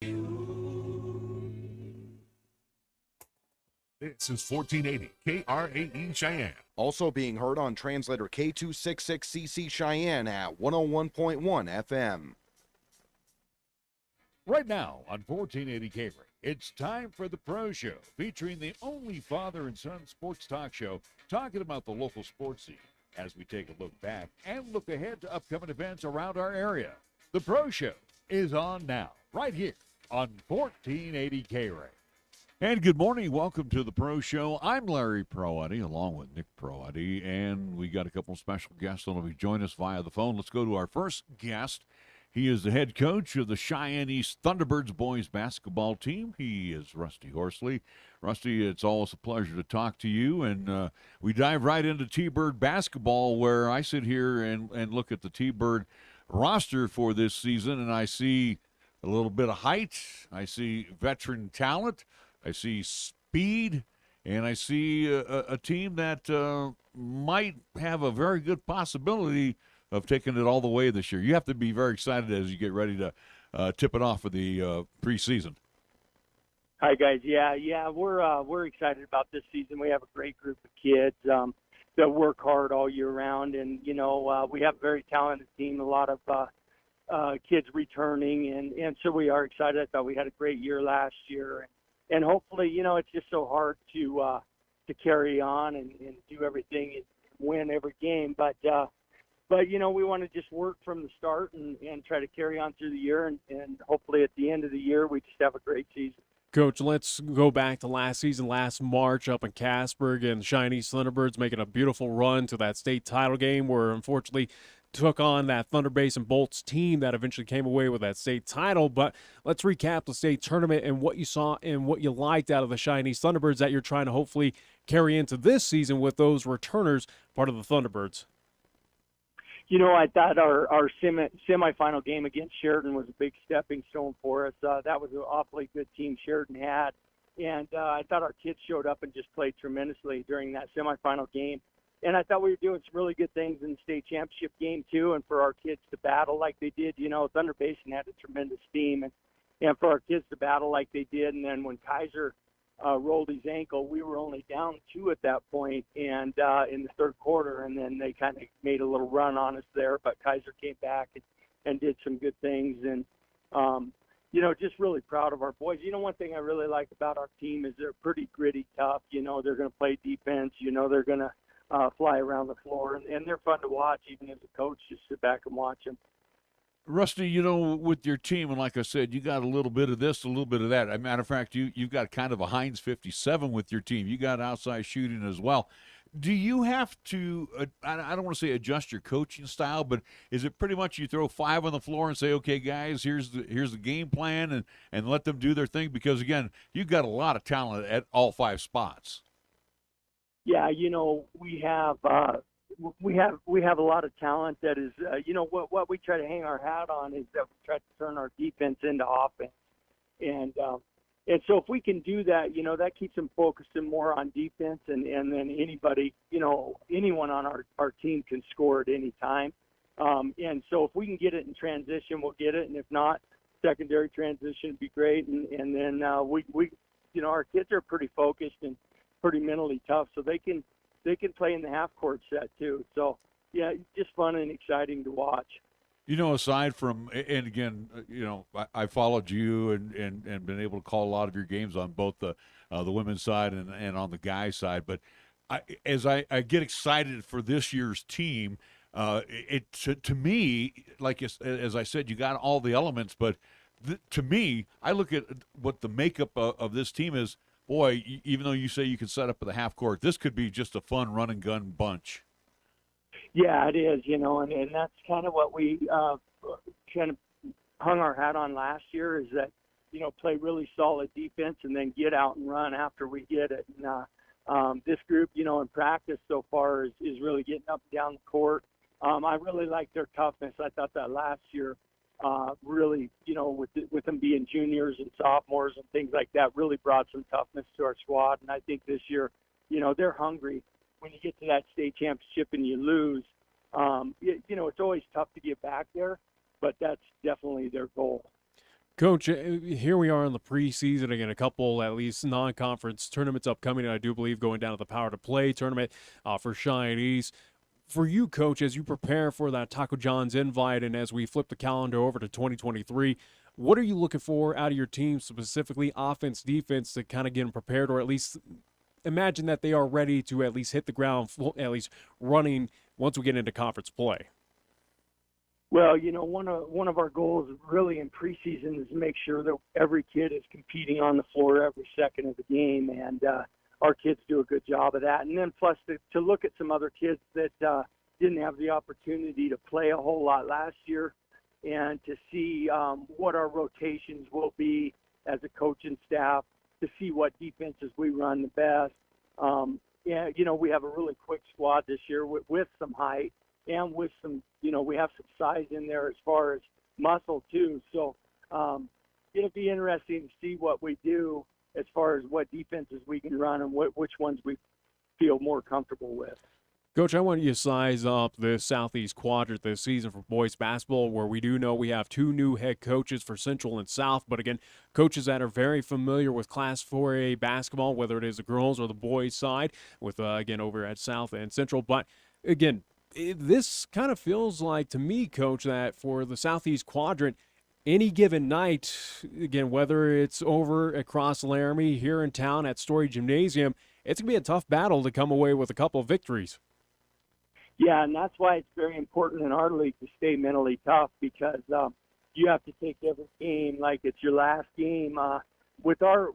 This is 1480 KRAE Cheyenne. Also being heard on translator K266CC Cheyenne at 101.1 FM. Right now on 1480 KRAE, it's time for the Pro Show, featuring the only father and son sports talk show talking about the local sports scene as we take a look back and look ahead to upcoming events around our area. The Pro Show is on now, right here on 1480 KRAE. And good morning. Welcome to the Pro Show. I'm Larry Proietti, along with Nick Proietti, and we got a couple of special guests that will be joining us via the phone. Let's go to our first guest. He is the head coach of the Cheyenne East Thunderbirds boys basketball team. He is Rusty Horsley. Rusty, it's always a pleasure to talk to you, and we dive right into T-Bird basketball, where I sit here and look at the T-Bird roster for this season, and I see a little bit of height. I see veteran talent. I see speed, and I see a team that might have a very good possibility of taking it all the way this year. You have to be very excited as you get ready to tip it off for the preseason. Hi, guys. Yeah, we're excited about this season. We have a great group of kids that work hard all year round, and we have a very talented team. A lot of kids returning, and so we are excited. I thought we had a great year last year. And hopefully, it's just so hard to carry on and do everything and win every game. But we want to just work from the start and try to carry on through the year. And hopefully at the end of the year, we just have a great season. Coach, let's go back to last season, last March up in Casburg, and Cheyenne East Thunderbirds making a beautiful run to that state title game where, unfortunately, took on that Thunder Base and Bolts team that eventually came away with that state title. But let's recap the state tournament and what you saw and what you liked out of the Cheyenne East Thunderbirds that you're trying to hopefully carry into this season with those returners, part of the Thunderbirds. I thought our semifinal game against Sheridan was a big stepping stone for us. That was an awfully good team Sheridan had. And I thought our kids showed up and just played tremendously during that semifinal game. And I thought we were doing some really good things in the state championship game, too, and for our kids to battle like they did. Thunder Basin had a tremendous team, and for our kids to battle like they did. And then when Kaiser rolled his ankle, we were only down 2 at that point and in the third quarter, and then they kind of made a little run on us there. But Kaiser came back and did some good things. And, just really proud of our boys. One thing I really like about our team is they're pretty gritty, tough. They're going to play defense. They're going to fly around the floor, and they're fun to watch, even as a coach, just sit back and watch them. Rusty, with your team, and like I said, you got a little bit of this, a little bit of that. As a matter of fact, you've got kind of a Heinz 57 with your team. You got outside shooting as well. Do you have to, I don't want to say adjust your coaching style, but is it pretty much you throw 5 on the floor and say, okay, guys, here's the game plan, and let them do their thing? Because, again, you've got a lot of talent at all 5 spots. Yeah, we have a lot of talent that is, what we try to hang our hat on is that we try to turn our defense into offense. And so if we can do that, that keeps them focusing more on defense, and then anybody, anyone on our team can score at any time. And so if we can get it in transition, we'll get it. And if not, secondary transition would be great. And then our kids are pretty focused and pretty mentally tough, so they can play in the half-court set too. So, yeah, just fun and exciting to watch. Aside from, and again, I followed you and been able to call a lot of your games on both the women's side and on the guys' side. But as I get excited for this year's team, to me, like as I said, you got all the elements. But to me, I look at what the makeup of this team is. Boy, even though you say you can set up at the half court, this could be just a fun run and gun bunch. Yeah, it is, and that's kind of what we kind of hung our hat on last year is that, play really solid defense and then get out and run after we get it. And this group, in practice so far is really getting up and down the court. I really like their toughness. I thought that last year really, with them being juniors and sophomores and things like that, really brought some toughness to our squad. And I think this year, they're hungry. When you get to that state championship and you lose, it's always tough to get back there, but that's definitely their goal. Coach, here we are in the preseason again. A couple, at least, non-conference tournaments upcoming. I do believe going down to the Power to Play tournament for Cheyenne East. For you, Coach, as you prepare for that Taco John's invite and as we flip the calendar over to 2023, what are you looking for out of your team, specifically offense, defense, to kind of get them prepared, or at least imagine that they are ready to at least hit the ground, at least running once we get into conference play? Well, one of our goals really in preseason is to make sure that every kid is competing on the floor every second of the game, and our kids do a good job of that. And then plus to look at some other kids that didn't have the opportunity to play a whole lot last year, and to see what our rotations will be as a coaching staff, to see what defenses we run the best. We have a really quick squad this year with some height. And with some, we have some size in there as far as muscle too. So it'll be interesting to see what we do as far as what defenses we can run and which ones we feel more comfortable with. Coach, I want you to size up the Southeast Quadrant this season for boys basketball, where we do know we have two new head coaches for Central and South, but again, coaches that are very familiar with Class 4A basketball, whether it is the girls or the boys side, with, again, over at South and Central. But again, this kind of feels like, to me, Coach, that for the Southeast Quadrant, any given night, again, whether it's over across Laramie, here in town at Story Gymnasium, it's going to be a tough battle to come away with a couple of victories. Yeah, and that's why it's very important in our league to stay mentally tough, because you have to take every game like it's your last game. With our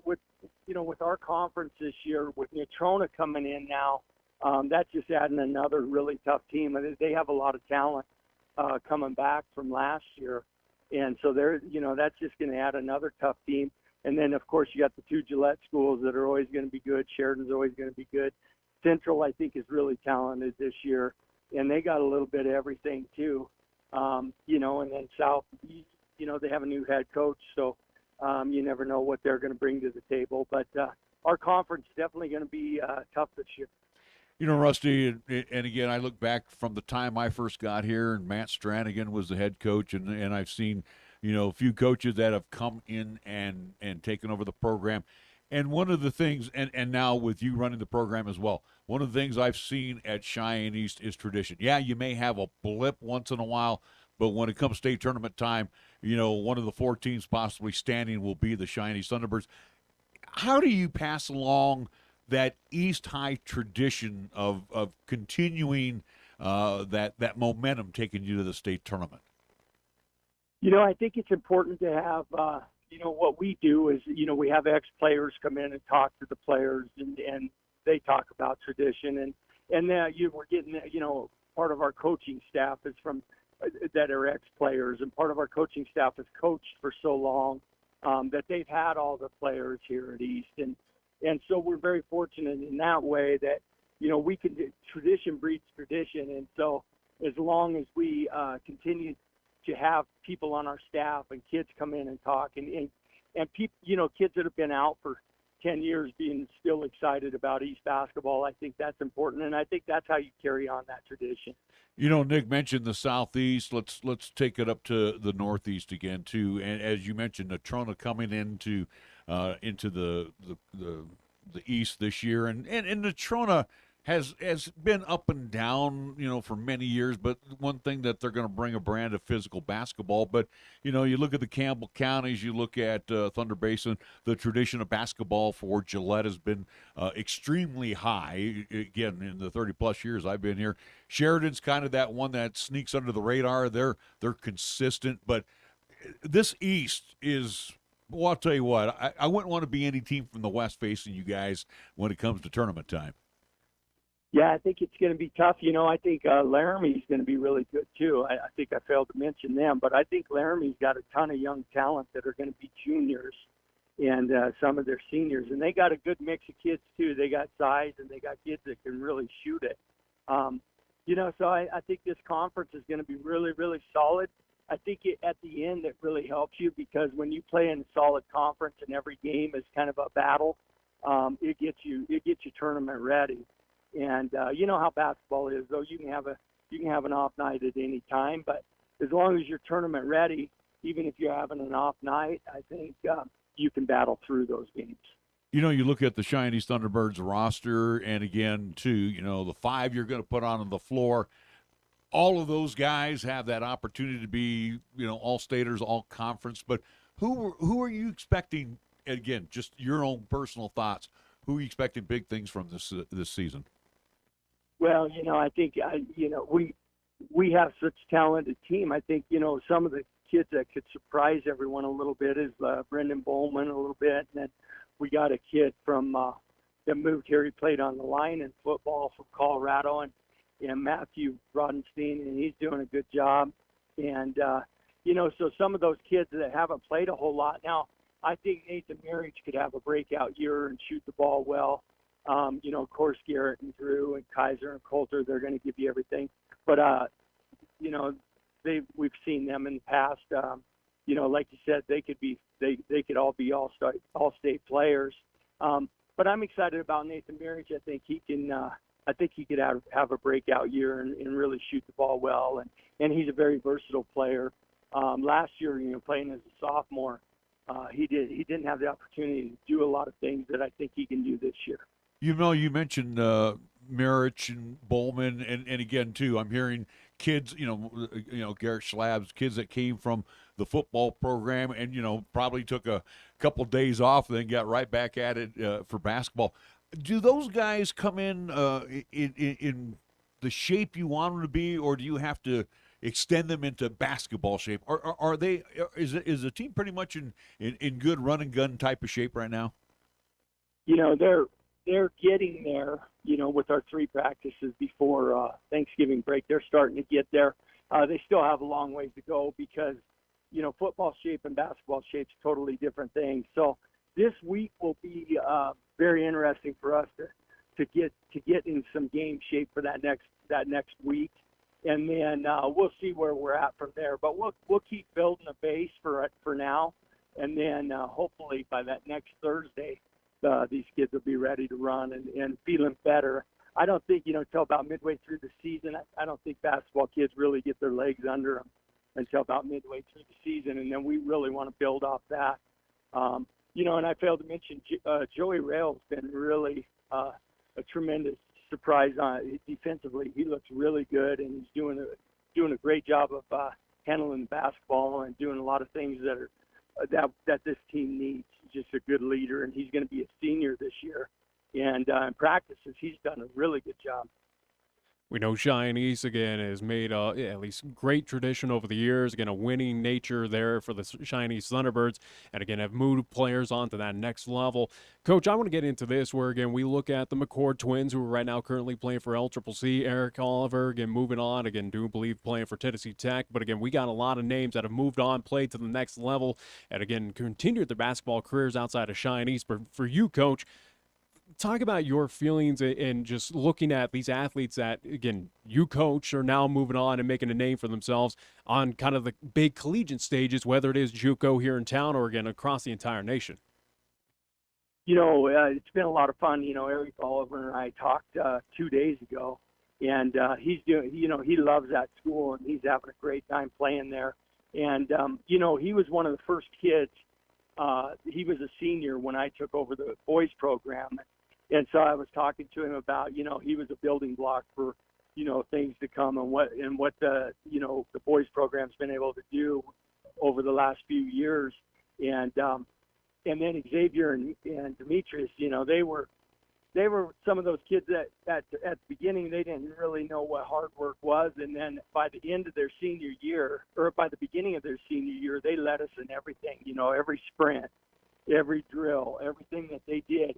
conference this year, with Natrona coming in now, that's just adding another really tough team. They have a lot of talent coming back from last year, and so that's just going to add another tough team. And then, of course, you got the two Gillette schools that are always going to be good. Sheridan's always going to be good. Central, I think, is really talented this year, and they got a little bit of everything too. And then South, they have a new head coach, so you never know what they're going to bring to the table. But our conference is definitely going to be tough this year. Rusty, and again, I look back from the time I first got here, and Matt Stranigan was the head coach, and I've seen, a few coaches that have come in and taken over the program. And one of the things, and now with you running the program as well, one of the things I've seen at Cheyenne East is tradition. Yeah, you may have a blip once in a while, but when it comes state tournament time, one of the four teams possibly standing will be the Cheyenne East Thunderbirds. How do you pass along that East High tradition of continuing that momentum taking you to the state tournament? I think it's important to have, what we do is, we have ex-players come in and talk to the players, and they talk about tradition. And then we're getting, part of our coaching staff is from that are ex-players, and part of our coaching staff has coached for so long that they've had all the players here at East. And so we're very fortunate in that way that, we can tradition breeds tradition. And so as long as we continue to have people on our staff and kids come in and talk and people, kids that have been out for 10 years being still excited about East basketball, I think that's important. And I think that's how you carry on that tradition. Nick mentioned the Southeast. Let's take it up to the Northeast again too. And as you mentioned, Natrona coming into the East this year, and Natrona has been up and down, for many years. But one thing that they're going to bring a brand of physical basketball. But you look at the Campbell counties, you look at Thunder Basin. The tradition of basketball for Gillette has been extremely high. Again, in the 30+ years I've been here, Sheridan's kind of that one that sneaks under the radar. They're consistent, but this East is. Well, I'll tell you what, I wouldn't want to be any team from the West facing you guys when it comes to tournament time. Yeah, I think it's going to be tough. I think Laramie's going to be really good too. I think I failed to mention them, but I think Laramie's got a ton of young talent that are going to be juniors and some of their seniors. And they got a good mix of kids too. They got size and they got kids that can really shoot it. So I think this conference is going to be really, really solid. I think at the end it really helps you, because when you play in a solid conference and every game is kind of a battle, it gets you tournament ready. And you know how basketball is, though. You can have an off night at any time, but as long as you're tournament ready, even if you're having an off night, I think you can battle through those games. You know, you look at the Chinese Thunderbirds roster, and again, too, you know, the 5 you're going to put on the floor, all of those guys have that opportunity to be, you know, all-staters, all-conference. But who are you expecting, again, just your own personal thoughts, who are you expecting big things from this season? Well, you know, I think, we have such a talented team. I think, you know, some of the kids that could surprise everyone a little bit is Brendan Bowman a little bit. And then we got a kid from that moved here. He played on the line in football from Colorado, and Matthew Rodenstein, and he's doing a good job. And, you know, so some of those kids that haven't played a whole lot. Now, I think Nathan Marriage could have a breakout year and shoot the ball well. You know, of course, Garrett and Drew and Kaiser and Coulter, they're going to give you everything. But, you know, we've seen them in the past. You know, like you said, they could all be all-state players. But I'm excited about Nathan Marriage. I think he can. I think he could have a breakout year and really shoot the ball well. And he's a very versatile player. Last year, you know, playing as a sophomore, he didn't have the opportunity to do a lot of things that I think he can do this year. You know, you mentioned Marich and Bowman, and again, too, I'm hearing kids, you know, Garrett Schlab's kids that came from the football program and, you know, probably took a couple days off and then got right back at it for basketball. Do those guys come in the shape you want them to be, or do you have to extend them into basketball shape? Or are they? Is the team pretty much in good run and gun type of shape right now? You know, they're getting there. You know, with our 3 practices before Thanksgiving break, they're starting to get there. They still have a long ways to go because, you know, football shape and basketball shape's totally different things. So this week will be very interesting for us to get in some game shape for that next week, and then we'll see where we're at from there. But we'll keep building a base for now, and then hopefully by that next Thursday, these kids will be ready to run and feeling better. I don't think, you know, until about midway through the season, I don't think basketball kids really get their legs under them until about midway through the season, and then we really want to build off that. You know, and I failed to mention Joey Rail's been really a tremendous surprise defensively. He looks really good, and he's doing a great job of handling the basketball and doing a lot of things that this team needs. He's just a good leader, and he's going to be a senior this year. And in practices, he's done a really good job. We know Cheyenne East, again, has made at least great tradition over the years. Again, a winning nature there for the Cheyenne East Thunderbirds. And, again, have moved players on to that next level. Coach, I want to get into this where, again, we look at the McCord twins who are right now currently playing for LCCC. Eric Oliver, again, moving on. Again, do believe playing for Tennessee Tech. But, again, we got a lot of names that have moved on, played to the next level, and, again, continued their basketball careers outside of Cheyenne East. But for you, Coach, talk about your feelings and just looking at these athletes that, again, you coach are now moving on and making a name for themselves on kind of the big collegiate stages, whether it is JUCO here in town or, again, across the entire nation. You know, it's been a lot of fun. You know, Eric Oliver and I talked 2 days ago, and he's doing, you know, he loves that school, and he's having a great time playing there. And, you know, he was one of the first kids. He was a senior when I took over the boys program. And so I was talking to him about, you know, he was a building block for, you know, things to come and what the, you know, the boys program's been able to do over the last few years. And then Xavier and Demetrius, you know, they were some of those kids that at the beginning, they didn't really know what hard work was. And then by the end of their senior year, or by the beginning of their senior year, they led us in everything, you know, every sprint, every drill, everything that they did.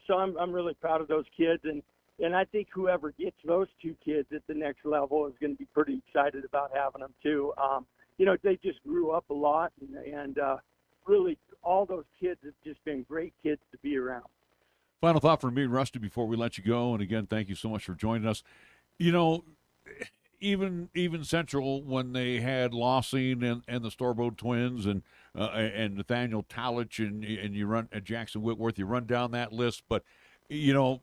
So I'm really proud of those kids, and I think whoever gets those 2 kids at the next level is going to be pretty excited about having them too. You know, they just grew up a lot, and really all those kids have just been great kids to be around. Final thought from me, Rusty, before we let you go, and again, thank you so much for joining us. You know, even Central, when they had Lossing and the Storbo twins and Nathaniel Talich and you run Jackson Whitworth, you run down that list. But, you know,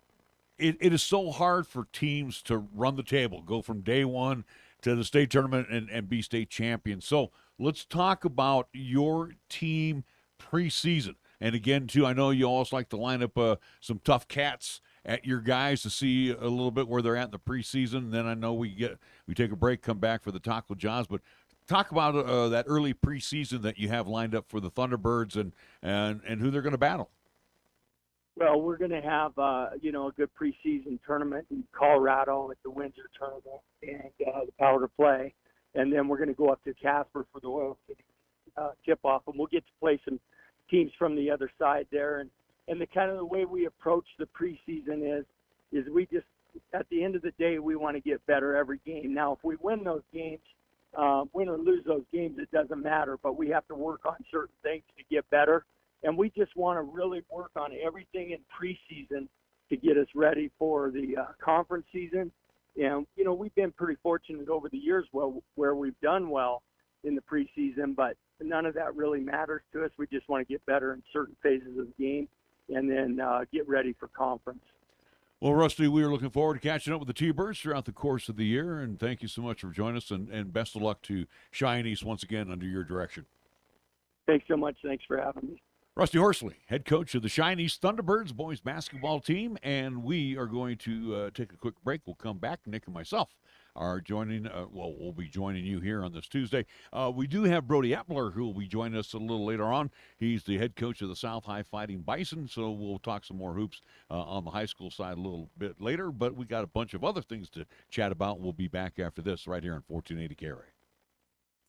it is so hard for teams to run the table, go from day one to the state tournament and be state champions. So let's talk about your team preseason. And again, too, I know you always like to line up some tough cats at your guys to see a little bit where they're at in the preseason. And then I know we take a break, come back for the Taco Jaws, but talk about that early preseason that you have lined up for the Thunderbirds and who they're going to battle. Well, we're going to have, a good preseason tournament in Colorado at the Windsor tournament and the Powder Play. And then we're going to go up to Casper for the Oil City tip-off. And we'll get to play some teams from the other side there. And the kind of the way we approach the preseason is we just, at the end of the day, we want to get better every game. Now, if we win those games, win or lose those games, it doesn't matter. But we have to work on certain things to get better. And we just want to really work on everything in preseason to get us ready for the conference season. And, we've been pretty fortunate over the years where we've done well in the preseason, but none of that really matters to us. We just want to get better in certain phases of the game and then get ready for conference. Well, Rusty, we are looking forward to catching up with the T-Birds throughout the course of the year, and thank you so much for joining us, and best of luck to Cheyenne East once again under your direction. Thanks so much. Thanks for having me. Rusty Horsley, head coach of the Cheyenne East Thunderbirds boys basketball team, and we are going to take a quick break. We'll come back. Nick and myself are joining, we'll be joining you here on this Tuesday. We do have Brodie Epler, who will be joining us a little later on. He's the head coach of the South High Fighting Bison, so we'll talk some more hoops on the high school side a little bit later, but we got a bunch of other things to chat about. We'll be back after this right here on 1480 KRA.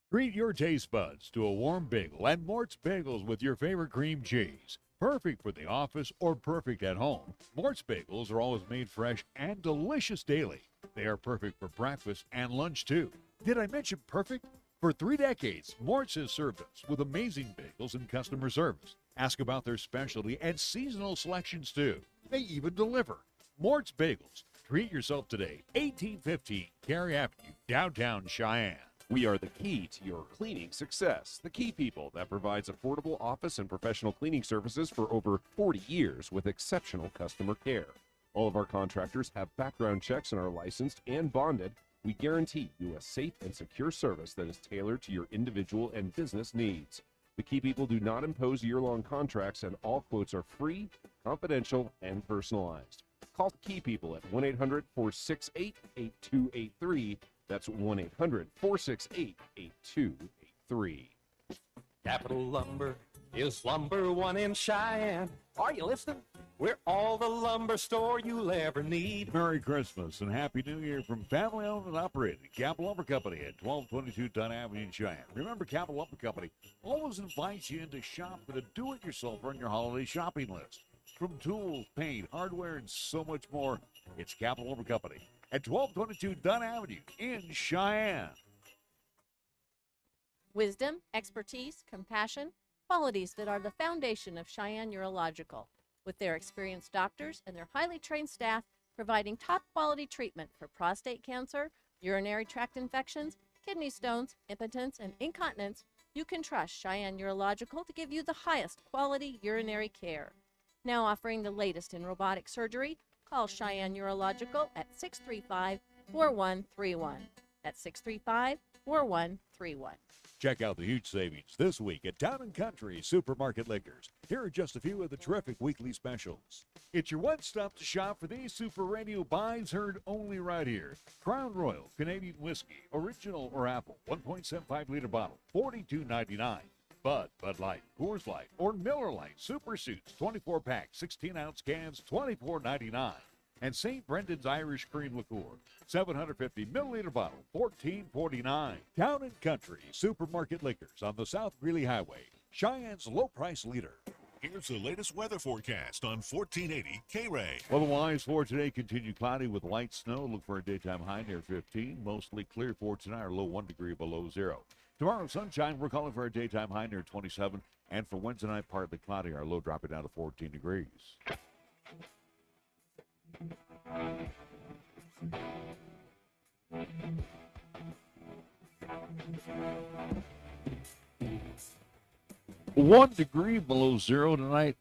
Treat your taste buds to a warm bagel and Mort's Bagels with your favorite cream cheese. Perfect for the office or perfect at home. Mort's Bagels are always made fresh and delicious daily. They are perfect for breakfast and lunch too. Did I mention perfect? For 3 decades, Mort's has served us with amazing bagels and customer service. Ask about their specialty and seasonal selections too. They even deliver. Mort's Bagels. Treat yourself today. 1815 Cary Avenue, downtown Cheyenne. We are the key to your cleaning success. The Key People that provides affordable office and professional cleaning services for over 40 years with exceptional customer care. All of our contractors have background checks and are licensed and bonded. We guarantee you a safe and secure service that is tailored to your individual and business needs. The Key People do not impose year-long contracts, and all quotes are free, confidential, and personalized. Call the Key People at 1-800-468-8283. That's 1-800-468-8283. Capital Lumber is lumber one in Cheyenne. Are you listening? We're all the lumber store you'll ever need. Merry Christmas and Happy New Year from family owned and operated Capital Lumber Company at 1222 Dunn Avenue in Cheyenne. Remember, Capital Lumber Company always invites you in to shop with a do-it-yourselfer on your holiday shopping list. From tools, paint, hardware, and so much more, it's Capital Lumber Company at 1222 Dunn Avenue in Cheyenne. Wisdom, expertise, compassion, qualities that are the foundation of Cheyenne Urological, with their experienced doctors and their highly trained staff providing top quality treatment for prostate cancer, urinary tract infections, kidney stones, impotence, and incontinence. You can trust Cheyenne Urological to give you the highest quality urinary care. Now offering the latest in robotic surgery, call Cheyenne Urological at 635-4131. That's 635-4131. Check out the huge savings this week at Town & Country Supermarket Liquors. Here are just a few of the terrific weekly specials. It's your one-stop to shop for these Super Radio buys heard only right here. Crown Royal Canadian Whiskey, original or apple, 1.75-liter bottle, $42.99. Bud Light, Coors Light, or Miller Lite Super Suits, 24-pack, 16-ounce cans, $24.99. And St. Brendan's Irish Cream Liqueur, 750-milliliter bottle, $14.49. Town & Country Supermarket Liquors on the South Greeley Highway, Cheyenne's low-price leader. Here's the latest weather forecast on 1480 K-Ray. Otherwise, for today, continue cloudy with light snow. Look for a daytime high near 15. Mostly clear for tonight, or low 1 degree below zero. Tomorrow, sunshine. We're calling for a daytime high near 27. And for Wednesday night, partly cloudy. Our low dropping down to 14 degrees. One degree below zero tonight.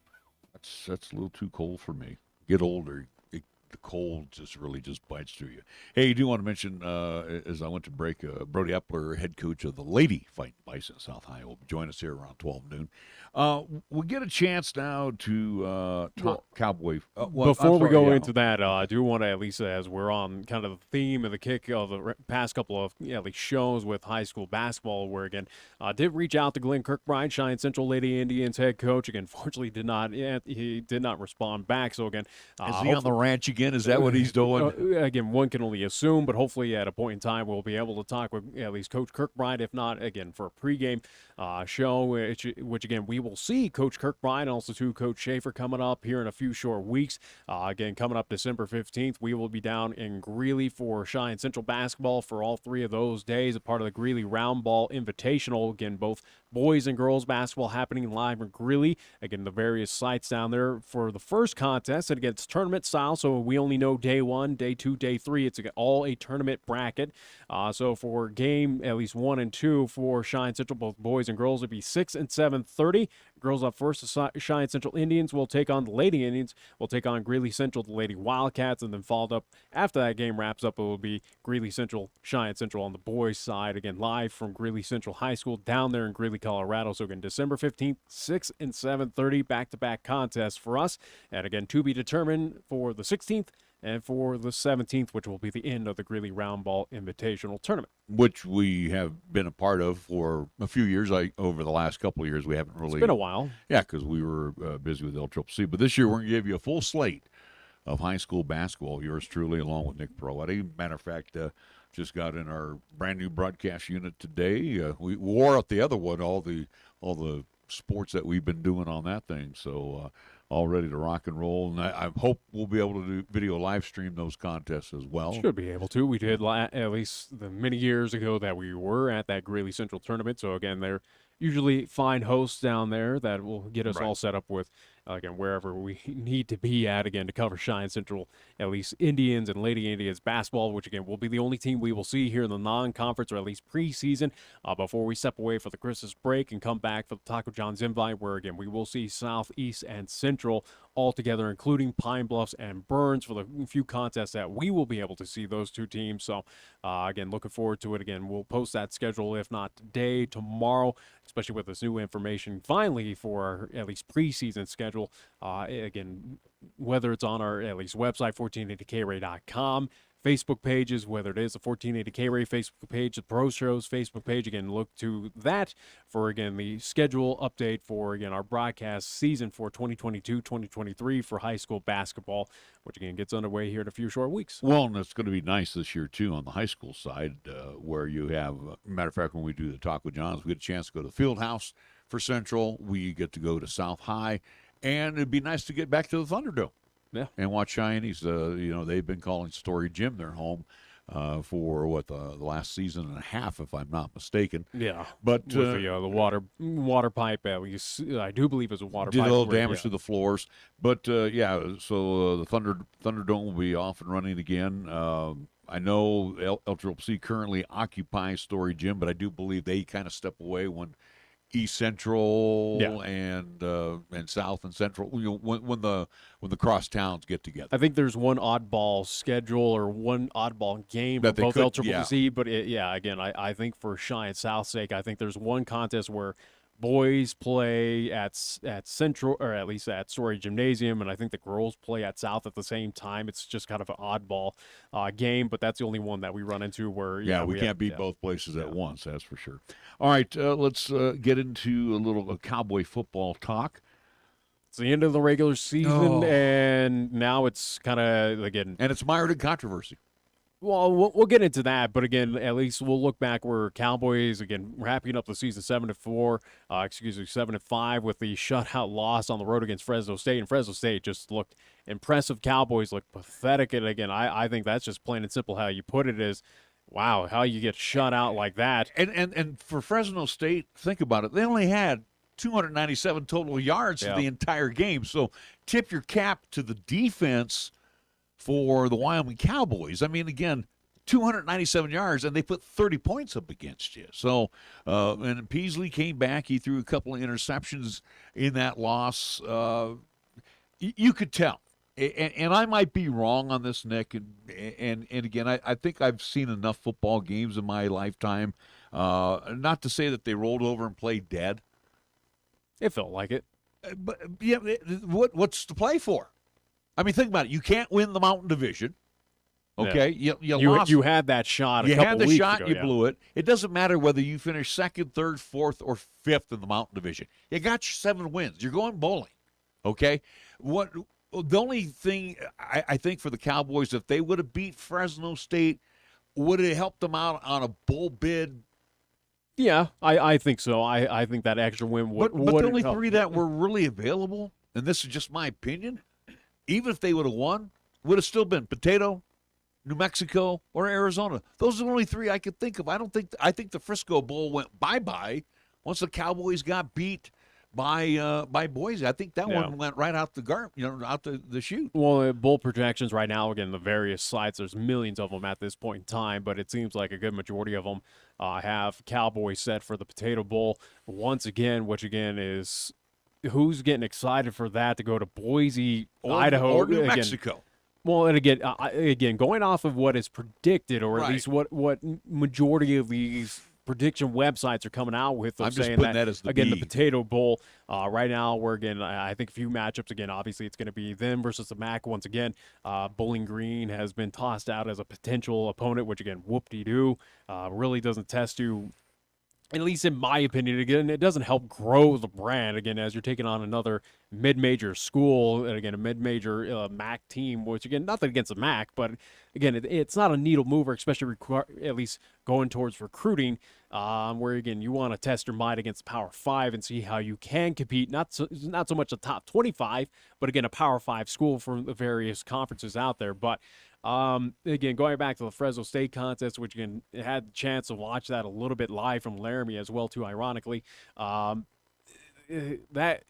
That's a little too cold for me. Get older, the cold just really just bites through you. Hey, I do want to mention, as I went to break, Brodie Epler, head coach of the Lady Fighting Bison South High, will join us here around 12 noon. We'll get a chance now to talk Cowboy. Before we go into that, I do want to, at least as we're on kind of the theme and the kick of the past couple of at least shows with high school basketball, where again, did reach out to Glenn Kirkbride, Cheyenne Central Lady Indians head coach. Again, fortunately, he did not respond back. So again, is he on the ranch again? Is that what he's doing? Again, one can only assume, but hopefully at a point in time we'll be able to talk with at least Coach Kirkbride, if not again for a pregame show, which again we will see Coach Kirkbride and also too Coach Schaefer coming up here in a few short weeks. Again, coming up December 15th, we will be down in Greeley for Cheyenne Central basketball for all 3 of those days, a part of the Greeley Round Ball Invitational. Again, both boys and girls basketball happening live in Greeley. Again, the various sites down there for the first contest, and again, it's tournament style, so we only know day 1, day 2, day 3. It's all a tournament bracket. So for game at least 1 and 2 for Cheyenne Central, both boys and girls, it'd be 6 and 7:30. Girls up first, the Cheyenne Central Indians will take on the Lady Indians. We'll take on Greeley Central, the Lady Wildcats, and then followed up after that game wraps up, it will be Greeley Central, Cheyenne Central on the boys' side. Again, live from Greeley Central High School down there in Greeley, Colorado. So again, December 15th, 6 and 7:30, back-to-back contests for us. And again, to be determined for the 16th and for the 17th, which will be the end of the Greeley Round Ball Invitational Tournament. Which we have been a part of for a few years. Over the last couple of years, we haven't really. It's been a while. Yeah, because we were busy with LCCC. But this year, we're going to give you a full slate of high school basketball. Yours truly, along with Nick Proietti. Matter of fact, just got in our brand new broadcast unit today. We wore out the other one, all the sports that we've been doing on that thing. So all ready to rock and roll. And I hope we'll be able to do video live stream those contests as well. Should be able to. We did at least the many years ago that we were at that Greeley Central tournament. So again, they're usually fine hosts down there that will get us all set up with, again, wherever we need to be at, again, to cover Cheyenne Central, at least Indians and Lady Indians basketball, which, again, will be the only team we will see here in the non-conference, or at least preseason, before we step away for the Christmas break and come back for the Taco John's invite, where, again, we will see South, East, and Central all together, including Pine Bluffs and Burns for the few contests that we will be able to see those two teams. So, again, looking forward to it. Again, we'll post that schedule, if not today, tomorrow, especially with this new information, finally, for our at least preseason schedule. Again, whether it's on our at least website, 1480kray.com, Facebook pages, whether it is the 1480K-Ray Facebook page, the ProShow's Facebook page. Again, look to that for, again, the schedule update for, again, our broadcast season for 2022-2023 for high school basketball, which, again, gets underway here in a few short weeks. Well, and it's going to be nice this year, too, on the high school side, where you have, matter of fact, when we do the Taco John's, we get a chance to go to the field house for Central. We get to go to South High, and it'd be nice to get back to the Thunderdome. Yeah, and watch Cheyenne's. They've been calling Story Gym their home for the last season and a half, if I'm not mistaken. Yeah, but with the water pipe, I do believe it's a water did pipe. Did a little damage to the floors, but so the Thunderdome will be off and running again. I know LCCC currently occupies Story Gym, but I do believe they kind of step away when East Central and South and Central, when the cross towns get together. I think there's one oddball schedule or one oddball game that for both LCCC, but again, I think for Cheyenne South's sake, I think there's one contest where boys play at Central, or at least at Story Gymnasium, and I think the girls play at South at the same time. It's just kind of an oddball game, but that's the only one that we run into where we can't beat both places at once. That's for sure. All right, let's get into a little Cowboy football talk. It's the end of the regular season, and now it's kind of again, and it's mired in controversy. Well, we'll get into that, but again, at least we'll look back where Cowboys, again, wrapping up the season 7-5 with the shutout loss on the road against Fresno State, and Fresno State just looked impressive. Cowboys looked pathetic, and again, I think that's just plain and simple how you put it is, wow, how you get shut out like that. And for Fresno State, think about it, they only had 297 total yards for the entire game, so tip your cap to the defense for the Wyoming Cowboys. I mean, again, 297 yards, and they put 30 points up against you. So, and Peasley came back. He threw a couple of interceptions in that loss. You could tell and I might be wrong on this, Nick, and again, I think I've seen enough football games in my lifetime, not to say that they rolled over and played dead. It felt like it. But yeah, what's to play for? I mean, think about it. You can't win the Mountain Division. Okay, Yeah. you lost. You had that shot. You couple had the weeks shot. ago, You yeah. blew it. It doesn't matter whether you finish second, third, fourth, or fifth in the Mountain Division. You got your 7 wins. You're going bowling. Okay. The only thing I think for the Cowboys, if they would have beat Fresno State, would it help them out on a bowl bid? Yeah, I think so. I think that extra win would. But the only 3 that were really available, and this is just my opinion, even if they would have won, would have still been Potato, New Mexico, or Arizona. Those are the only 3 I could think of. I think the Frisco Bowl went bye-bye once the Cowboys got beat by Boise. I think that one went right out out the chute. Well, bowl projections right now, again, the various sites, there's millions of them at this point in time, but it seems like a good majority of them have Cowboys set for the Potato Bowl once again, which again is who's getting excited for that to go to Boise, Idaho, or New again, Mexico. Well, and again, going off of what is predicted, or at least what majority of these prediction websites are coming out with, I'm just saying putting that as the again, B. the Potato Bowl right now, we're again, I think a few matchups again. Obviously, it's going to be them versus the MAC once again. Bowling Green has been tossed out as a potential opponent, which again, whoop-de-doo, really doesn't test you. At least in my opinion, again, it doesn't help grow the brand, again, as you're taking on another mid-major school, and again, a mid-major MAC team, which, again, nothing against the MAC, but, again, it's not a needle mover, especially at least going towards recruiting, where, again, you want to test your mind against the Power 5 and see how you can compete, not so much a top 25, but, again, a Power 5 school from the various conferences out there, but again, going back to the Fresno State contest, which again had the chance to watch that a little bit live from Laramie as well, too, ironically. That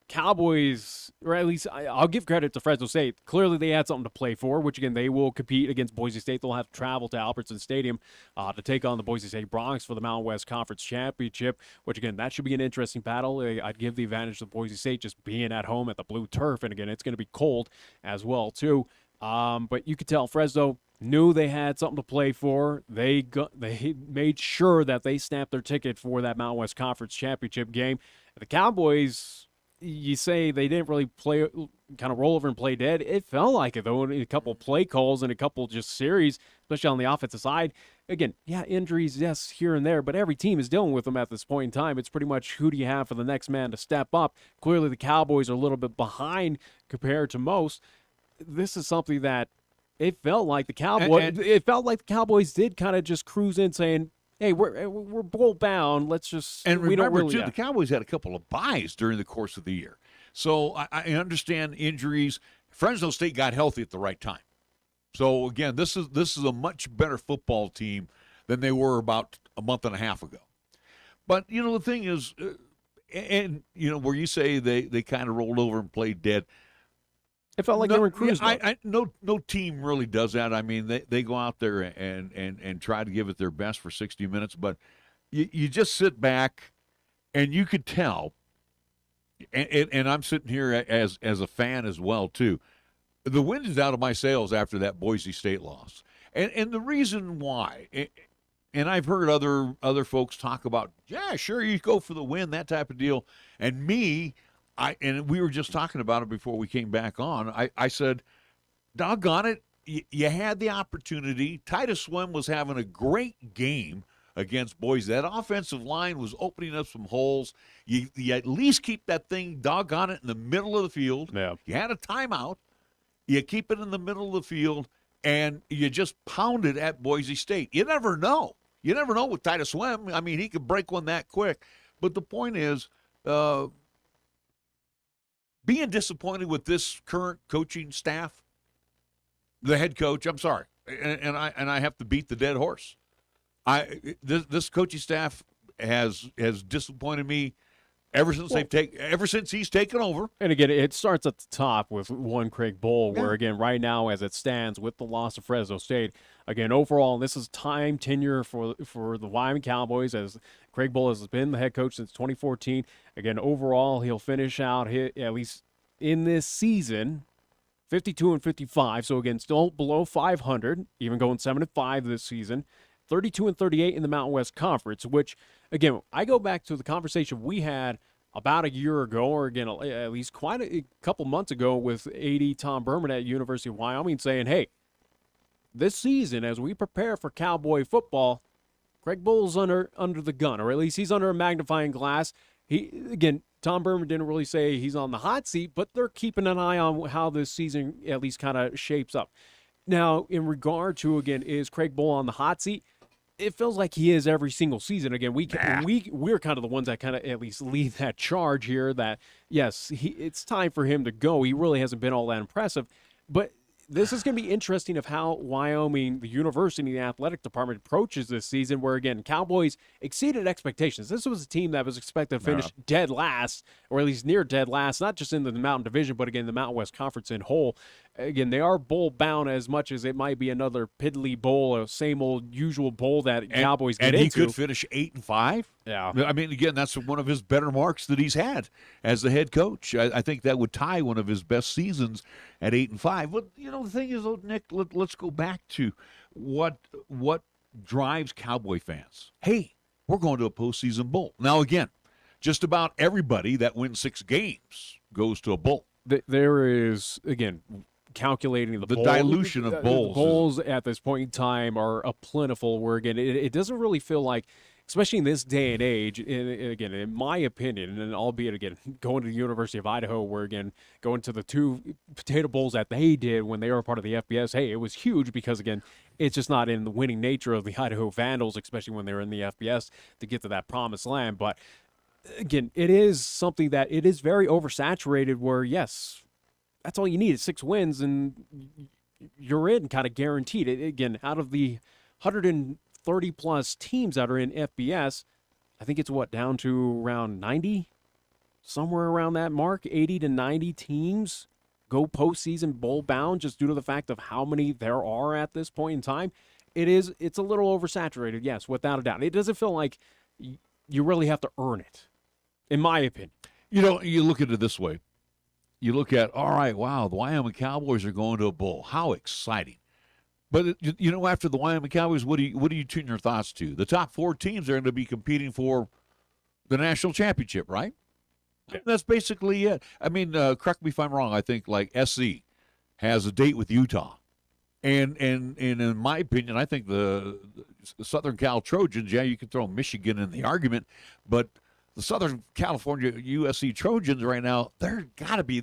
Cowboys, or at least I'll give credit to Fresno State. Clearly, they had something to play for, which again they will compete against Boise State. They'll have to travel to Albertson Stadium to take on the Boise State Broncs for the Mountain West Conference Championship. Which again, that should be an interesting battle. I'd give the advantage to Boise State just being at home at the blue turf, and again, it's going to be cold as well too. But you could tell Fresno knew they had something to play for. They made sure that they snapped their ticket for that Mountain West Conference Championship game. The Cowboys, you say they didn't really play, kind of roll over and play dead. It felt like it, though, in a couple play calls and a couple just series, especially on the offensive side. Again, yeah, injuries, yes, here and there, but every team is dealing with them at this point in time. It's pretty much who do you have for the next man to step up. Clearly, the Cowboys are a little bit behind compared to most. This is something that it felt like the Cowboys. It felt like the Cowboys did kind of just cruise in, saying, "Hey, we're bowl bound. Let's just." And we remember, don't really, too, the Cowboys had a couple of buys during the course of the year, so I understand injuries. Fresno State got healthy at the right time, so again, this is a much better football team than they were about a month and a half ago. But the thing is, and where you say they kind of rolled over and played dead. It felt like they were in cruise mode. No team really does that. I mean, they go out there and try to give it their best for 60 minutes, but you just sit back and you could tell, and I'm sitting here as a fan as well, too. The wind is out of my sails after that Boise State loss. And the reason why, and I've heard other folks talk about, yeah, sure, you go for the win, that type of deal. And and we were just talking about it before we came back on. I said, doggone it, you had the opportunity. Titus Swim was having a great game against Boise. That offensive line was opening up some holes. You at least keep that thing, doggone it, in the middle of the field. Yeah. You had a timeout. You keep it in the middle of the field, and you just pound it at Boise State. You never know. You never know with Titus Swim. I mean, he could break one that quick. But the point is, being disappointed with this current coaching staff, the head coach, I'm sorry, and I have to beat the dead horse. This coaching staff has disappointed me ever since he's taken over. And again, it starts at the top with one Craig Bowl, where again, right now as it stands with the loss of Fresno State, again, overall, this is time tenure for the Wyoming Cowboys, as Craig Bowl has been the head coach since 2014. Again, overall, he'll finish out at least in this season 52-55. So again, still below 500, even going 7-5 this season. 32-38 in the Mountain West Conference, which again, I go back to the conversation we had about a year ago, or again, at least quite a couple months ago, with AD Tom Berman at University of Wyoming saying, hey, this season, as we prepare for Cowboy football, Craig Bull's under the gun, or at least he's under a magnifying glass. Tom Berman didn't really say he's on the hot seat, but they're keeping an eye on how this season at least kind of shapes up. Now, in regard to, again, is Craig Bull on the hot seat? It feels like he is every single season. Again, we're kind of the ones that kind of at least lead that charge here that, yes, it's time for him to go. He really hasn't been all that impressive. But this is going to be interesting of how Wyoming, the university, the athletic department approaches this season where, again, Cowboys exceeded expectations. This was a team that was expected to finish dead last, or at least near dead last, not just in the Mountain Division, but, again, the Mountain West Conference in whole. Again, they are bowl-bound as much as it might be another piddly bowl, a same old usual bowl that Cowboys get into. And he could finish 8-5. Yeah. I mean, again, that's one of his better marks that he's had as the head coach. I think that would tie one of his best seasons at 8-5. But, the thing is, Nick, let's go back to what drives Cowboy fans. Hey, we're going to a postseason bowl. Now, again, just about everybody that wins 6 games goes to a bowl. There is, again, calculating the dilution of bowls. Bowls at this point in time are a plentiful where, again, it doesn't really feel like, especially in this day and age, and again, in my opinion, and albeit, again, going to the University of Idaho where, again, going to the 2 potato bowls that they did when they were part of the FBS, hey, it was huge because, again, it's just not in the winning nature of the Idaho Vandals, especially when they were in the FBS, to get to that promised land. But, again, it is something that it is very oversaturated where, yes, that's all you need is 6 wins and you're in, kind of guaranteed. Again, out of the 130-plus teams that are in FBS, I think it's down to around 90? Somewhere around that mark, 80 to 90 teams go postseason bowl bound just due to the fact of how many there are at this point in time. It's a little oversaturated, yes, without a doubt. It doesn't feel like you really have to earn it, in my opinion. You look at it this way. You look at, all right, wow, the Wyoming Cowboys are going to a bowl. How exciting. But, after the Wyoming Cowboys, what do you tune your thoughts to? The top 4 teams are going to be competing for the national championship, right? Yeah. That's basically it. I mean, correct me if I'm wrong. I think, like, SC has a date with Utah. And in my opinion, I think the Southern Cal Trojans, yeah, you can throw Michigan in the argument, but the Southern California USC Trojans right now, they got to be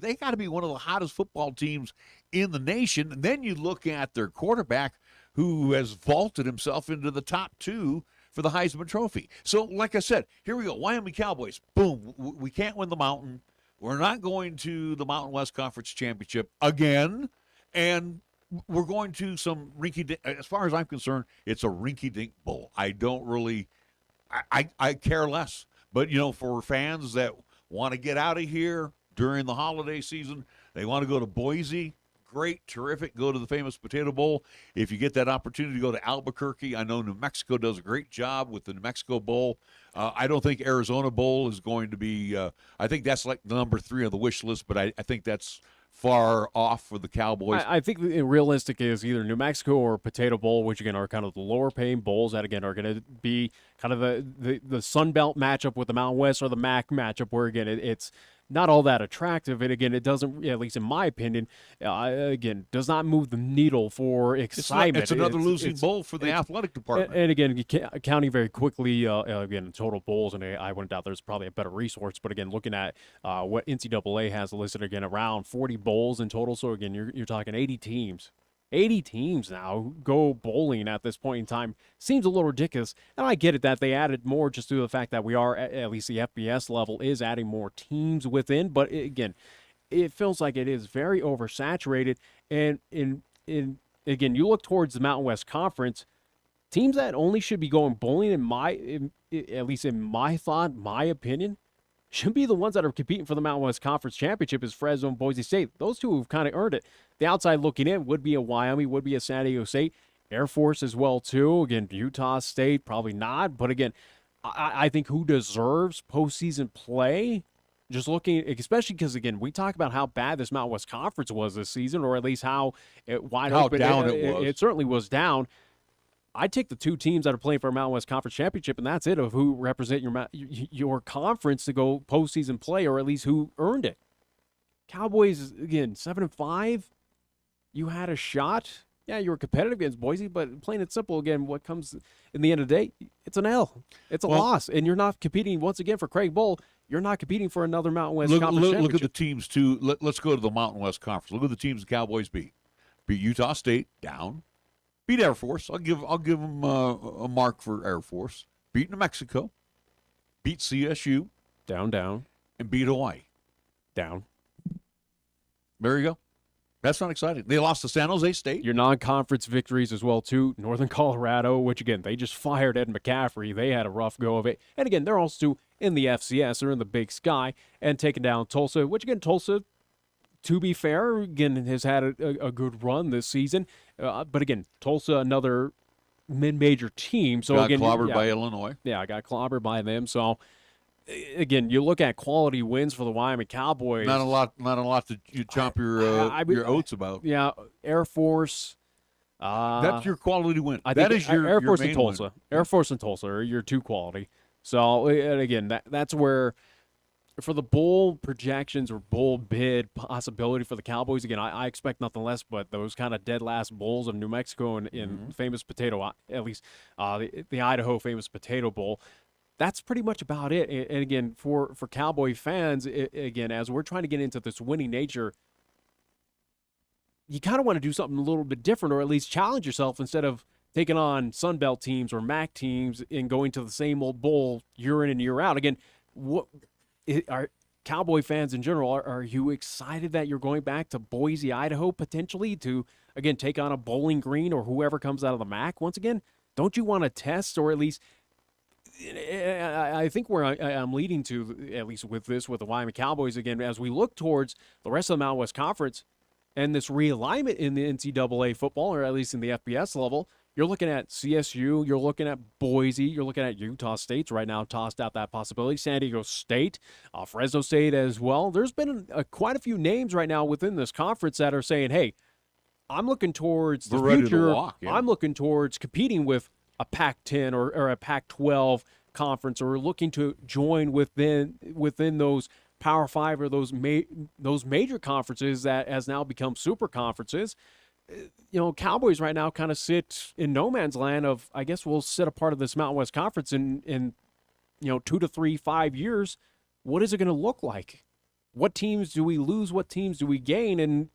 one of the hottest football teams in the nation. And then you look at their quarterback who has vaulted himself into the top 2 for the Heisman Trophy. So, like I said, here we go. Wyoming Cowboys, boom, we can't win the Mountain. We're not going to the Mountain West Conference Championship again. And we're going to some rinky-dink. As far as I'm concerned, it's a rinky-dink bowl. I don't really I care less. But, for fans that want to get out of here during the holiday season, they want to go to Boise, great, terrific, go to the famous Potato Bowl. If you get that opportunity to go to Albuquerque, I know New Mexico does a great job with the New Mexico Bowl. I don't think Arizona Bowl is going to be I think that's like number 3 on the wish list, but I think that's far off for the Cowboys. I think the realistic is either New Mexico or Potato Bowl, which again are kind of the lower paying bowls that again are going to be kind of the Sun Belt matchup with the Mountain West or the MAC matchup, where again it's not all that attractive, and again it doesn't, at least in my opinion, again does not move the needle for excitement. It's another losing bowl for the athletic department. And again, counting very quickly, again total bowls, and I wouldn't doubt there's probably a better resource, but again looking at what NCAA has listed, again around 40 bowls in total. So again, you're talking 80 teams. 80 teams now go bowling at this point in time seems a little ridiculous. And I get it that they added more just due to the fact that we are, at least the FBS level, is adding more teams within. But again, it feels like it is very oversaturated. And again, you look towards the Mountain West Conference, teams that only should be going bowling, at least in my thought, my opinion, should be the ones that are competing for the Mountain West Conference Championship is Fresno and Boise State. Those two have kind of earned it. The outside looking in would be a Wyoming, would be a San Diego State, Air Force as well too. Again, Utah State, probably not. But again, I think who deserves postseason play just looking, especially because, again, we talk about how bad this Mountain West Conference was this season, or at least how wide open down it was. It certainly was down. I take the two teams that are playing for a Mountain West Conference championship, and that's it, of who represent your conference to go postseason play, or at least who earned it. Cowboys, again, 7-5. You had a shot. Yeah, you were competitive against Boise, but plain and simple, again, what comes in the end of the day, it's an L. It's a loss, and you're not competing, once again, for Craig Bowl. You're not competing for another Mountain West Conference championship. Look at the teams, too. Let's go to the Mountain West Conference. Look at the teams the Cowboys beat. Beat Utah State, down. Beat Air Force. I'll give them a mark for Air Force. Beat New Mexico. Beat CSU. Down. And beat Hawaii. Down. There you go. That's not exciting. They lost to San Jose State. Your non-conference victories as well, too. Northern Colorado, which, again, they just fired Ed McCaffrey. They had a rough go of it. And, again, they're also in the FCS. They're in the Big Sky. And taking down Tulsa, which, again, Tulsa, to be fair, again, has had a good run this season. But, again, Tulsa, another mid-major team. So got again, clobbered by Illinois. Yeah, I got clobbered by them. So, again, you look at quality wins for the Wyoming Cowboys. Not a lot to you chomp your oats about. Yeah, Air Force. That's your quality win. That is your Air Force your and main Tulsa. win. Air Force and Tulsa are your two quality. So, and again, that's where for the bowl projections or bowl bid possibility for the Cowboys, again, I expect nothing less but those kind of dead last bowls of New Mexico and famous potato, at least the Idaho famous potato bowl. That's pretty much about it. And again, for Cowboy fans, again, as we're trying to get into this winning nature, you kind of want to do something a little bit different, or at least challenge yourself instead of taking on Sun Belt teams or MAC teams and going to the same old bowl year in and year out. Again, what are Cowboy fans in general, are you excited that you're going back to Boise, Idaho, potentially to, again, take on a Bowling Green or whoever comes out of the MAC? Once again, don't you want to test, or at least I think where I'm leading to, at least with the Wyoming Cowboys, again, as we look towards the rest of the Mountain West Conference and this realignment in the NCAA football, or at least in the FBS level, you're looking at CSU, you're looking at Boise, you're looking at Utah State right now, tossed out that possibility, San Diego State, Fresno State as well. There's been quite a few names right now within this conference that are saying, hey, I'm looking towards the future. I'm looking towards competing with a Pac-10 or a Pac-12 conference, or looking to join within those Power 5 or those major conferences that has now become super conferences. You know, Cowboys right now kind of sit in no man's land of, I guess we'll sit a part of this Mountain West Conference in 2 to 3, 5 years. What is it going to look like? What teams do we lose? What teams do we gain? And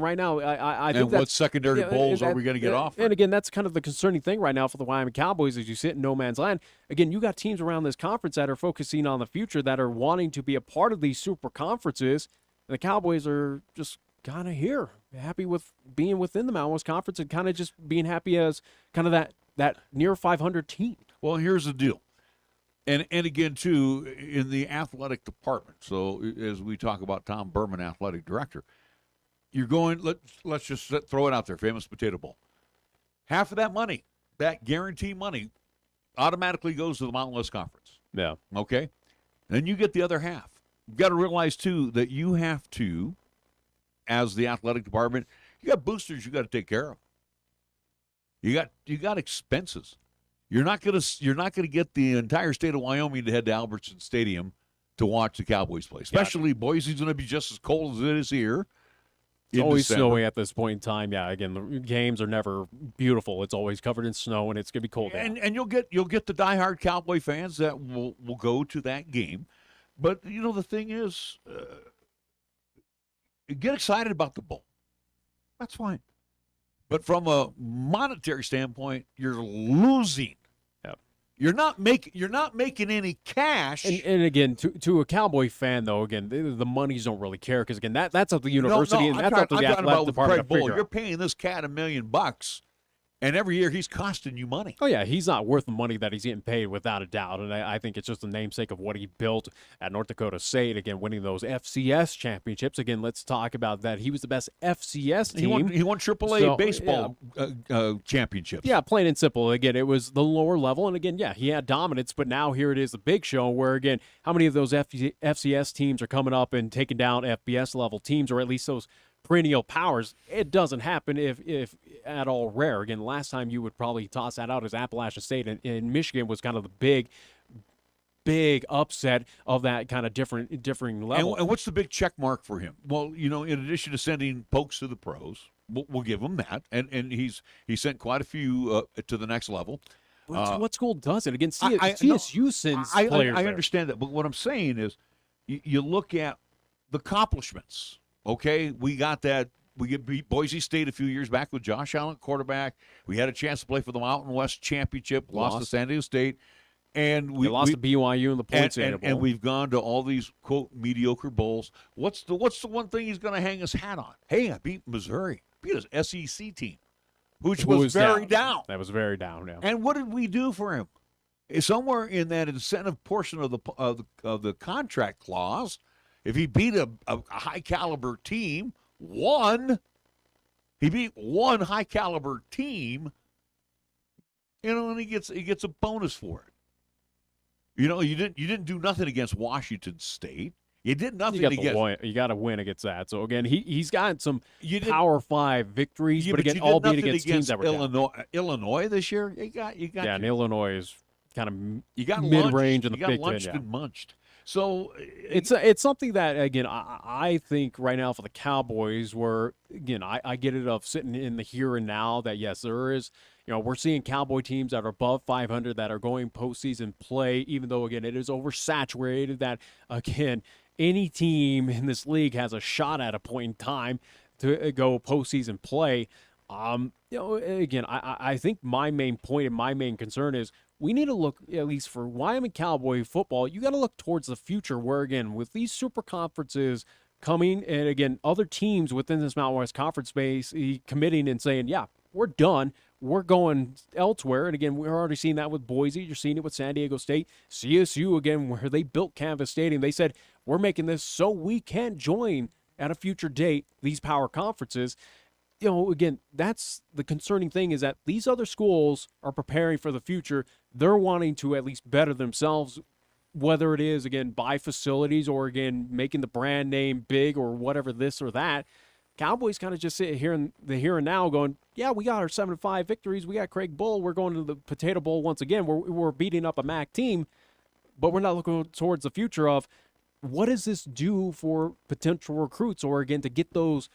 right now, I think what secondary bowls are we going to get off? And again, that's kind of the concerning thing right now for the Wyoming Cowboys as you sit in no man's land. Again, you got teams around this conference that are focusing on the future, that are wanting to be a part of these super conferences. And the Cowboys are just kind of here, happy with being within the Mountain West Conference and kind of just being happy as kind of that near 500 team. Well, here's the deal. And again, too, in the athletic department, so as we talk about Tom Berman, athletic director, you're going, let's just throw it out there, famous potato bowl. Half of that money, that guaranteed money, automatically goes to the Mountain West Conference. Yeah. Okay? Then you get the other half. You've got to realize, too, that you have to, as the athletic department, you got boosters you got to take care of. You got expenses. You're not gonna get the entire state of Wyoming to head to Albertson Stadium to watch the Cowboys play. Especially Boise's going to be just as cold as it is here. It's always snowy at this point in time. Yeah, again, the games are never beautiful. It's always covered in snow, and it's going to be cold. And you'll get the diehard Cowboy fans that will go to that game. But, the thing is, get excited about the bowl. That's fine. But from a monetary standpoint, you're losing. Yep. You're not making any cash. And again, to a Cowboy fan, though, again, the monies don't really care because, again, that's up to the university and that's up to the athletic department to figure out. You're paying this cat $1 million. And every year he's costing you money. Oh, yeah, he's not worth the money that he's getting paid without a doubt. And I think it's just the namesake of what he built at North Dakota State, again, winning those FCS championships. Again, let's talk about that. He was the best FCS team. He won AAA baseball championships. Yeah, plain and simple. Again, it was the lower level. And again, yeah, he had dominance, but now here it is, the big show where, again, how many of those FCS teams are coming up and taking down FBS level teams, or at least those perennial powers? It doesn't happen if at all rare. Again, last time you would probably toss that out as Appalachian State, and Michigan was kind of the big upset of that kind of differing level. And what's the big check mark for him? Well, in addition to sending folks to the pros, we'll give him that, and he sent quite a few to the next level. What school does it? Again, CSU sends players. I understand that, but what I'm saying is, you look at the accomplishments. Okay, we got that. We beat Boise State a few years back with Josh Allen, quarterback. We had a chance to play for the Mountain West Championship, lost to San Diego State. And we lost to BYU in the points and we've gone to all these, quote, mediocre bowls. What's the one thing he's going to hang his hat on? Hey, I beat Missouri. Beat his SEC team, which was very down. That was very down, yeah. And what did we do for him? Somewhere in that incentive portion of the contract clause, if he beat a high-caliber team, he beat one high-caliber team, and he gets a bonus for it. You didn't do nothing against Washington State. You did nothing against. You got to win against that. So again, he's got some Power 5 victories, but again, albeit against teams that were Illinois this year. You got. And Illinois is kind of mid-range in the Big Ten. You got munched. So it's something that, again, I think right now for the Cowboys, where, again, I get it of sitting in the here and now that, yes, there is, we're seeing Cowboy teams that are above 500 that are going postseason play, even though, again, it is oversaturated that, again, any team in this league has a shot at a point in time to go postseason play. Again, I think my main point and my main concern is we need to look, at least for Wyoming Cowboy football, you got to look towards the future where, again, with these super conferences coming and, again, other teams within this Mountain West Conference space committing and saying, yeah, we're done. We're going elsewhere. And, again, we're already seeing that with Boise. You're seeing it with San Diego State. CSU, again, where they built Canvas Stadium. They said, we're making this so we can join at a future date these power conferences. Again, that's the concerning thing, is that these other schools are preparing for the future. They're wanting to at least better themselves, whether it is, again, buy facilities or, again, making the brand name big or whatever, this or that. Cowboys kind of just sit here in the here and now going, yeah, we got our 7-5 victories. We got Craig Bull. We're going to the Potato Bowl once again. We're beating up a MAC team, but we're not looking towards the future of what does this do for potential recruits or, again, to get those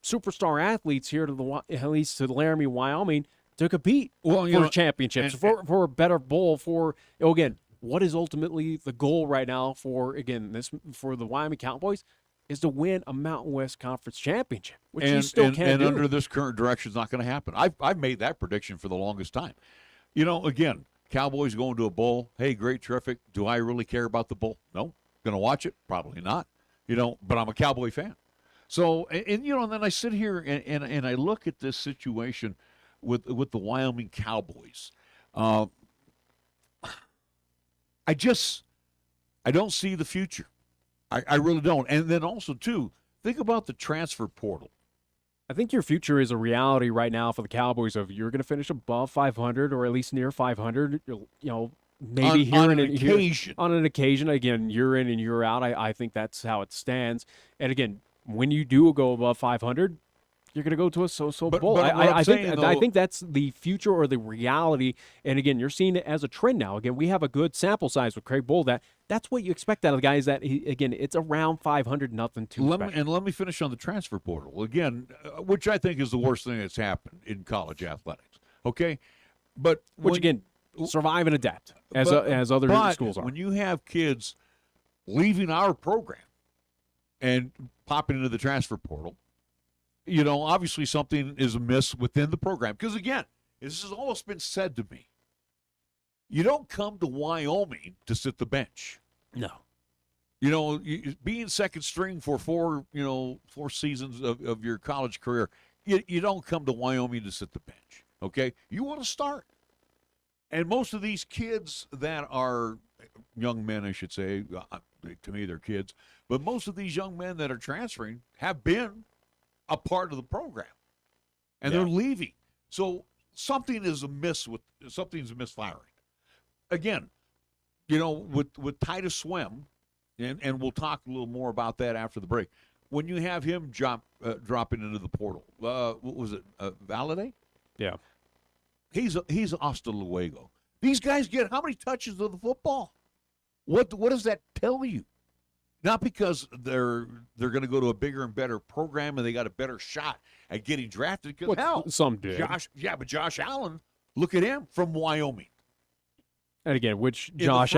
superstar athletes here to at least to Laramie, Wyoming, to compete for championships, for a better bowl, for, again, what is ultimately the goal right now for, again, for the Wyoming Cowboys is to win a Mountain West Conference championship, which you still can't do. And under this current direction, it's not going to happen. I've made that prediction for the longest time. Again, Cowboys going to a bowl. Hey, great, terrific. Do I really care about the bowl? No. Going to watch it? Probably not. But I'm a Cowboy fan. So, and then I sit here and I look at this situation with the Wyoming Cowboys. I don't see the future. I really don't. And then also, too, think about the transfer portal. I think your future is a reality right now for the Cowboys of you're going to finish above 500 or at least near 500. Maybe on an occasion. On an occasion, again, year in and year out. I think that's how it stands. And again, when you do go above 500, you're going to go to a so-so bowl. I think that's the future or the reality. And again, you're seeing it as a trend now. Again, we have a good sample size with Craig Bull. That's what you expect out of the guys. That again, it's around 500, nothing too special. Let me finish on the transfer portal again, which I think is the worst thing that's happened in college athletics. Okay, but survive and adapt as other schools are. When you have kids leaving our program and popping into the transfer portal, obviously something is amiss within the program. Because, again, this has almost been said to me. You don't come to Wyoming to sit the bench. No. Being second string for four seasons of your college career, you don't come to Wyoming to sit the bench. Okay? You want to start. And most of these kids that are young men, I should say, to me they're kids, but most of these young men that are transferring have been a part of the program. And they're leaving. So something's misfiring. Again, with Titus Swim, and we'll talk a little more about that after the break. When you have him dropping into the portal, what was it, Valade? Yeah. He's hasta luego. These guys get how many touches of the football? What does that tell you? Not because they're going to go to a bigger and better program and they got a better shot at getting drafted. Because hell, some did. But Josh Allen, look at him from Wyoming. And again, Josh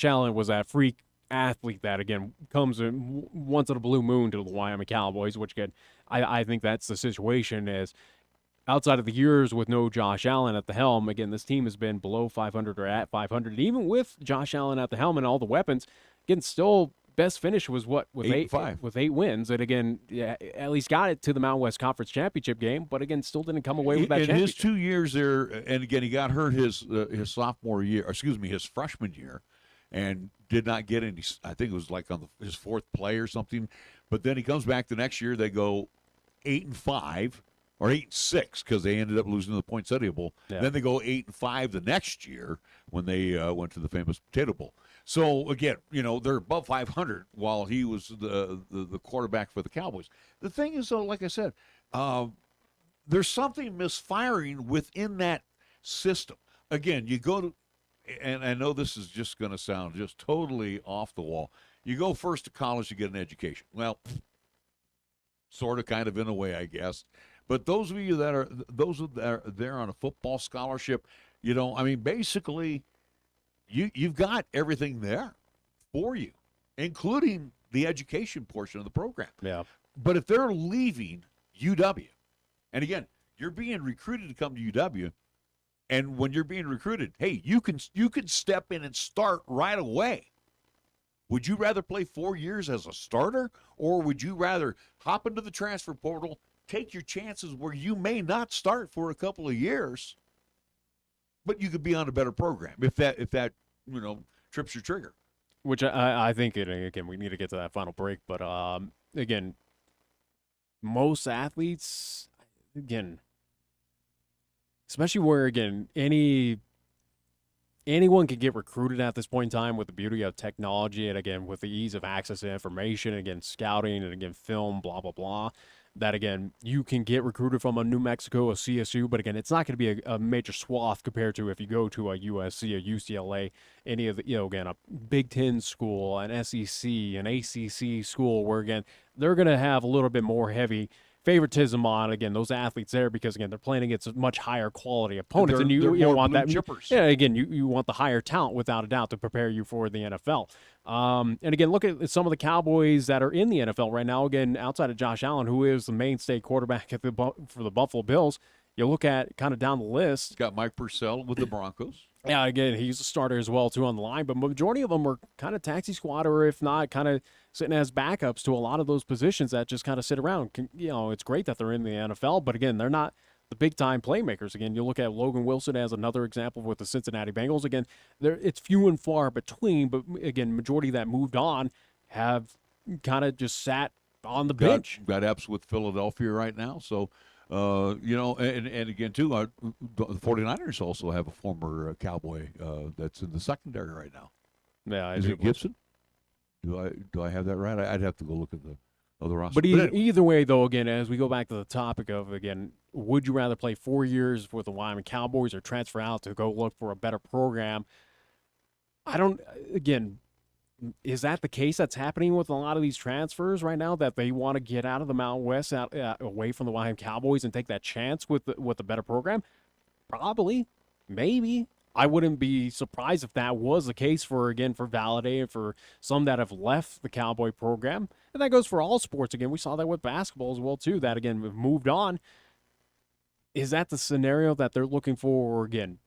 Allen was that freak athlete that again comes in once in a blue moon to the Wyoming Cowboys. Which again, I think that's the situation is. Outside of the years with no Josh Allen at the helm, again, this team has been below 500 or at 500. Even with Josh Allen at the helm and all the weapons, again, still best finish was with 8 wins. And again, at least got it to the Mountain West Conference Championship game, but again, still didn't come away with that championship. In his 2 years there, and again, he got hurt his sophomore year, his freshman year, and did not get any. I think it was like on his fourth play or something. But then he comes back the next year. They go 8-5. Or 8-6 because they ended up losing to the Poinsettia Bowl. Yeah. Then they go 8-5 the next year when they went to the famous Potato Bowl. So again, they're above 500 while he was the quarterback for the Cowboys. The thing is, though, like I said, there's something misfiring within that system. Again, you go to, and I know this is just going to sound just totally off the wall. You go first to college to get an education. Well, sort of, kind of, in a way, I guess. But those of you that are there on a football scholarship, basically, you've got everything there for you, including the education portion of the program. Yeah. But if they're leaving UW, and again, you're being recruited to come to UW, and when you're being recruited, hey, you can step in and start right away. Would you rather play 4 years as a starter, or would you rather hop into the transfer portal? Take your chances where you may not start for a couple of years, but you could be on a better program if that trips your trigger. Which I think, again, we need to get to that final break. But, again, most athletes, again, especially where, again, anyone can get recruited at this point in time with the beauty of technology and, again, with the ease of access to information, again, scouting and, again, film, blah, blah, blah. That, again, you can get recruited from a New Mexico, a CSU, but, again, it's not going to be a major swath compared to if you go to a USC, a UCLA, any of the, again, a Big Ten school, an SEC, an ACC school where, again, they're going to have a little bit more heavy favoritism on, again, those athletes there because, again, they're playing against much higher quality opponents. And you want that. Chippers. Yeah, again, you want the higher talent without a doubt to prepare you for the NFL. And, again, look at some of the Cowboys that are in the NFL right now. Again, outside of Josh Allen, who is the mainstay quarterback for the Buffalo Bills, you look at kind of down the list. Got Mike Purcell with the Broncos. Yeah, again, he's a starter as well, too, on the line. But majority of them are kind of taxi squad or, if not, kind of sitting as backups to a lot of those positions that just kind of sit around. It's great that they're in the NFL, but, again, they're not the big-time playmakers. Again, you look at Logan Wilson as another example with the Cincinnati Bengals. Again, it's few and far between, but, again, majority that moved on have kind of just sat on the bench. Got Epps with Philadelphia right now, so – and again, too, the 49ers also have a former Cowboy that's in the secondary right now. Yeah, is it Gibson? Do I have that right? I'd have to go look at the other roster. But either way, though, again, as we go back to the topic of, again, would you rather play 4 years with the Wyoming Cowboys or transfer out to go look for a better program? Is that the case that's happening with a lot of these transfers right now, that they want to get out of the Mountain West, away from the Wyoming Cowboys and take that chance with a better program? Probably. Maybe. I wouldn't be surprised if that was the case for Valade and for some that have left the Cowboy program. And that goes for all sports. Again, we saw that with basketball as well, too, that, again, have moved on. Is that the scenario that they're looking for? Again,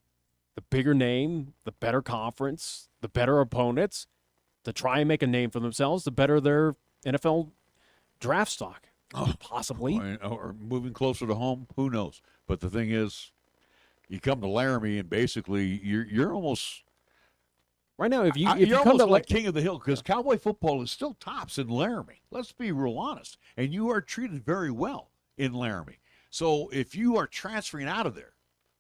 the bigger name, the better conference, the better opponents, to try and make a name for themselves, to better their NFL draft stock, possibly. Or moving closer to home, who knows? But the thing is, You come to Laramie, and basically you're almost Right now, if you you're come almost to like king of the hill, because Cowboy football is still tops in Laramie. Let's be real honest. And you are treated very well in Laramie. So if you are transferring out of there,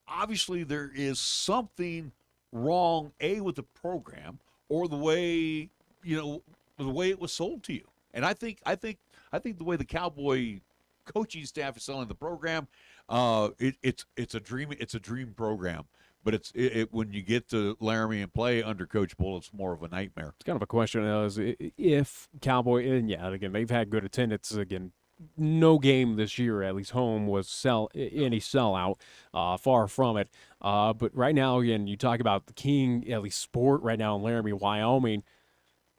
obviously there is something wrong, A, with the program or the way, the way it was sold to you. And I think the way the Cowboy coaching staff is selling the program, it's a dream program. But it's when you get to Laramie and play under Coach Bull, it's more of a nightmare. It's kind of a question is if Cowboy, and yeah, again, they've had good attendance. Again, no game this year, at least home, was any sellout. Far from it. But right now, again, you talk about the king, at least sport right now in Laramie, Wyoming.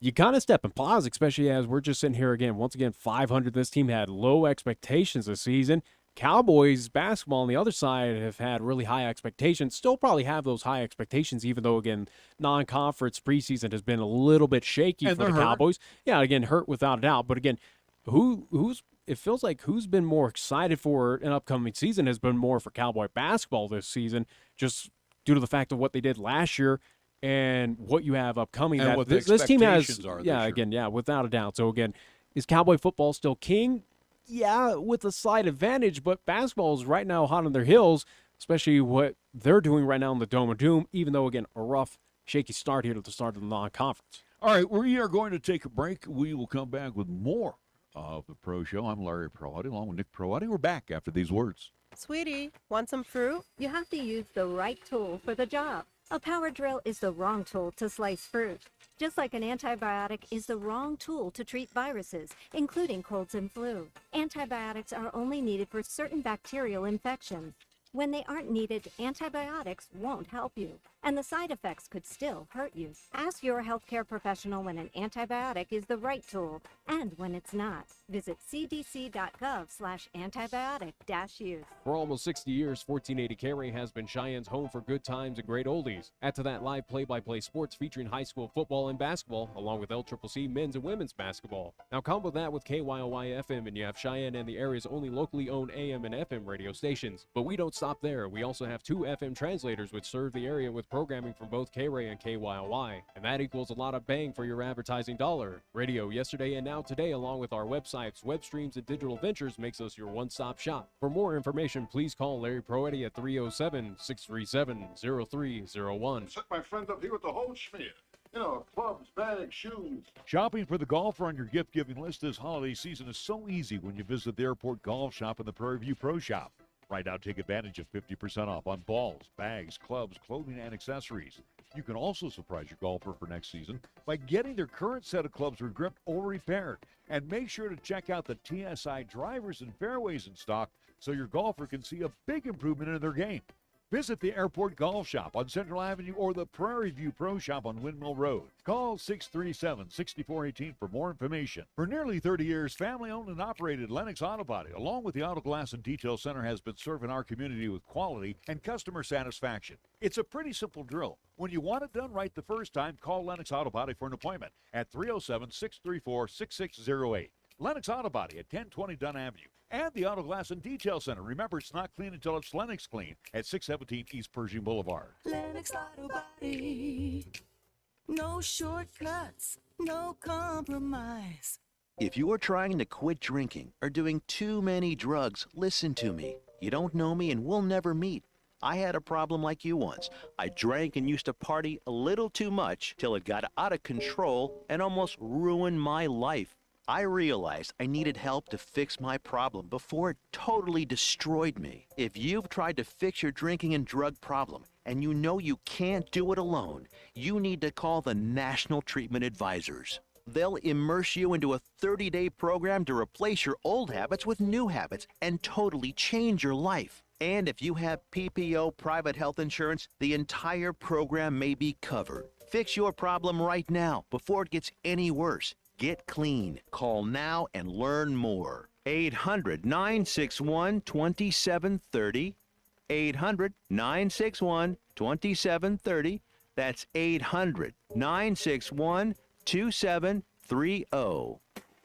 You kind of step and pause, especially as we're just sitting here again. Once again, 500. This team had low expectations this season. Cowboys basketball on the other side have had really high expectations. Still probably have those high expectations, even though, again, non-conference preseason has been a little bit shaky for the Cowboys. Yeah, again, hurt without a doubt. But again, it feels like who's been more excited for an upcoming season has been more for Cowboy basketball this season, just due to the fact of what they did last year and what you have upcoming. And that what the this team has, expectations are this yeah, year. again, yeah, without a doubt. So again, is Cowboy football still king? Yeah, with a slight advantage, but basketball is right now hot on their heels, especially what they're doing right now in the Dome of Doom, even though, again, a rough, shaky start here at the start of the non-conference. All right, we are going to take a break. We will come back with more of the Pro Show. I'm Larry Proietti, along with Nick Proietti. We're back after these words. Sweetie, want some fruit? You have to use the right tool for the job. A power drill is the wrong tool to slice fruit. Just like an antibiotic is the wrong tool to treat viruses, including colds and flu. Antibiotics are only needed for certain bacterial infections. When they aren't needed, antibiotics won't help you, and the side effects could still hurt you. Ask your healthcare professional when an antibiotic is the right tool and when it's not. Visit cdc.gov/antibiotic-use. For almost 60 years, 1480 K-Ray has been Cheyenne's home for good times and great oldies. Add to that live play-by-play sports featuring high school football and basketball, along with LCCC men's and women's basketball. Now combo that with KYOY-FM and you have Cheyenne and the area's only locally owned AM and FM radio stations. But we don't stop there. We also have 2 FM translators which serve the area with programming from both K-Ray and KYOY. And that equals a lot of bang for your advertising dollar. Radio yesterday and now today, along with our websites, web streams, and digital ventures, makes us your one-stop shop. For more information, please call Larry Proietti at 307-637-0301. Set my friend up here with the whole schmear. Clubs, bags, shoes. Shopping for the golfer on your gift-giving list this holiday season is so easy when you visit the Airport Golf Shop and the Prairie View Pro Shop. Right now, take advantage of 50% off on balls, bags, clubs, clothing, and accessories. You can also surprise your golfer for next season by getting their current set of clubs regripped or repaired. And make sure to check out the TSI drivers and fairways in stock so your golfer can see a big improvement in their game. Visit the Airport Golf Shop on Central Avenue or the Prairie View Pro Shop on Windmill Road. Call 637-6418 for more information. For nearly 30 years, family-owned and operated Lennox Auto Body, along with the Auto Glass and Detail Center, has been serving our community with quality and customer satisfaction. It's a pretty simple drill. When you want it done right the first time, call Lennox Auto Body for an appointment at 307-634-6608. Lennox Auto Body at 1020 Dunn Avenue. And the Auto Glass and Detail Center. Remember, it's not clean until it's Lennox clean at 617 East Pershing Boulevard. Lennox Auto Body. No shortcuts, no compromise. If you are trying to quit drinking or doing too many drugs, listen to me. You don't know me and we'll never meet. I had a problem like you once. I drank and used to party a little too much till it got out of control and almost ruined my life. I realized I needed help to fix my problem before it totally destroyed me. If you've tried to fix your drinking and drug problem and you know you can't do it alone, you need to call the National Treatment Advisors. They'll immerse you into a 30-day program to replace your old habits with new habits and totally change your life. And if you have PPO private health insurance, the entire program may be covered. Fix your problem right now before it gets any worse. Get clean. Call now and learn more. 800-961-2730. 800-961-2730. That's 800-961-2730.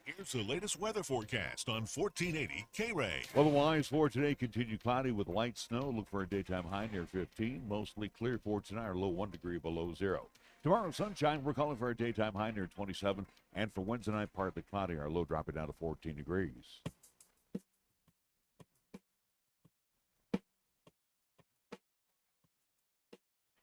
Here's Here's the latest weather forecast on 1480 K-Ray. Otherwise, for today, continue cloudy with light snow. Look for a daytime high near 15. Mostly clear for tonight, or low 1 degree below zero. Tomorrow, sunshine. We're calling for a daytime high near 27. And for Wednesday night, partly cloudy. Our low dropping down to 14 degrees.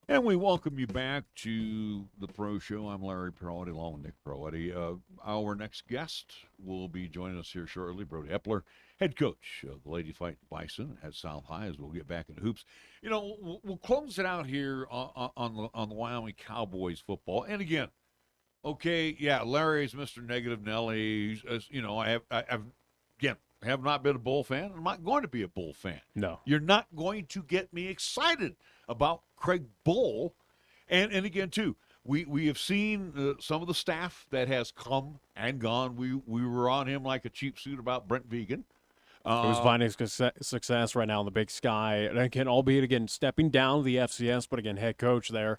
And we welcome you back to the Pro Show. I'm Larry Proietti, along with Nick Proietti. Our next guest will be joining us here shortly, Brodie Epler, head coach of the Lady Fighting Bison at South High, as we'll get back into hoops. You know, we'll close it out here on the Wyoming Cowboys football. And again, okay, yeah, Larry's Mr. Negative Nelly. You know, I have not been a Bull fan. I'm not going to be a Bull fan. No. You're not going to get me excited about Craig Bull. And again, too, we have seen some of the staff that has come and gone. We were on him like a cheap suit about Brent Vegan. Who's finding success right now in the Big Sky. And again, albeit, again, stepping down to the FCS, but again, head coach there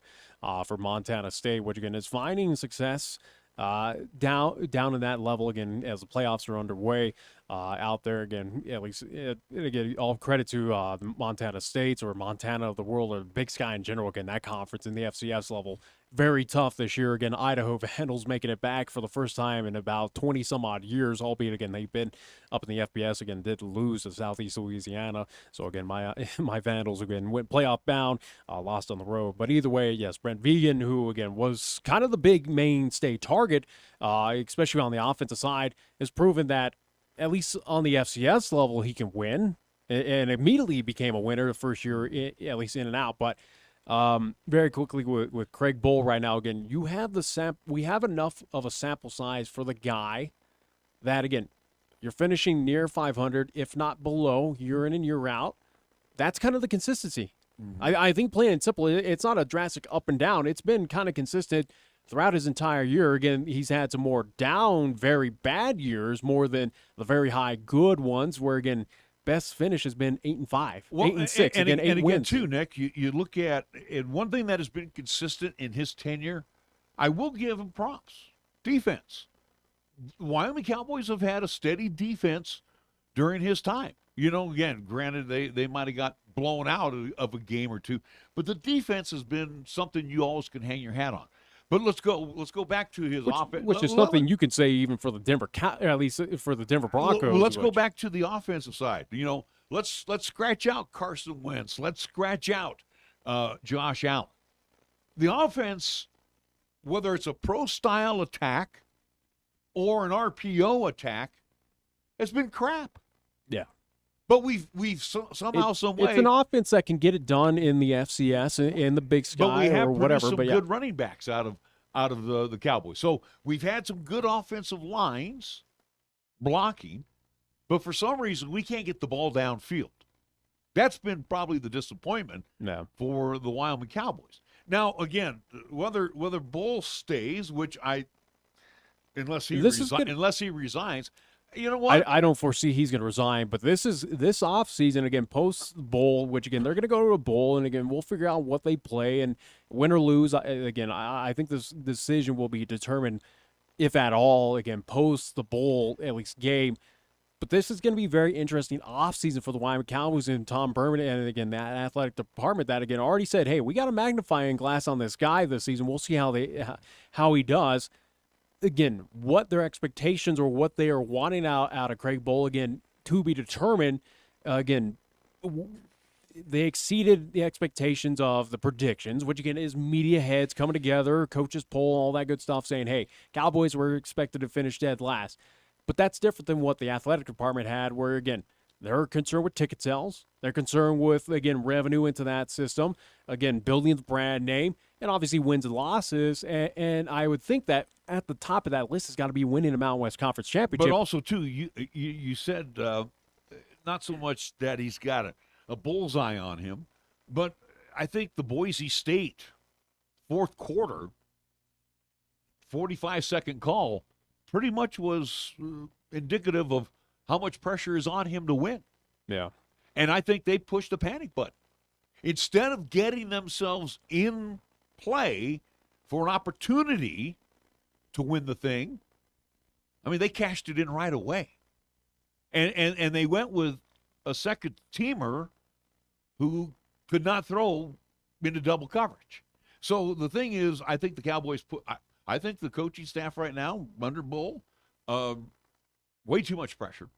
for Montana State, which, again, is finding success down in that level, again, as the playoffs are underway out there. Again, at least, again, all credit to the Montana States or Montana of the world or the Big Sky in general. Again, that conference in the FCS level, very tough this year. Again, Idaho Vandals making it back for the first time in about 20-some-odd years, albeit, again, they've been up in the FBS. Again, did lose to Southeast Louisiana. So, again, my Vandals, again, went playoff bound, lost on the road. But either way, yes, Brent Vegan, who, again, was kind of the big mainstay target, especially on the offensive side, has proven that at least on the FCS level, he can win, and immediately became a winner the first year, at least in and out. But very quickly with Craig Bull right now, again, you have we have enough of a sample size for the guy that, again, you're finishing near 500, if not below, year in and year out. That's kind of the consistency. Mm-hmm. I think plain and simple, it's not a drastic up and down. It's been kind of consistent throughout his entire year. Again, he's had some more down, very bad years more than the very high good ones, where, again, best finish has been 8-5, 8-6, and 8 wins. Too, Nick, you look at, and one thing that has been consistent in his tenure, I will give him props. Defense. Wyoming Cowboys have had a steady defense during his time. You know, again, granted, they might have got blown out of a game or two, but the defense has been something you always can hang your hat on. But let's go back to his offense, which is something you can say even for the Denver, at least for the Denver Broncos. Let's go back to the offensive side. You know, let's scratch out Carson Wentz. Let's scratch out Josh Allen. The offense, whether it's a pro style attack or an RPO attack, has been crap. Yeah. But we've somehow, some way. It's an offense that can get it done in the FCS, in the Big Sky, but we have or whatever. Some good running backs out of the Cowboys. So we've had some good offensive lines blocking, but for some reason we can't get the ball downfield. That's been probably the disappointment for the Wyoming Cowboys. Now, again, whether Bull stays, which unless he resigns. You know what? I don't foresee he's going to resign, but this offseason, again, post-bowl, which, again, they're going to go to a bowl, and, again, we'll figure out what they play, and win or lose. Again, I think this decision will be determined, if at all, again, post the bowl, at least, game. But this is going to be very interesting offseason for the Wyoming Cowboys and Tom Berman, and, again, that athletic department that, again, already said, hey, we got a magnifying glass on this guy this season. We'll see how he does. Again, what their expectations or what they are wanting out of Craig Bull, again, to be determined. Again, they exceeded the expectations of the predictions, which, again, is media heads coming together, coaches poll, all that good stuff, saying, hey, Cowboys were expected to finish dead last. But that's different than what the athletic department had, where, again, they're concerned with ticket sales. They're concerned with, again, revenue into that system, again, building the brand name, and obviously wins and losses. And I would think that at the top of that list has got to be winning the Mountain West Conference Championship. But also, too, you said not so much that he's got a bullseye on him, but I think the Boise State fourth quarter 45-second call pretty much was indicative of how much pressure is on him to win. Yeah. And I think they pushed the panic button. Instead of getting themselves in play for an opportunity to win the thing, I mean, they cashed it in right away. And they went with a second teamer who could not throw into double coverage. So the thing is, I think the Cowboys I think the coaching staff right now, under Bull, way too much pressure.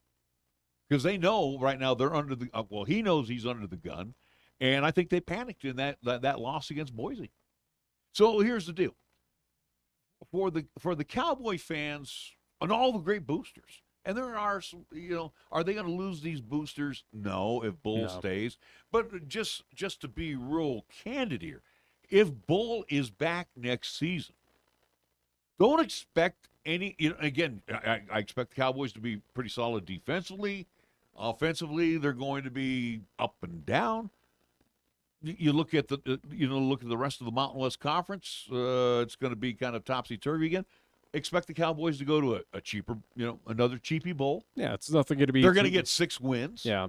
Because they know right now they're under the he knows he's under the gun, and I think they panicked in that loss against Boise. So here's the deal: for the Cowboy fans and all the great boosters, and there are some, are they going to lose these boosters? No, if Bull stays. But just to be real candid here, if Bull is back next season, don't expect any. Again, I expect the Cowboys to be pretty solid defensively. Offensively, they're going to be up and down. You look at the rest of the Mountain West Conference. It's going to be kind of topsy turvy again. Expect the Cowboys to go to a cheaper, another cheapy bowl. Yeah, it's nothing going to be. They're going to get 6 wins. Yeah,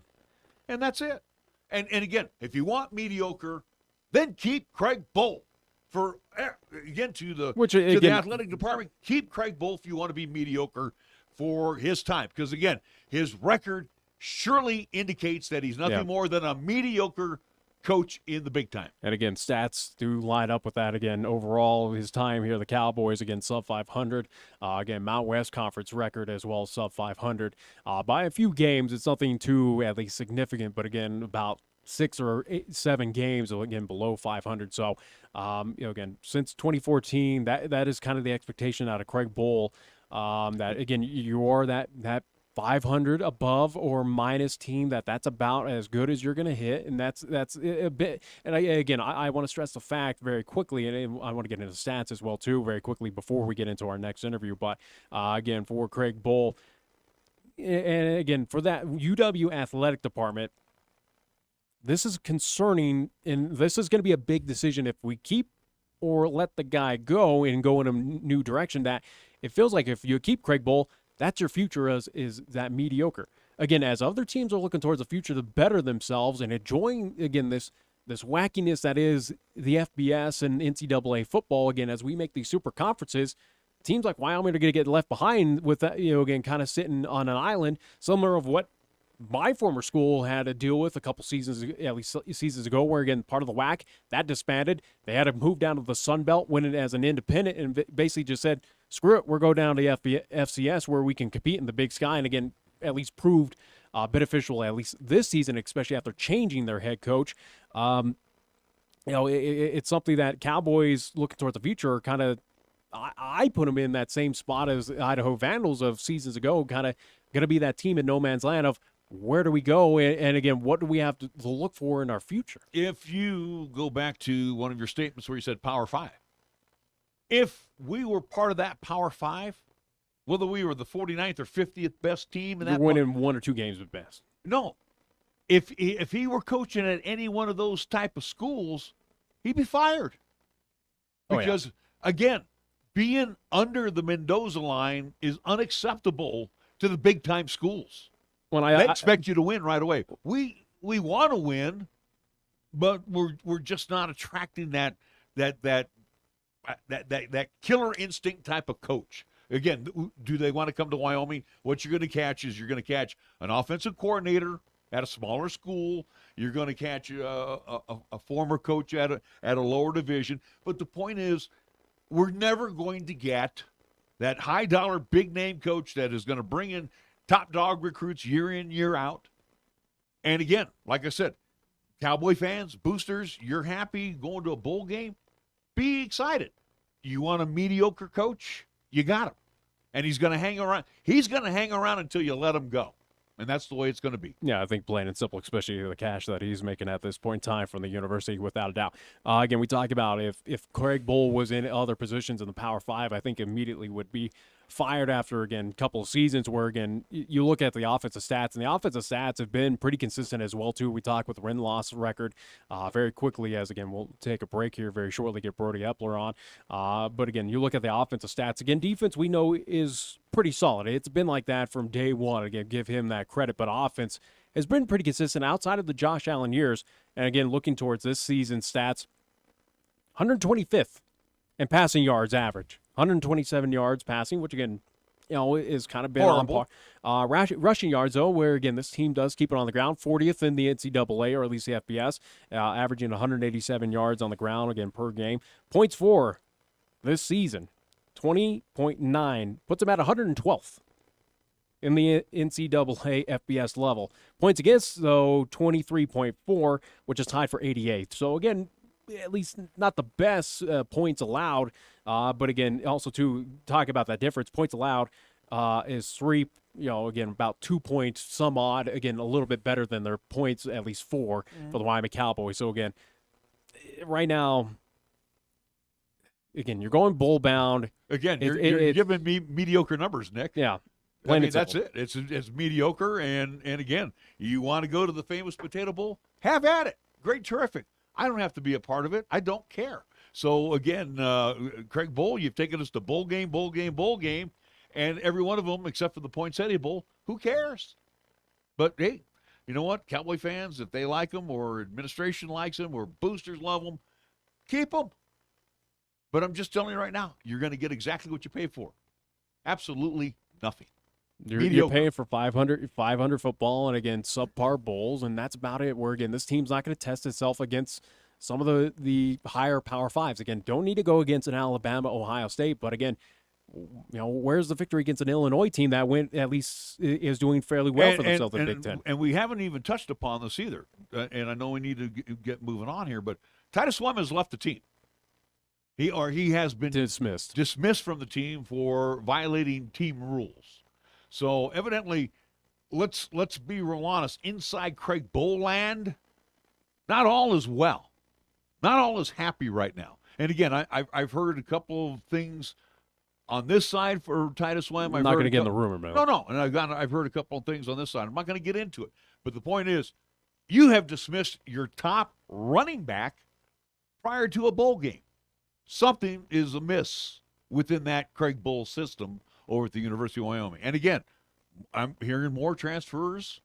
and that's it. And again, if you want mediocre, then keep Craig Bohl. For again to the athletic department, keep Craig Bohl if you want to be mediocre for his time, because again, his record surely indicates that he's nothing more than a mediocre coach in the big time. And again, stats do line up with that. Again, overall, his time here, the Cowboys, again, sub 500. Again, Mountain West Conference record as well, sub 500. By a few games, it's nothing too at least significant, but again, about 6 or 7 games, again, below 500. So, again, since 2014, that is kind of the expectation out of Craig Bohl. That, again, you are that 500 above or minus team, that's about as good as you're going to hit, and that's a bit. And I want to stress the fact very quickly, and I want to get into stats as well too very quickly before we get into our next interview. But again, for Craig Bohl, and again for that UW athletic department, this is concerning, and this is going to be a big decision if we keep or let the guy go and go in a new direction. That it feels like if you keep Craig Bohl, that's your future is that mediocre. Again, as other teams are looking towards the future to better themselves and enjoying, again, this wackiness that is the FBS and NCAA football, again, as we make these super conferences, teams like Wyoming are going to get left behind with that, again, kind of sitting on an island, similar of what my former school had to deal with a couple seasons ago, where, again, part of the WAC, that disbanded. They had to move down to the Sun Belt, win it as an independent, and basically just said, screw it, we're going down to FCS where we can compete in the Big Sky, and again, at least proved beneficial, at least this season, especially after changing their head coach. It's something that Cowboys looking towards the future are kind of, I put them in that same spot as Idaho Vandals of seasons ago, kind of going to be that team in no man's land of where do we go, and again, what do we have to look for in our future? If you go back to one of your statements where you said Power 5, if we were part of that Power 5, whether we were the 49th or 50th best team in that, you're winning 1 or 2 games at best. No, if he were coaching at any one of those type of schools, he'd be fired. Because again, being under the Mendoza line is unacceptable to the big time schools. They expect you to win right away. We want to win, but we're just not attracting that killer instinct type of coach. Again, do they want to come to Wyoming? What you're going to catch is you're going to catch an offensive coordinator at a smaller school. You're going to catch a former coach at a lower division. But the point is, we're never going to get that high dollar big name coach that is going to bring in top dog recruits year in, year out. And again, like I said, Cowboy fans, boosters, you're happy going to a bowl game? Be excited. You want a mediocre coach? You got him. And he's going to hang around. He's going to hang around until you let him go. And that's the way it's going to be. Yeah, I think plain and simple, especially the cash that he's making at this point in time from the university, without a doubt. Again, we talked about if Craig Bohl was in other positions in the Power 5, I think immediately would be fired after, again, a couple of seasons where, again, you look at the offensive stats, and the offensive stats have been pretty consistent as well, too. We talked with the win-loss record very quickly as, again, we'll take a break here very shortly, get Brodie Epler on. But, again, you look at the offensive stats. Again, defense we know is pretty solid. It's been like that from day one. Again, give him that credit. But offense has been pretty consistent outside of the Josh Allen years. And, again, looking towards this season's stats, 125th in passing yards average. 127 yards passing, which, again, is kind of been on par. Rushing yards, though, where, again, this team does keep it on the ground, 40th in the NCAA, or at least the FBS, averaging 187 yards on the ground, again, per game. Points for this season, 20.9, puts them at 112th in the NCAA FBS level. Points against, though, 23.4, which is tied for 88th. So, again, at least not the best points allowed, but again, also to talk about that difference, points allowed is 3, again, about 2 points, some odd, again, a little bit better than their points, at least 4 for the Wyoming Cowboys. So again, right now, again, you're going bowl bound. Again, you're giving me mediocre numbers, Nick. Yeah. I mean, that's it. It's mediocre, and again, you want to go to the famous Potato Bowl? Have at it. Great, terrific. I don't have to be a part of it. I don't care. So, again, Craig Bowl, you've taken us to bowl game, and every one of them, except for the Poinsettia Bowl, who cares? But, hey, you know what? Cowboy fans, if they like them or administration likes them or boosters love them, keep them. But I'm just telling you right now, you're going to get exactly what you pay for. Absolutely nothing. You're paying for 500 football and, again, subpar bowls, and that's about it. Where, again, this team's not going to test itself against some of the higher Power Fives. Again, don't need to go against an Alabama, Ohio State, but, again, where's the victory against an Illinois team that at least is doing fairly well for themselves in the Big Ten? And we haven't even touched upon this either, and I know we need to get moving on here, but Titus Slim has left the team. He has been dismissed from the team for violating team rules. So evidently, let's be real honest. Inside Craig Bowl land, not all is well. Not all is happy right now. And again, I've heard a couple of things on this side for Titus Slim. I'm not going to get in the rumor mill. No. And I've heard a couple of things on this side. I'm not going to get into it. But the point is, you have dismissed your top running back prior to a bowl game. Something is amiss within that Craig Bowl system over at the University of Wyoming. And again, I'm hearing more transfers,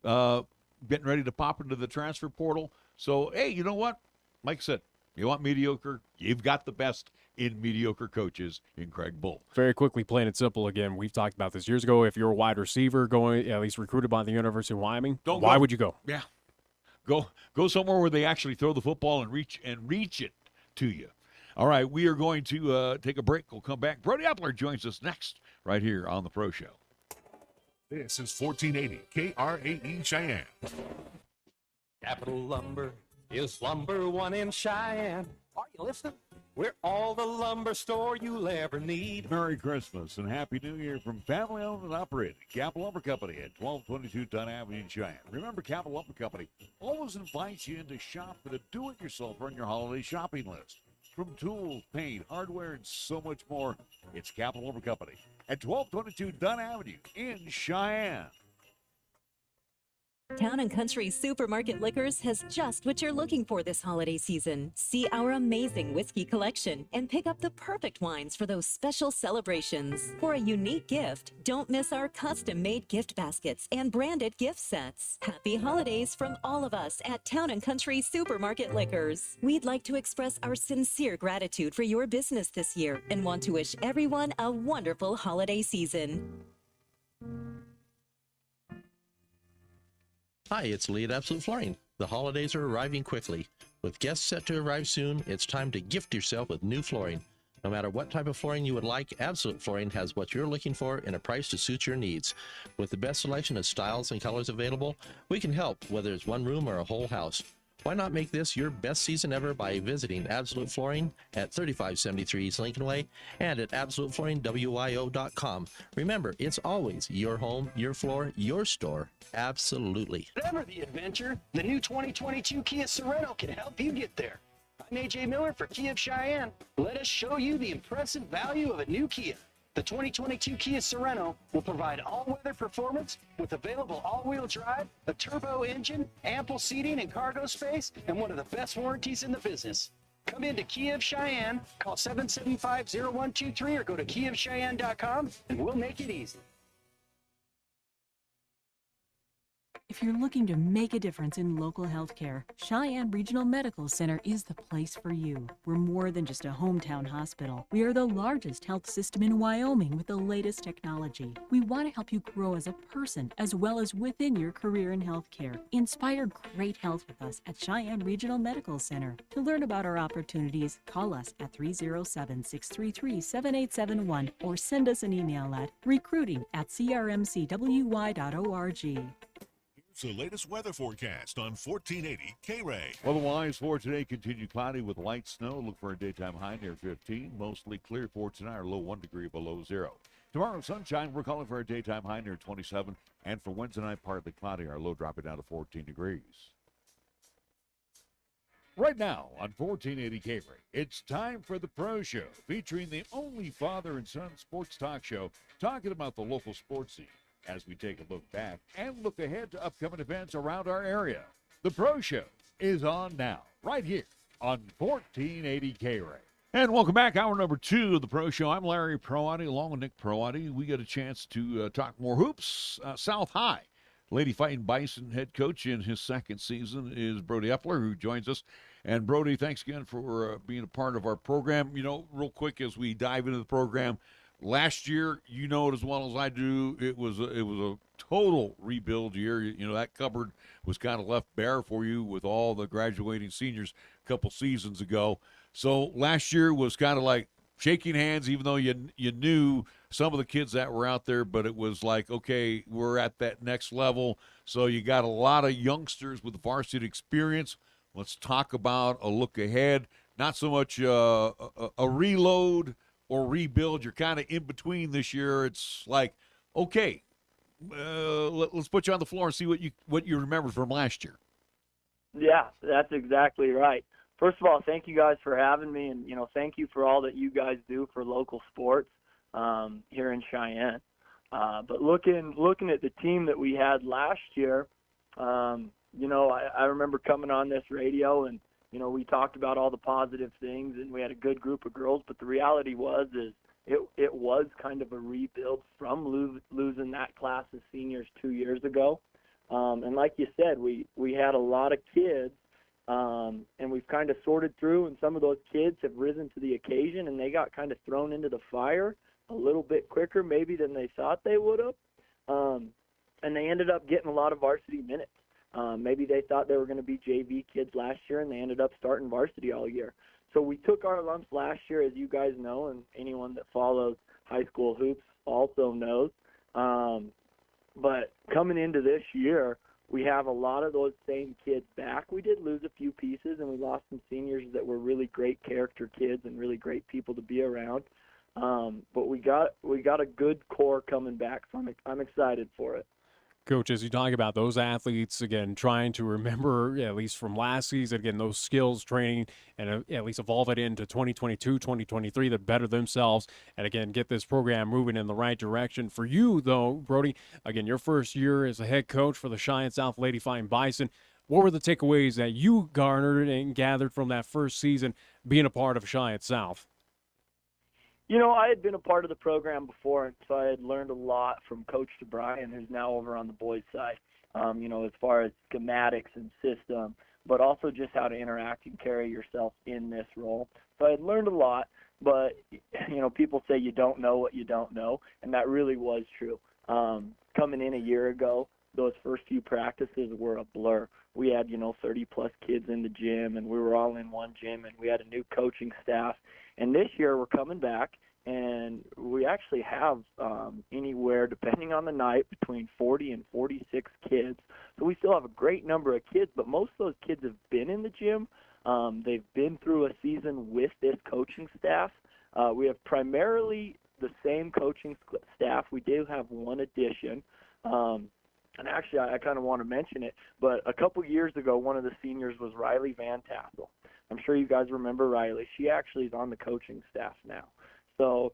getting ready to pop into the transfer portal. So, hey, you know what? Like I said, you want mediocre, you've got the best in mediocre coaches in Craig Bull. Very quickly, plain and simple, again, we've talked about this years ago. If you're a wide receiver going, at least recruited by the University of Wyoming, why would you go? Yeah. Go somewhere where they actually throw the football and reach it to you. All right, we are going to take a break. We'll come back. Brodie Epler joins us next right here on the Pro Show. This is 1480 KRAE Cheyenne. Capital Lumber is lumber one in Cheyenne. Are you listening? We're all the lumber store you'll ever need. Merry Christmas and Happy New Year from family owned and operated Capital Lumber Company at 1222 Dunn Avenue in Cheyenne. Remember, Capital Lumber Company always invites you in to shop for the do-it-yourselfer on your holiday shopping list. From tools, paint, hardware, and so much more, it's Capital Lumber Company at 1222 Dunn Avenue in Cheyenne. Town & Country Supermarket Liquors has just what you're looking for this holiday season. See our amazing whiskey collection and pick up the perfect wines for those special celebrations. For a unique gift, don't miss our custom-made gift baskets and branded gift sets. Happy holidays from all of us at Town & Country Supermarket Liquors. We'd like to express our sincere gratitude for your business this year and want to wish everyone a wonderful holiday season. Hi, it's Lee at Absolute Flooring. The holidays are arriving quickly. With guests set to arrive soon, it's time to gift yourself with new flooring. No matter what type of flooring you would like, Absolute Flooring has what you're looking for in a price to suit your needs. With the best selection of styles and colors available, we can help whether it's one room or a whole house. Why not make this your best season ever by visiting Absolute Flooring at 3573 East Lincoln Way and at AbsoluteFlooringWYO.com. Remember, it's always your home, your floor, your store. Absolutely. Whatever the adventure, the new 2022 Kia Sorento can help you get there. I'm AJ Miller for Kia of Cheyenne. Let us show you the impressive value of a new Kia. The 2022 Kia Sorento will provide all-weather performance with available all-wheel drive, a turbo engine, ample seating and cargo space, and one of the best warranties in the business. Come into Kia of Cheyenne, call 775-0123 or go to KiaofCheyenne.com and we'll make it easy. If you're looking to make a difference in local healthcare, Cheyenne Regional Medical Center is the place for you. We're more than just a hometown hospital. We are the largest health system in Wyoming with the latest technology. We want to help you grow as a person as well as within your career in healthcare. Inspire great health with us at Cheyenne Regional Medical Center. To learn about our opportunities, call us at 307-633-7871 or send us an email at recruiting@crmcwy.org. The latest weather forecast on 1480 K-Ray. Otherwise, for today, continue cloudy with light snow. Look for a daytime high near 15. Mostly clear for tonight, our low 1 degree below zero. Tomorrow, sunshine. We're calling for a daytime high near 27. And for Wednesday night, partly cloudy. Our low dropping down to 14 degrees. Right now on 1480 K-Ray, it's time for the Pro Show, featuring the only father and son sports talk show talking about the local sports scene, as we take a look back and look ahead to upcoming events around our area. The Pro Show is on now, right here on 1480 K-Ray. And welcome back, hour number 2 of the Pro Show. I'm Larry Proietti, along with Nick Proietti. We get a chance to talk more hoops. South High Lady Fighting Bison head coach in his second season is Brodie Epler, who joins us. And Brodie, thanks again for being a part of our program. You know, real quick as we dive into the program, last year, you know it as well as I do, it was a total rebuild year. You know, that cupboard was kind of left bare for you with all the graduating seniors a couple seasons ago. So last year was kind of like shaking hands, even though you knew some of the kids that were out there, but it was like, okay, we're at that next level. So you got a lot of youngsters with varsity experience. Let's talk about a look ahead. Not so much a reload or rebuild. You're kind of in between this year. It's like, okay, let's put you on the floor and see what you remember from last year. Yeah, that's exactly right. First of all, thank you guys for having me, and thank you for all that you guys do for local sports here in Cheyenne. But looking at the team that we had last year, I remember coming on this radio and we talked about all the positive things, and we had a good group of girls. But the reality is it was kind of a rebuild from losing that class of seniors 2 years ago. And like you said, we had a lot of kids, and we've kind of sorted through, and some of those kids have risen to the occasion, and they got kind of thrown into the fire a little bit quicker maybe than they thought they would have. And they ended up getting a lot of varsity minutes. Maybe they thought they were going to be JV kids last year, and they ended up starting varsity all year. So we took our lumps last year, as you guys know, and anyone that follows high school hoops also knows. But coming into this year, we have a lot of those same kids back. We did lose a few pieces, and we lost some seniors that were really great character kids and really great people to be around. But we got a good core coming back, so I'm excited for it. Coach, as you talk about those athletes, again, trying to remember, at least from last season, again, those skills, training, and at least evolve it into 2022, 2023 to better themselves, and again, get this program moving in the right direction. For you, though, Brodie, again, your first year as a head coach for the Cheyenne South Lady Fighting Bison, what were the takeaways that you garnered and gathered from that first season being a part of Cheyenne South? I had been a part of the program before, and so I had learned a lot from Coach Brian, who's now over on the boys' side, as far as schematics and system, but also just how to interact and carry yourself in this role. So I had learned a lot, but, people say you don't know what you don't know, and that really was true. Coming in a year ago, those first few practices were a blur. We had, 30-plus kids in the gym, and we were all in one gym, and we had a new coaching staff. And this year we're coming back, and we actually have anywhere, depending on the night, between 40 and 46 kids. So we still have a great number of kids, but most of those kids have been in the gym. They've been through a season with this coaching staff. We have primarily the same coaching staff. We do have one addition. And actually, I kind of want to mention it, but a couple years ago, one of the seniors was Riley Van Tassel. I'm sure you guys remember Riley. She actually is on the coaching staff now. So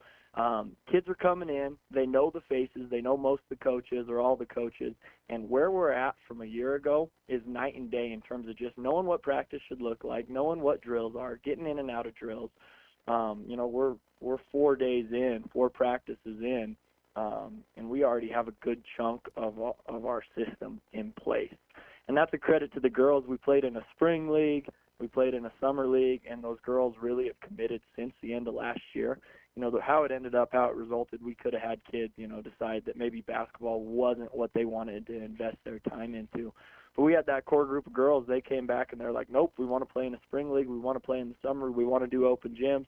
kids are coming in. They know the faces. They know most of the coaches or all the coaches. And where we're at from a year ago is night and day in terms of just knowing what practice should look like, knowing what drills are, getting in and out of drills. We're 4 days in, 4 practices in, and we already have a good chunk of our system in place. And that's a credit to the girls. We played in a spring league, we played in a summer league, and those girls really have committed since the end of last year. How it ended up, how it resulted, we could have had kids, decide that maybe basketball wasn't what they wanted to invest their time into. But we had that core group of girls. They came back and they're like, nope, we want to play in the spring league. We want to play in the summer. We want to do open gyms.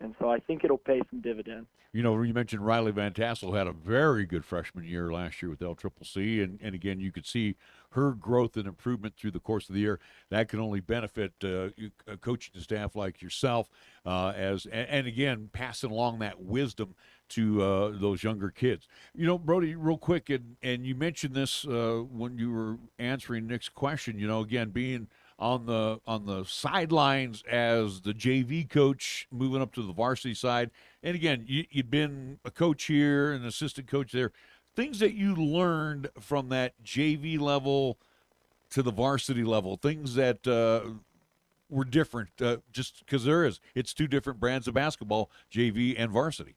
And so I think it'll pay some dividends. You mentioned Riley Van Tassel had a very good freshman year last year with LCCC, and again, you could see her growth and improvement through the course of the year. That can only benefit a coaching staff like yourself, and again, passing along that wisdom to those younger kids. Brodie, real quick, and you mentioned this when you were answering Nick's question. Again, being on the sidelines as the JV coach, moving up to the varsity side, and again, you've been a coach here, an assistant coach there. Things that you learned from that JV level to the varsity level, things that were different, just because it's two different brands of basketball, JV and varsity.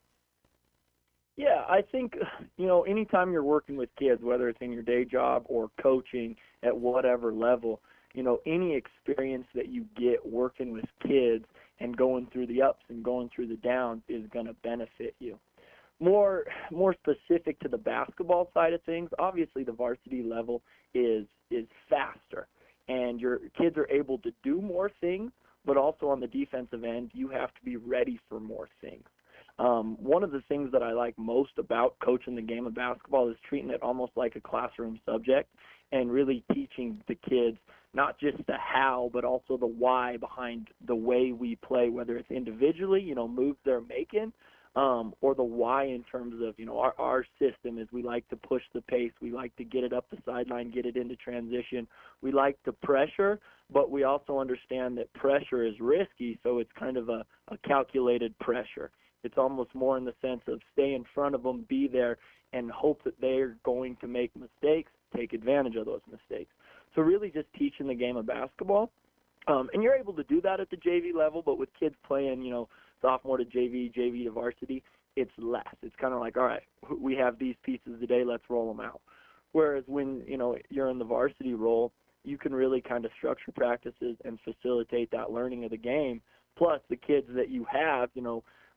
Yeah, I think, anytime you're working with kids, whether it's in your day job or coaching at whatever level, any experience that you get working with kids and going through the ups and going through the downs is going to benefit you. More specific to the basketball side of things, obviously the varsity level is faster, and your kids are able to do more things, but also on the defensive end, you have to be ready for more things. One of the things that I like most about coaching the game of basketball is treating it almost like a classroom subject and really teaching the kids not just the how, but also the why behind the way we play, whether it's individually, moves they're making, or the why in terms of, our system is we like to push the pace. We like to get it up the sideline, get it into transition. We like to pressure, but we also understand that pressure is risky, so it's kind of a calculated pressure. It's almost more in the sense of stay in front of them, be there, and hope that they're going to make mistakes, take advantage of those mistakes. So really just teaching the game of basketball. And you're able to do that at the JV level, but with kids playing, sophomore to JV, JV to varsity, it's less. It's kind of like, all right, we have these pieces today, let's roll them out. Whereas when, you're in the varsity role, you can really kind of structure practices and facilitate that learning of the game. Plus the kids that you have,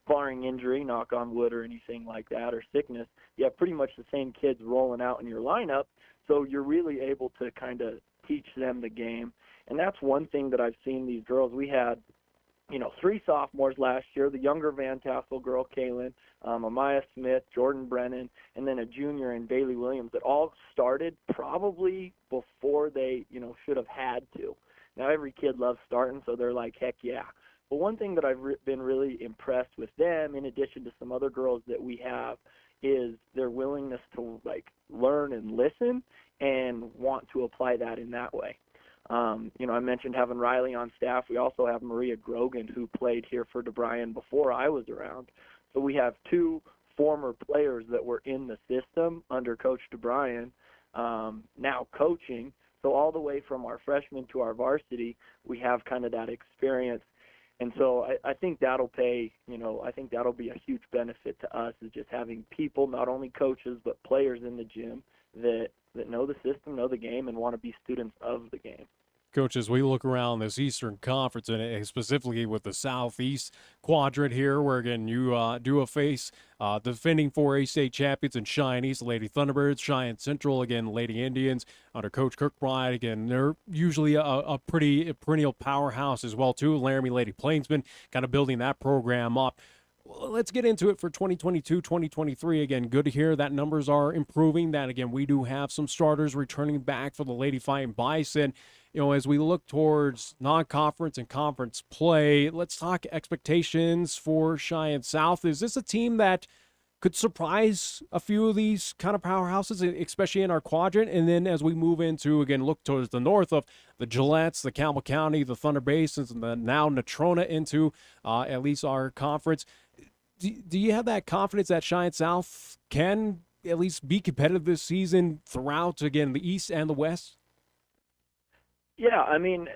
barring injury, knock on wood or anything like that, or sickness, you have pretty much the same kids rolling out in your lineup, so you're really able to kind of teach them the game. And that's one thing that I've seen these girls. We had, 3 sophomores last year, the younger Van Tassel girl, Kaylin, Amaya Smith, Jordan Brennan, and then a junior in Bailey Williams that all started probably before they, should have had to. Now, every kid loves starting, so they're like, heck yeah. But one thing that I've been really impressed with them, in addition to some other girls that we have, is their willingness to learn and listen and want to apply that in that way. I mentioned having Riley on staff. We also have Maria Grogan, who played here for DeBryan before I was around. So we have 2 former players that were in the system under Coach DeBryan, now coaching. So all the way from our freshmen to our varsity, we have kind of that experience. And so I think that'll pay, I think that'll be a huge benefit to us, is just having people, not only coaches, but players in the gym that know the system, know the game, and want to be students of the game. Coach, as we look around this Eastern Conference, and specifically with the Southeast quadrant here, where, again, you do face defending 4A state champions in Cheyenne East, Lady Thunderbirds, Cheyenne Central, again, Lady Indians, under Coach Kirkbride. Again, they're usually a pretty perennial powerhouse as well, too. Laramie Lady Plainsman kind of building that program up. Let's get into it for 2022, 2023. Again, good to hear that numbers are improving, that, again, we do have some starters returning back for the Lady Fighting Bison. As we look towards non-conference and conference play, let's talk expectations for Cheyenne South. Is this a team that could surprise a few of these kind of powerhouses, especially in our quadrant? And then as we move into, again, look towards the north of the Gillettes, the Campbell County, the Thunder Basins, and the now Natrona into at least our conference, do you have that confidence that Cheyenne South can at least be competitive this season throughout, again, the East and the West? Yeah, I mean,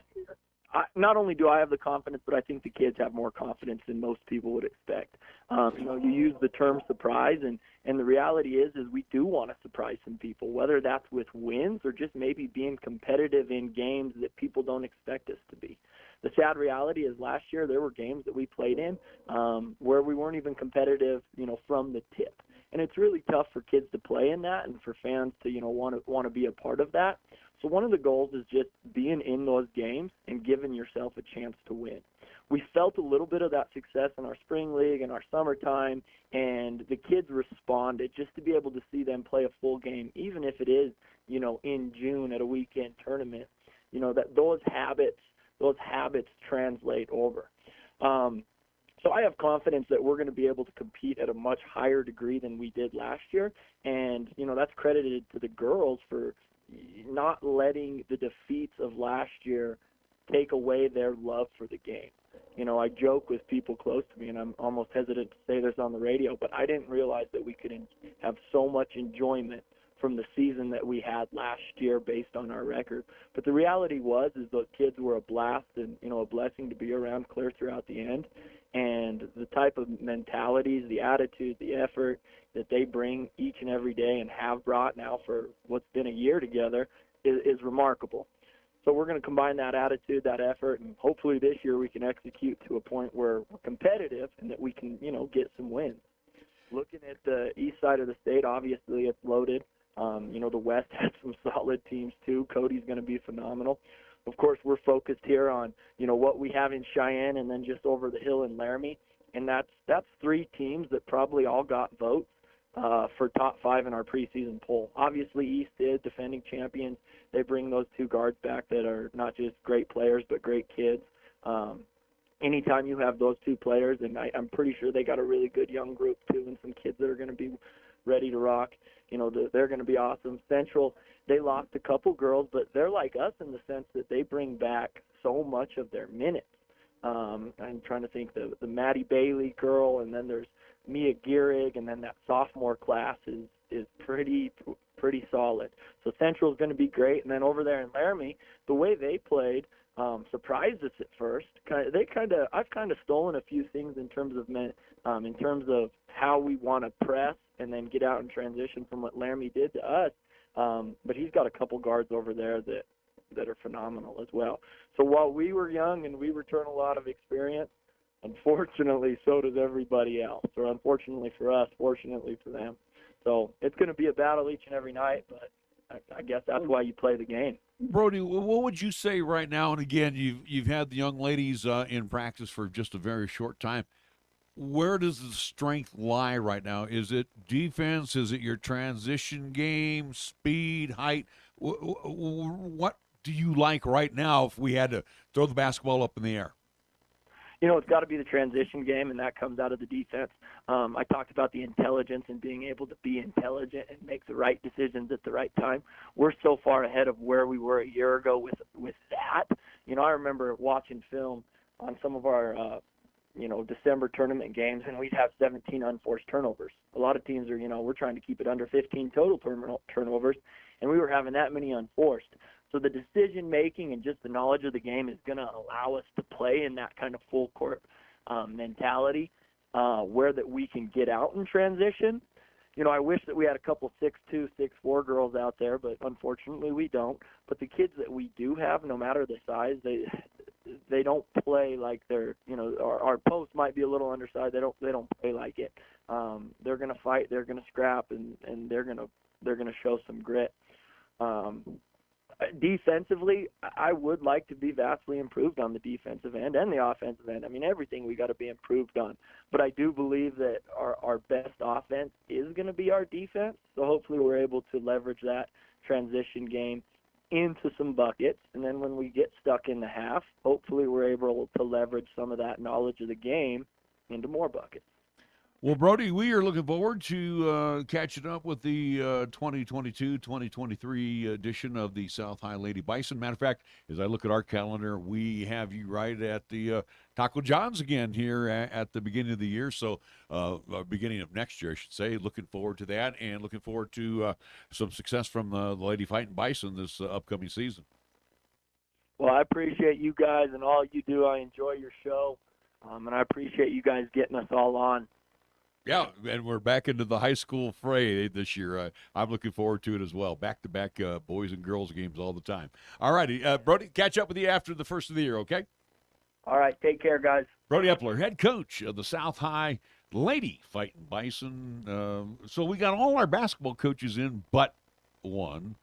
not only do I have the confidence, but I think the kids have more confidence than most people would expect. You use the term surprise, and the reality is we do want to surprise some people, whether that's with wins or just maybe being competitive in games that people don't expect us to be. The sad reality is last year there were games that we played in where we weren't even competitive, from the tip. And it's really tough for kids to play in that and for fans to, want to be a part of that. So one of the goals is just being in those games and giving yourself a chance to win. We felt a little bit of that success in our spring league and our summertime, and the kids responded just to be able to see them play a full game, even if it is, in June at a weekend tournament, that those habits translate over. So I have confidence that we're going to be able to compete at a much higher degree than we did last year, and, that's credited to the girls for not letting the defeats of last year take away their love for the game. I joke with people close to me, and I'm almost hesitant to say this on the radio, but I didn't realize that we could have so much enjoyment from the season that we had last year based on our record. But the reality is those kids were a blast and, a blessing to be around clear throughout the end. And the type of mentalities, the attitude, the effort that they bring each and every day and have brought now for what's been a year together is remarkable. So we're going to combine that attitude, that effort, and hopefully this year we can execute to a point where we're competitive and that we can, get some wins. Looking at the east side of the state, obviously it's loaded. The West has some solid teams too. Cody's going to be phenomenal. Of course, we're focused here on, what we have in Cheyenne and then just over the hill in Laramie. And that's three teams that probably all got votes for top 5 in our preseason poll. Obviously, East did, defending champions. They bring those 2 guards back that are not just great players but great kids. Anytime you have those 2 players, and I'm pretty sure they got a really good young group too and some kids that are going to be ready to rock. They're going to be awesome. Central, they lost a couple girls, but they're like us in the sense that they bring back so much of their minutes. I'm trying to think, the Maddie Bailey girl, and then there's Mia Gehrig, and then that sophomore class is pretty solid. So Central's going to be great. And then over there in Laramie, the way they played surprised us at first. I've kind of stolen a few things in terms of how we want to press and then get out and transition from what Laramie did to us. But he's got a couple guards over there that are phenomenal as well. So while we were young and we return a lot of experience, unfortunately, so does everybody else. Or unfortunately for us, fortunately for them. So it's going to be a battle each and every night, but I guess that's why you play the game. Brodie, what would you say right now? And again, you've had the young ladies in practice for just a very short time. Where does the strength lie right now? Is it defense? Is it your transition game, speed, height? What do you like right now if we had to throw the basketball up in the air? It's got to be the transition game, and that comes out of the defense. I talked about the intelligence and being able to be intelligent and make the right decisions at the right time. We're so far ahead of where we were a year ago with that. I remember watching film on some of our December tournament games, and we'd have 17 unforced turnovers. A lot of teams are, we're trying to keep it under 15 total turnovers, and we were having that many unforced. So the decision-making and just the knowledge of the game is going to allow us to play in that kind of full-court mentality where that we can get out in transition. I wish that we had a couple 6'2", 6'4" girls out there, but unfortunately we don't. But the kids that we do have, no matter the size, they don't play like they're, our post might be a little undersized. They don't play like it. They're going to fight, they're going to scrap, and they're going to show some grit. Defensively, I would like to be vastly improved on the defensive end and the offensive end. I mean, everything we got to be improved on. But I do believe that our best offense is going to be our defense. So hopefully we're able to leverage that transition game into some buckets. And then when we get stuck in the half, hopefully we're able to leverage some of that knowledge of the game into more buckets. Well, Brodie, we are looking forward to catching up with the 2022-2023 edition of the South High Lady Bison. Matter of fact, as I look at our calendar, we have you right at the Taco John's again here at the beginning of the year. So beginning of next year, I should say. Looking forward to that and looking forward to some success from the Lady Fighting Bison this upcoming season. Well, I appreciate you guys and all you do. I enjoy your show, and I appreciate you guys getting us all on. Yeah, and we're back into the high school fray this year. I'm looking forward to it as well. Back-to-back boys and girls games all the time. All righty, Brodie, catch up with you after the first of the year, okay? All right, take care, guys. Brodie Epler, head coach of the South High Lady Fighting Bison. So we got all our basketball coaches in but one.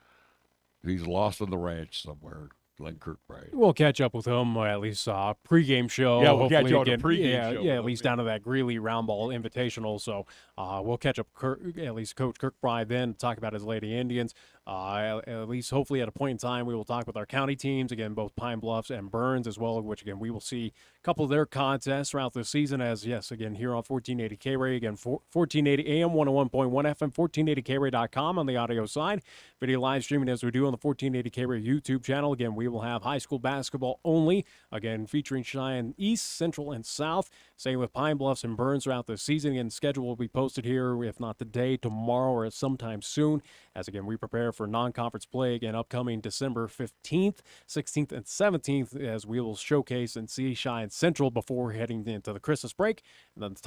He's lost on the ranch somewhere. Glenn Kirkbride. We'll catch up with him, at least pregame show. Yeah, we'll catch up on a again, pregame show. Yeah, at least down to that Greeley Round Ball Invitational. So we'll catch up at least Coach Kirkbride then, talk about his Lady Indians. At least hopefully at a point in time we will talk with our county teams, again, both Pine Bluffs and Burns as well, which, again, we will see a couple of their contests throughout the season as, yes, again, here on 1480 K-Ray, again, 1480 AM, 101.1 FM, 1480KRay.com on the audio side. Video live streaming as we do on the 1480 K-Ray YouTube channel. Again, we will have high school basketball only, again, featuring Cheyenne East, Central, and South. Same with Pine Bluffs and Burns throughout the season. Again, schedule will be posted here, if not today, tomorrow, or sometime soon, as, again, we prepare for non-conference play, again, upcoming December 15th, 16th, and 17th, as we will showcase and see Cheyenne Central before heading into the Christmas break. And then the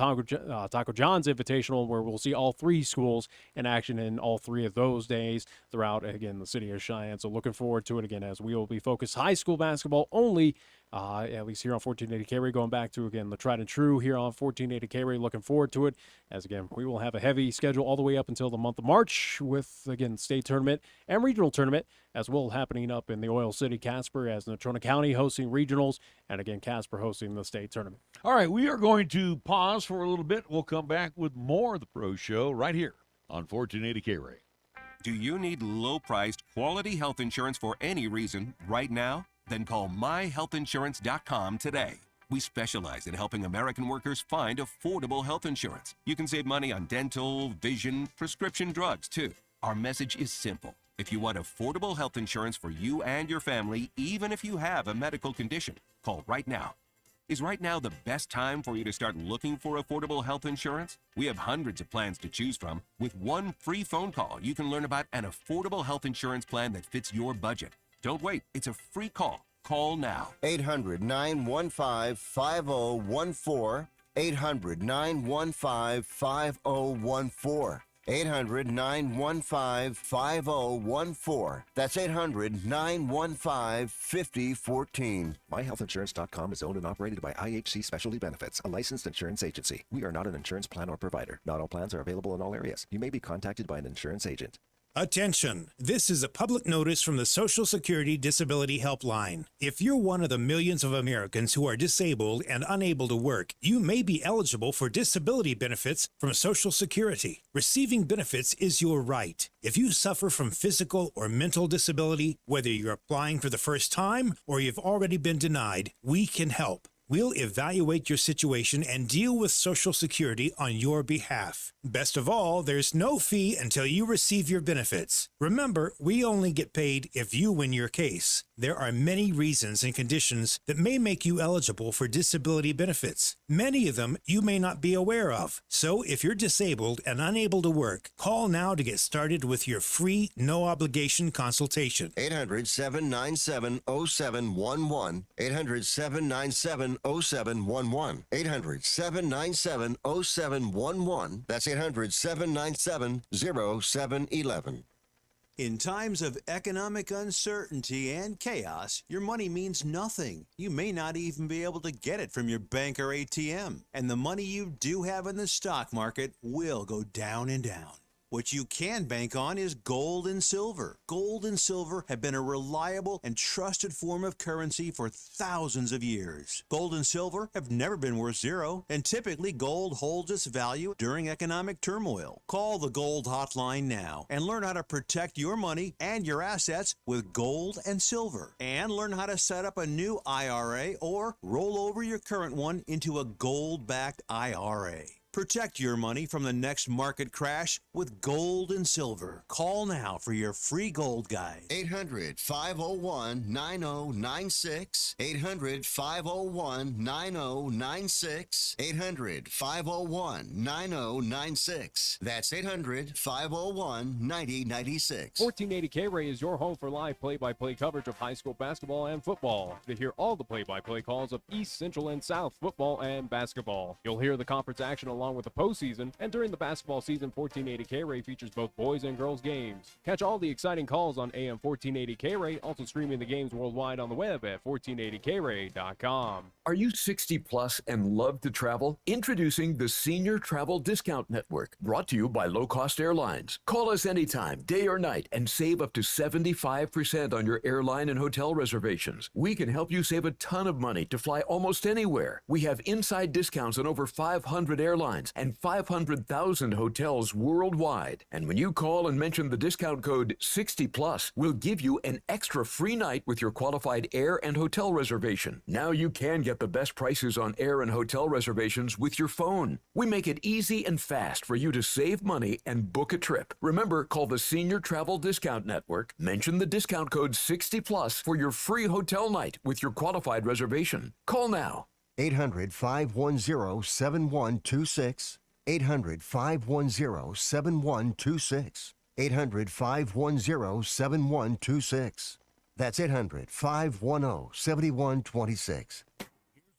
Taco John's Invitational, where we'll see all three schools in action in all three of those days throughout, again, the city of Cheyenne. So looking forward to it, again, as we will be focused high school basketball only, at least here on 1480 K-Ray, going back to, again, the tried and true here on 1480 K-Ray. Looking forward to it, as, again, we will have a heavy schedule all the way up until the month of March with, again, state tournament and regional tournament as well happening up in the Oil City, Casper, as Natrona County hosting regionals, and, again, Casper hosting the state tournament. All right, we are going to pause for a little bit. We'll come back with more of the Pro Show right here on 1480 K-Ray. Do you need low-priced, quality health insurance for any reason right now? Then call myhealthinsurance.com today. We specialize in helping American workers find affordable health insurance. You can save money on dental, vision, prescription drugs, too. Our message is simple. If you want affordable health insurance for you and your family, even if you have a medical condition, call right now. Is right now the best time for you to start looking for affordable health insurance? We have hundreds of plans to choose from. With one free phone call, you can learn about an affordable health insurance plan that fits your budget. Don't wait. It's a free call. Call now. 800-915-5014. 800-915-5014. 800-915-5014. That's 800-915-5014. MyHealthInsurance.com is owned and operated by IHC Specialty Benefits, a licensed insurance agency. We are not an insurance plan or provider. Not all plans are available in all areas. You may be contacted by an insurance agent. Attention! This is a public notice from the Social Security Disability Helpline. If you're one of the millions of Americans who are disabled and unable to work, you may be eligible for disability benefits from Social Security. Receiving benefits is your right. If you suffer from physical or mental disability, whether you're applying for the first time or you've already been denied, we can help. We'll evaluate your situation and deal with Social Security on your behalf. Best of all, there's no fee until you receive your benefits. Remember, we only get paid if you win your case. There are many reasons and conditions that may make you eligible for disability benefits. Many of them you may not be aware of. So if you're disabled and unable to work, call now to get started with your free, no-obligation consultation. 800-797-0711. 800-797-0711. 800-797-0711. That's 800-797-0711. In times of economic uncertainty and chaos, your money means nothing. You may not even be able to get it from your bank or ATM. And the money you do have in the stock market will go down and down. What you can bank on is gold and silver. Gold and silver have been a reliable and trusted form of currency for thousands of years. Gold and silver have never been worth zero, and typically gold holds its value during economic turmoil. Call the Gold Hotline now and learn how to protect your money and your assets with gold and silver. And learn how to set up a new IRA or roll over your current one into a gold-backed IRA. Protect your money from the next market crash with gold and silver. Call now for your free gold guide. 800-501-9096. 800-501-9096. 800-501-9096. That's 800-501-9096. 1480 K-Ray is your home for live play-by-play coverage of high school basketball and football. To hear all the play-by-play calls of East, Central, and South football and basketball. You'll hear the conference action along with the postseason, and during the basketball season, 1480 K-Ray features both boys and girls games. Catch all the exciting calls on AM 1480 K-Ray, also streaming the games worldwide on the web at 1480kray.com. Are you 60 plus and love to travel? Introducing the Senior Travel Discount Network, brought to you by Low Cost Airlines. Call us anytime, day or night, and save up to 75% on your airline and hotel reservations. We can help you save a ton of money to fly almost anywhere. We have inside discounts on over 500 airlines and 500,000 hotels worldwide. And when you call and mention the discount code 60+, we'll give you an extra free night with your qualified air and hotel reservation. Now you can get the best prices on air and hotel reservations with your phone. We make it easy and fast for you to save money and book a trip. Remember, call the Senior Travel Discount Network, mention the discount code 60+ for your free hotel night with your qualified reservation. Call now. 800-510-7126. 800-510-7126. 800-510-7126. That's 800-510-7126.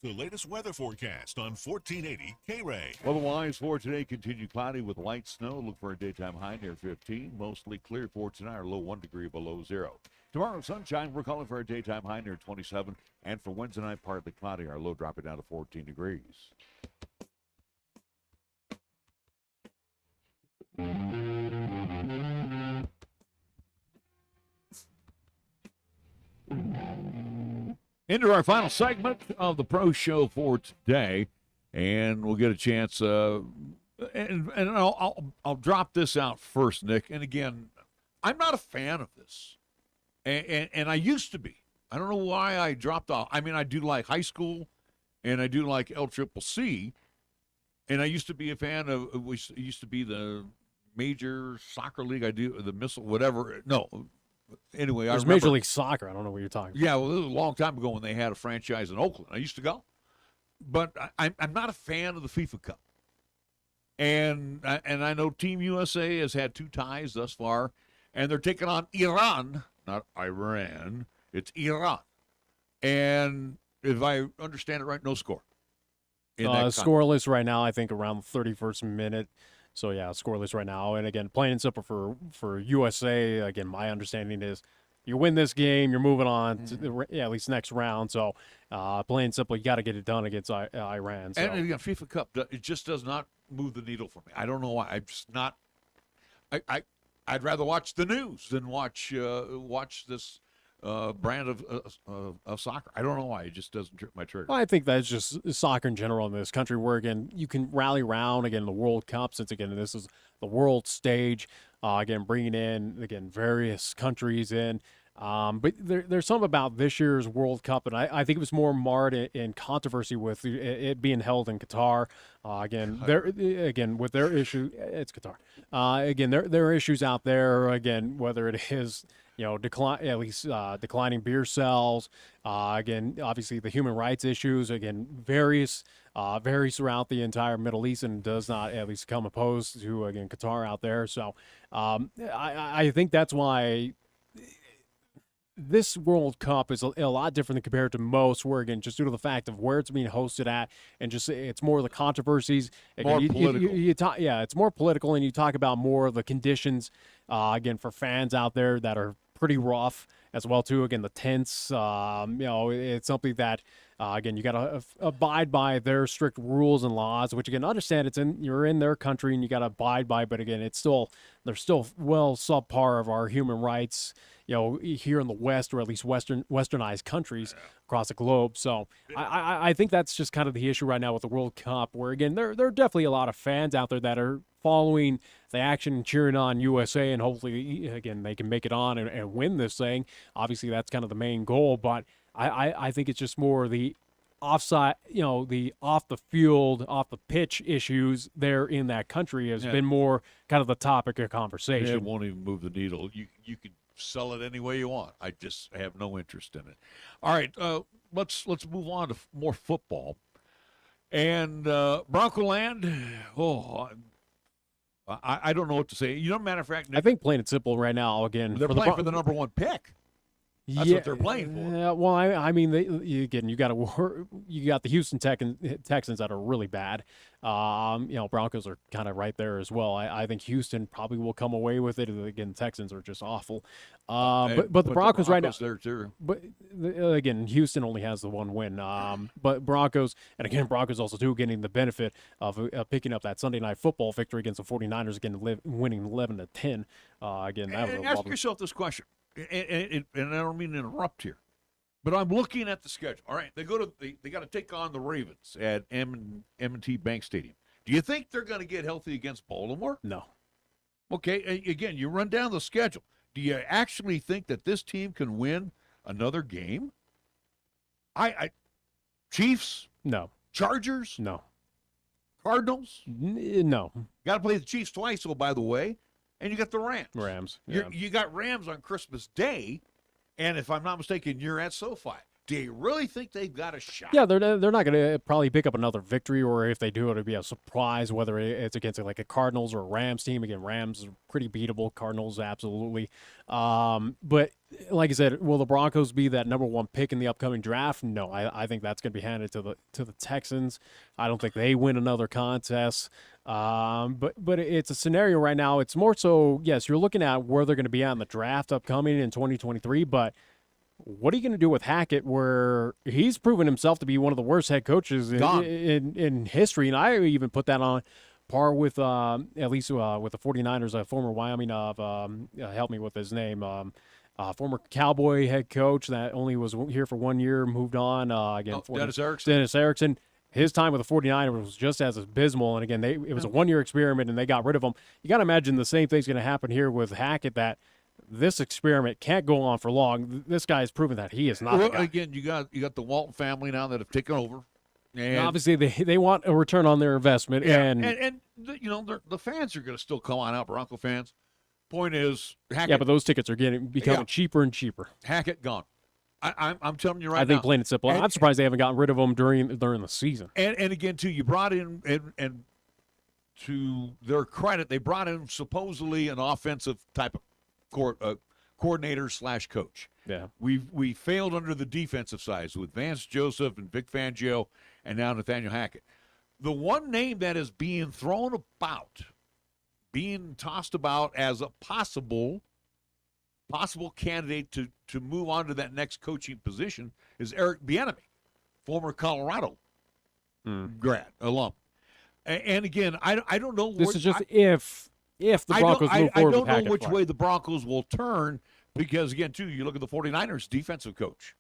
The latest weather forecast on 1480 K-Ray. Otherwise, for today, continue cloudy with light snow. Look for a daytime high near 15. Mostly clear for tonight, or low 1 degree below zero. Tomorrow, sunshine. We're calling for a daytime high near 27. And for Wednesday night, partly cloudy. Our low dropping down to 14 degrees. Into our final segment of the Pro Show for today, and we'll get a chance. And I'll drop this out first, Nick. And again, I'm not a fan of this, and I used to be. I don't know why I dropped off. I mean, I do like high school, and I do like LCCC, and I used to be a fan of. It used to be the major soccer league. I do the missile, whatever. No. Anyway, There's Major League Soccer. I don't know what you're talking about. Yeah, well, it was a long time ago when they had a franchise in Oakland. I used to go. But I'm not a fan of the FIFA Cup. And I know Team USA has had 2 ties thus far, and they're taking on Iran, not Iran. It's Iran. And if I understand it right, no score. Scoreless right now, I think around the 31st minute. So, yeah, scoreless right now. And, again, plain and simple for USA, again, my understanding is you win this game, you're moving on to at least next round. So, plain and simple, you got to get it done against Iran. So. And, again, FIFA Cup, it just does not move the needle for me. I don't know why. I'm just not I'd rather watch the news than watch this brand of soccer. I don't know why. It just doesn't trip my trigger. Well, I think that's just soccer in general in this country where, again, you can rally around, again, the World Cup, since, again, this is the world stage, again, bringing in, again, various countries in. But there's something about this year's World Cup, and I think it was more marred in controversy with it being held in Qatar. Again, with their issue, it's Qatar. Again, there are issues out there, again, whether it is, declining beer sales. Again, obviously the human rights issues, again, varies throughout the entire Middle East and does not at least come opposed to, again, Qatar out there. So I think that's why this World Cup is a lot different than compared to most, where, again, just due to the fact of where it's being hosted at, and just it's more of the controversies. More political. It's more political, and you talk about more of the conditions, again, for fans out there that are pretty rough as well, too. Again, the tents, it's something that, again, you got to abide by their strict rules and laws, which, again, understand you're in their country and you got to abide by, but, again, they're still well subpar of our human rights, here in the West, or at least westernized countries across the globe. So I think that's just kind of the issue right now with the World Cup, where, again, there are definitely a lot of fans out there that are following the action and cheering on USA, and hopefully, again, they can make it on and win this thing. Obviously, that's kind of the main goal, but I think it's just more the offside, the off the field, off the pitch issues there in that country has been more kind of the topic of conversation. It won't even move the needle. You could sell it any way you want. I just have no interest in it. All right, let's move on to more football. And Bronco Land, I don't know what to say. Matter of fact, I think plain and simple right now, again, they're playing for the number one pick. That's what they're playing for. Yeah, well, I mean, you got the Houston Texans that are really bad. Broncos are kind of right there as well. I think Houston probably will come away with it. Again, Texans are just awful. But the Broncos right now. There too. But again, Houston only has the one win. But Broncos, and again, Broncos also too getting the benefit of picking up that Sunday night football victory against the 49ers. Again, winning 11-10. Again, that was a ask yourself this question. And I don't mean to interrupt here, but I'm looking at the schedule. All right, they got to take on the Ravens at M&T Bank Stadium. Do you think they're going to get healthy against Baltimore? No. Okay, again, you run down the schedule. Do you actually think that this team can win another game? Chiefs? No. Chargers? No. Cardinals? No. Got to play the Chiefs twice, by the way. And you got the Rams. Yeah. You got Rams on Christmas Day, and if I'm not mistaken, you're at SoFi. Do you really think they've got a shot? Yeah, they're not going to probably pick up another victory, or if they do, it'll be a surprise, whether it's against like a Cardinals or a Rams team. Again, Rams are pretty beatable. Cardinals, absolutely. But like I said, will the Broncos be that number one pick in the upcoming draft? No, I think that's going to be handed to the Texans. I don't think they win another contest. But it's a scenario right now. It's more so, yes, you're looking at where they're going to be at in the draft upcoming in 2023, but what are you going to do with Hackett, where he's proven himself to be one of the worst head coaches in history? And I even put that on par with at least with the 49ers, a former Wyoming help me with his name, former Cowboy head coach that only was here for 1 year, moved on. Dennis Erickson. Dennis Erickson. His time with the 49ers was just as abysmal. And again, it was a 1 year experiment and they got rid of him. You got to imagine the same thing's going to happen here with Hackett, that this experiment can't go on for long. This guy has proven that he is not the guy. Again, you got the Walton family now that have taken over. And obviously, they want a return on their investment. Yeah, and the fans are going to still come on out, Bronco fans. Point is, Hackett. Yeah, but those tickets are becoming cheaper and cheaper. Hackett gone. I'm telling you right now. I think plain and simple. I'm surprised they haven't gotten rid of him during the season. And again, too, you brought in, and to their credit, they brought in supposedly an offensive type of coordinator / coach. Yeah. We failed under the defensive side with Vance Joseph and Vic Fangio and now Nathaniel Hackett. The one name that is being thrown about, being tossed about as a possible candidate to move on to that next coaching position is Eric Bieniemy, former Colorado grad, alum. And again, I don't know. This is just if the Broncos move forward with Hackett. I don't know which way the Broncos will turn because, again, too, you look at the 49ers defensive coach.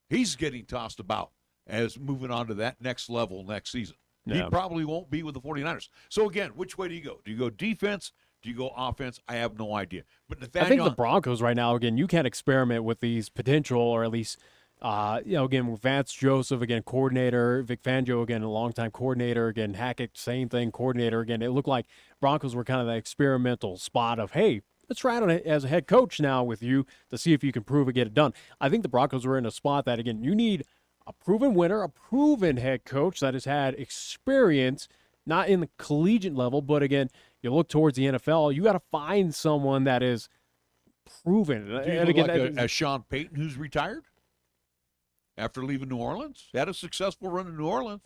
He's getting tossed about as moving on to that next level next season. Yeah. He probably won't be with the 49ers. So, again, which way do you go? Do you go defense? Do you go offense? I have no idea. But Nathaniel, I think the Broncos right now, again, you can't experiment with these potential, or at least, again, with Vance Joseph, again, coordinator, Vic Fangio, again, a longtime coordinator, again, Hackett, same thing, coordinator. Again, it looked like Broncos were kind of the experimental spot of, hey, let's try it as a head coach now with you to see if you can prove and get it done. I think the Broncos were in a spot that, again, you need a proven winner, a proven head coach that has had experience, not in the collegiate level, but again, you look towards the NFL, you got to find someone that is proven. Do you look like a Sean Payton who's retired after leaving New Orleans? Had a successful run in New Orleans.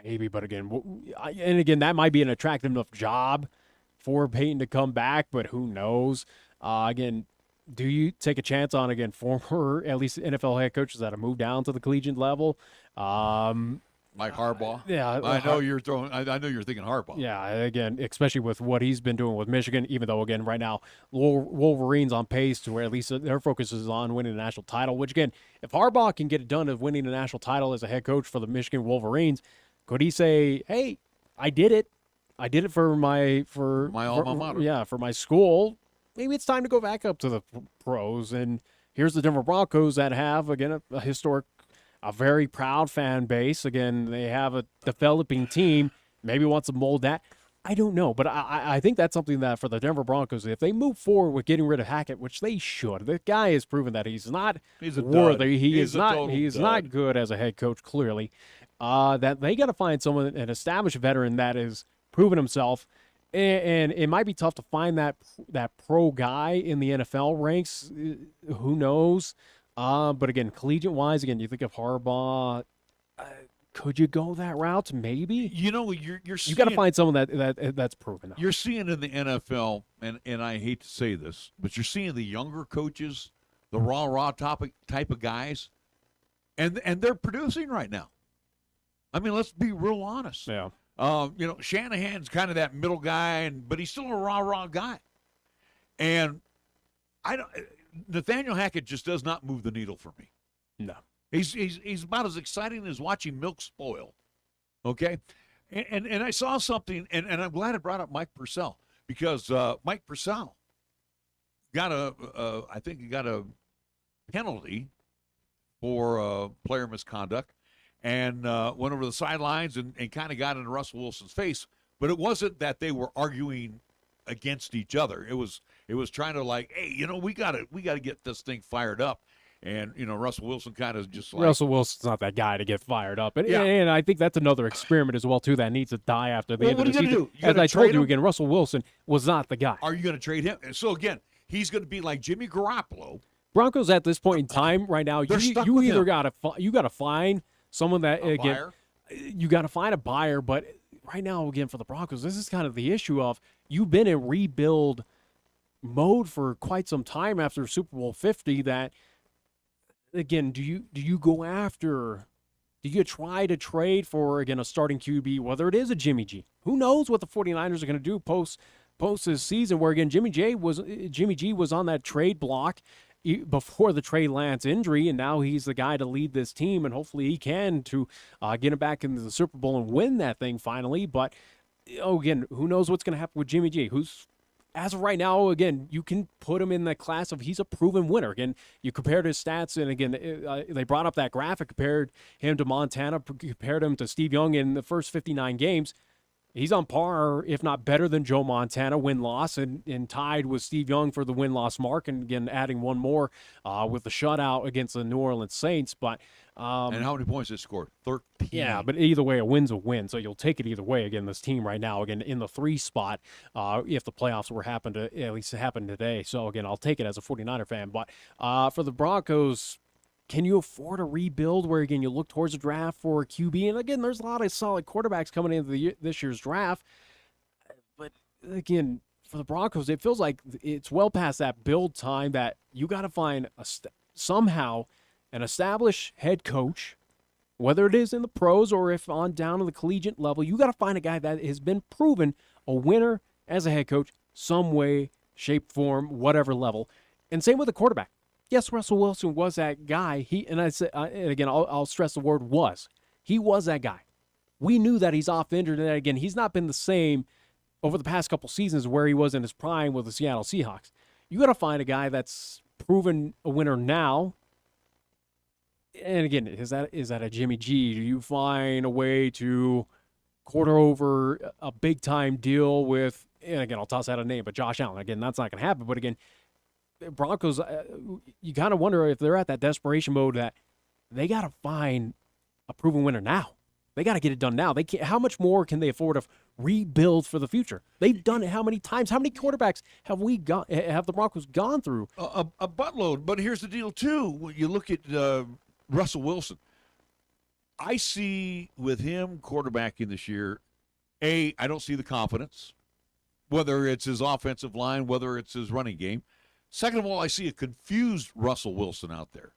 Maybe, but again, that might be an attractive enough job for Payton to come back, but who knows? Again, do you take a chance on, again, former, at least NFL head coaches that have moved down to the collegiate level? Mike Harbaugh. Yeah, I know you're thinking Harbaugh. Yeah, again, especially with what he's been doing with Michigan. Even though, again, right now Wolverines on pace to where at least their focus is on winning the national title. Which, again, if Harbaugh can get it done of winning the national title as a head coach for the Michigan Wolverines, could he say, "Hey, I did it. I did it for my alma mater. Yeah, for my school. Maybe it's time to go back up to the pros." And here's the Denver Broncos that have, again, a historic a very proud fan base. Again, they have a developing team. Maybe wants to mold that. I don't know, but I think that's something that for the Denver Broncos, if they move forward with getting rid of Hackett, which they should, the guy has proven that he's not worthy. He is not good as a head coach, clearly. That they got to find someone, an established veteran that has proven himself, and it might be tough to find that pro guy in the NFL ranks. Who knows? But again, collegiate-wise, again, you think of Harbaugh. Could you go that route? Maybe. You know, you got to find someone that's proven. You're seeing in the NFL, and I hate to say this, but you're seeing the younger coaches, the raw type of guys, and they're producing right now. I mean, let's be real honest. Yeah. You know, Shanahan's kind of that middle guy, but he's still a raw guy. And Nathaniel Hackett just does not move the needle for me. No. He's about as exciting as watching milk spoil, okay? And I saw something, and I'm glad I brought up Mike Purcell, because Mike Purcell got I think he got a penalty for player misconduct, and went over the sidelines and kind of got into Russell Wilson's face. But it wasn't that they were arguing against each other. It was trying to like, hey, you know, we gotta get this thing fired up. And, you know, Russell Wilson kind of just like... Russell Wilson's not that guy to get fired up. And I think that's another experiment as well, too, that needs to die after the end of the season. As I told you again, Russell Wilson was not the guy. Are you going to trade him? So, again, he's going to be like Jimmy Garoppolo. Broncos at this point in time right now, you either got to find someone that, again, you got to find a buyer. But right now, again, for the Broncos, this is kind of the issue of you've been in rebuild mode for quite some time after Super Bowl 50 that... Again, do you go after, do you try to trade for, again, a starting QB, whether it is a Jimmy G? Who knows what the 49ers are going to do post this season where, again, Jimmy G was on that trade block before the Trey Lance injury, and now he's the guy to lead this team, and hopefully he can to get him back into the Super Bowl and win that thing finally. But, again, who knows what's going to happen with Jimmy G? As of right now, again, you can put him in the class of he's a proven winner. Again, you compared his stats, and again, they brought up that graphic, compared him to Montana, compared him to Steve Young in the first 59 games. He's on par, if not better than Joe Montana, win-loss, and tied with Steve Young for the win-loss mark, and again, adding one more with the shutout against the New Orleans Saints. But and how many points did it score? 13. Yeah, but either way, a win's a win, so you'll take it either way. Again, this team right now, again, in the 3 spot, if the playoffs were at least happen today. So, again, I'll take it as a 49er fan. But for the Broncos, can you afford a rebuild where, again, you look towards the draft for a QB? And, again, there's a lot of solid quarterbacks coming into this year's draft. But, again, for the Broncos, it feels like it's well past that build time that you got to find somehow an established head coach, whether it is in the pros or if on down to the collegiate level. You got to find a guy that has been proven a winner as a head coach some way, shape, form, whatever level. And same with the quarterback. Yes, Russell Wilson was that guy. And again, I'll stress the word was. He was that guy. We knew that he's off injured, and again, he's not been the same over the past couple seasons where he was in his prime with the Seattle Seahawks. You got to find a guy that's proven a winner now. And again, is that a Jimmy G? Do you find a way to quarter over a big-time deal with, and again, I'll toss out a name, but Josh Allen. Again, that's not going to happen. But again, Broncos, you kind of wonder if they're at that desperation mode that they got to find a proven winner now. They got to get it done now. They can't. How much more can they afford to rebuild for the future? They've done it how many times? How many quarterbacks have the Broncos gone through? A buttload. But here's the deal, too. When you look at Russell Wilson, I see with him quarterbacking this year, I don't see the confidence, whether it's his offensive line, whether it's his running game. Second of all, I see a confused Russell Wilson out there.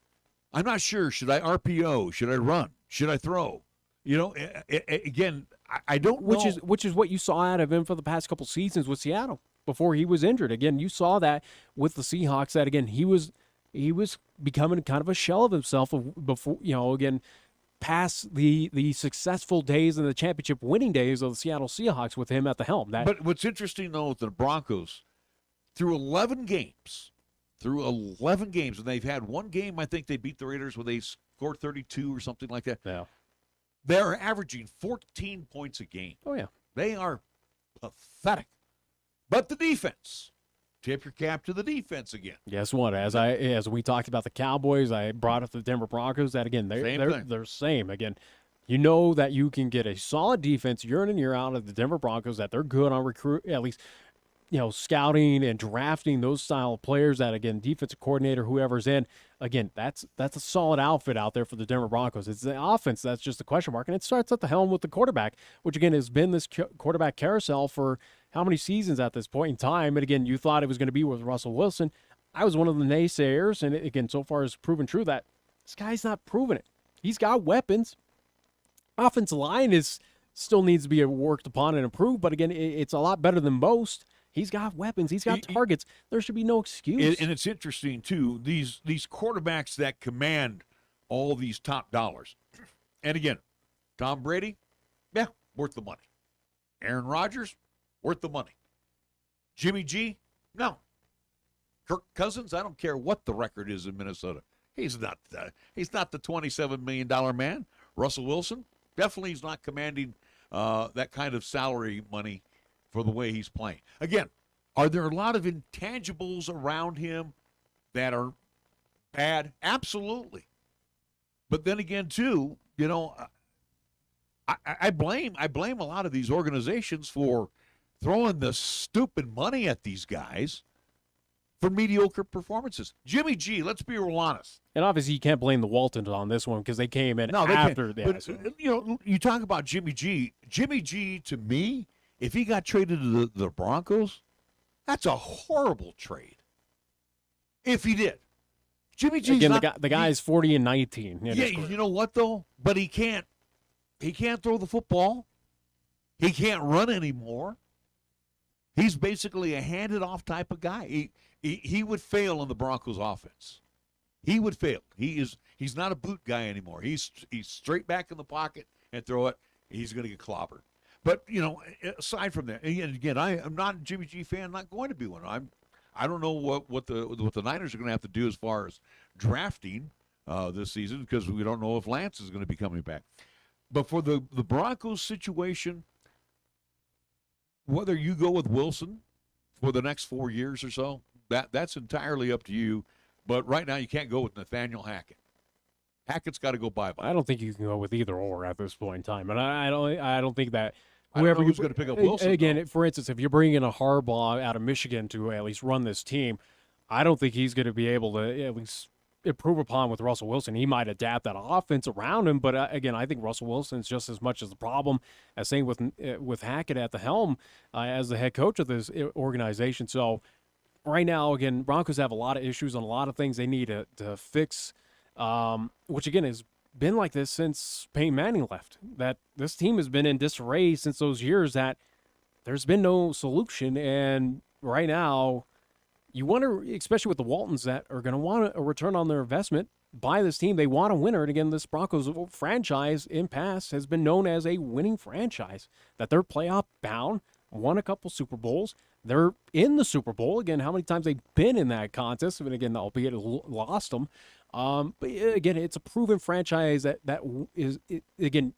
I'm not sure. Should I RPO? Should I run? Should I throw? You know, again, I don't know. Which is what you saw out of him for the past couple seasons with Seattle before he was injured. Again, you saw that with the Seahawks that, again, he was becoming kind of a shell of himself before, you know, again, past the successful days and the championship winning days of the Seattle Seahawks with him at the helm. But what's interesting, though, with the Broncos, through 11 games, and they've had one game, I think they beat the Raiders with a score 32 or something like that. Yeah. They're averaging 14 points a game. Oh, yeah. They are pathetic. But the defense, tip your cap to the defense again. Guess what? As we talked about the Cowboys, I brought up the Denver Broncos. That again, they're same again. You know that you can get a solid defense year in and year out of the Denver Broncos. That they're good on at least scouting and drafting those style of players. That again, defensive coordinator, whoever's in, again, that's a solid outfit out there for the Denver Broncos. It's the offense that's just a question mark, and it starts at the helm with the quarterback, which again has been this quarterback carousel for how many seasons at this point in time. And again, you thought it was going to be with Russell Wilson. I was one of the naysayers, and again, so far it's proven true that this guy's not proven it. He's got weapons. Offensive line still needs to be worked upon and improved, but again, it's a lot better than most. He's got weapons. He's got targets. There should be no excuse. And it's interesting, too, these quarterbacks that command all these top dollars. And again, Tom Brady, yeah, worth the money. Aaron Rodgers, worth the money. Jimmy G, no. Kirk Cousins, I don't care what the record is in Minnesota. He's not the $27 million man. Russell Wilson, definitely he's not commanding that kind of salary money for the way he's playing. Again, are there a lot of intangibles around him that are bad? Absolutely. But then again, too, I blame a lot of these organizations for throwing the stupid money at these guys for mediocre performances. Jimmy G, let's be real honest. And obviously you can't blame the Waltons on this one because they came in after that. But, you talk about Jimmy G. Jimmy G, to me, if he got traded to the Broncos, that's a horrible trade. If he did. Jimmy G's again, the guy's 40-19. Yeah, you know what, though? But he can't throw the football. He can't run anymore. He's basically a handed-off type of guy. He would fail in the Broncos' offense. He would fail. He's not a boot guy anymore. He's straight back in the pocket and throw it. He's going to get clobbered. But, aside from that, and again, I am not a Jimmy G fan, not going to be one. I don't know what the Niners are going to have to do as far as drafting this season because we don't know if Lance is going to be coming back. But for the Broncos situation, whether you go with Wilson for the next 4 years or so, that's entirely up to you. But right now you can't go with Nathaniel Hackett. Hackett's got to go bye-bye. I don't think you can go with either or at this point in time. And I don't think that whoever who's going to pick up Wilson. Again, for instance, if you're bringing in a Harbaugh out of Michigan to at least run this team, I don't think he's going to be able to at least improve upon with Russell Wilson. He might adapt that offense around him, but again, I think Russell Wilson's just as much as the problem as same with Hackett at the helm as the head coach of this organization. So right now, again, Broncos have a lot of issues on a lot of things they need to fix, which again has been like this since Peyton Manning left. That this team has been in disarray since those years that there's been no solution. And right now, you wonder, especially with the Waltons that are going to want a return on their investment by this team. They want a winner. And again, this Broncos franchise in past has been known as a winning franchise, that they're playoff bound, won a couple Super Bowls. They're in the Super Bowl. Again, how many times they've been in that contest, and again, albeit lost them. But again, it's a proven franchise that is, again,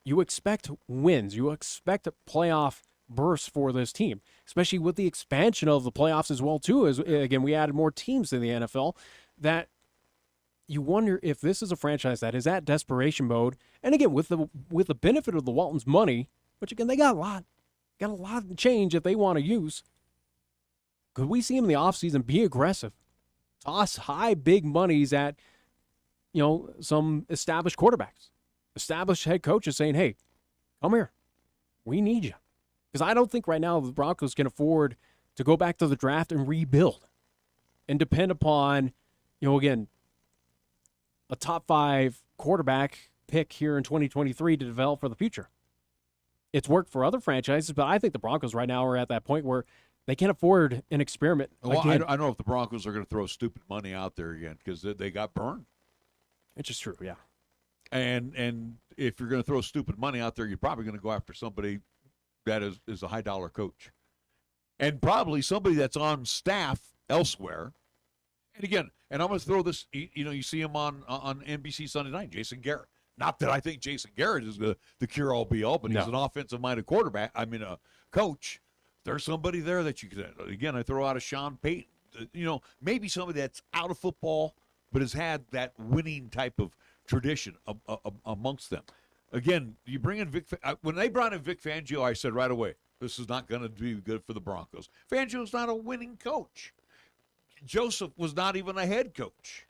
you expect wins. You expect a playoff burst for this team, especially with the expansion of the playoffs as well, too. As again, we added more teams to the NFL, that you wonder if this is a franchise that is at desperation mode. And again, with the benefit of the Waltons' money, which again, they got a lot of change if they want to use. Could we see him in the offseason be aggressive? Toss high, big monies at, some established quarterbacks, established head coaches saying, hey, come here. We need you. Because I don't think right now the Broncos can afford to go back to the draft and rebuild and depend upon, again, a top 5 quarterback pick here in 2023 to develop for the future. It's worked for other franchises, but I think the Broncos right now are at that point where they can't afford an experiment. Well, I don't know if the Broncos are going to throw stupid money out there again because they got burned. It's just true, yeah. And if you're going to throw stupid money out there, you're probably going to go after somebody that is a high-dollar coach. And probably somebody that's on staff elsewhere And again, and I'm going to throw this, you see him on NBC Sunday night, Jason Garrett. Not that I think Jason Garrett is the cure-all, be-all, but he's an offensive-minded coach. There's somebody there that you could, again, I throw out a Sean Payton. Maybe somebody that's out of football but has had that winning type of tradition amongst them. Again, you bring in when they brought in Vic Fangio, I said right away, this is not going to be good for the Broncos. Fangio's not a winning coach. Joseph was not even a head coach.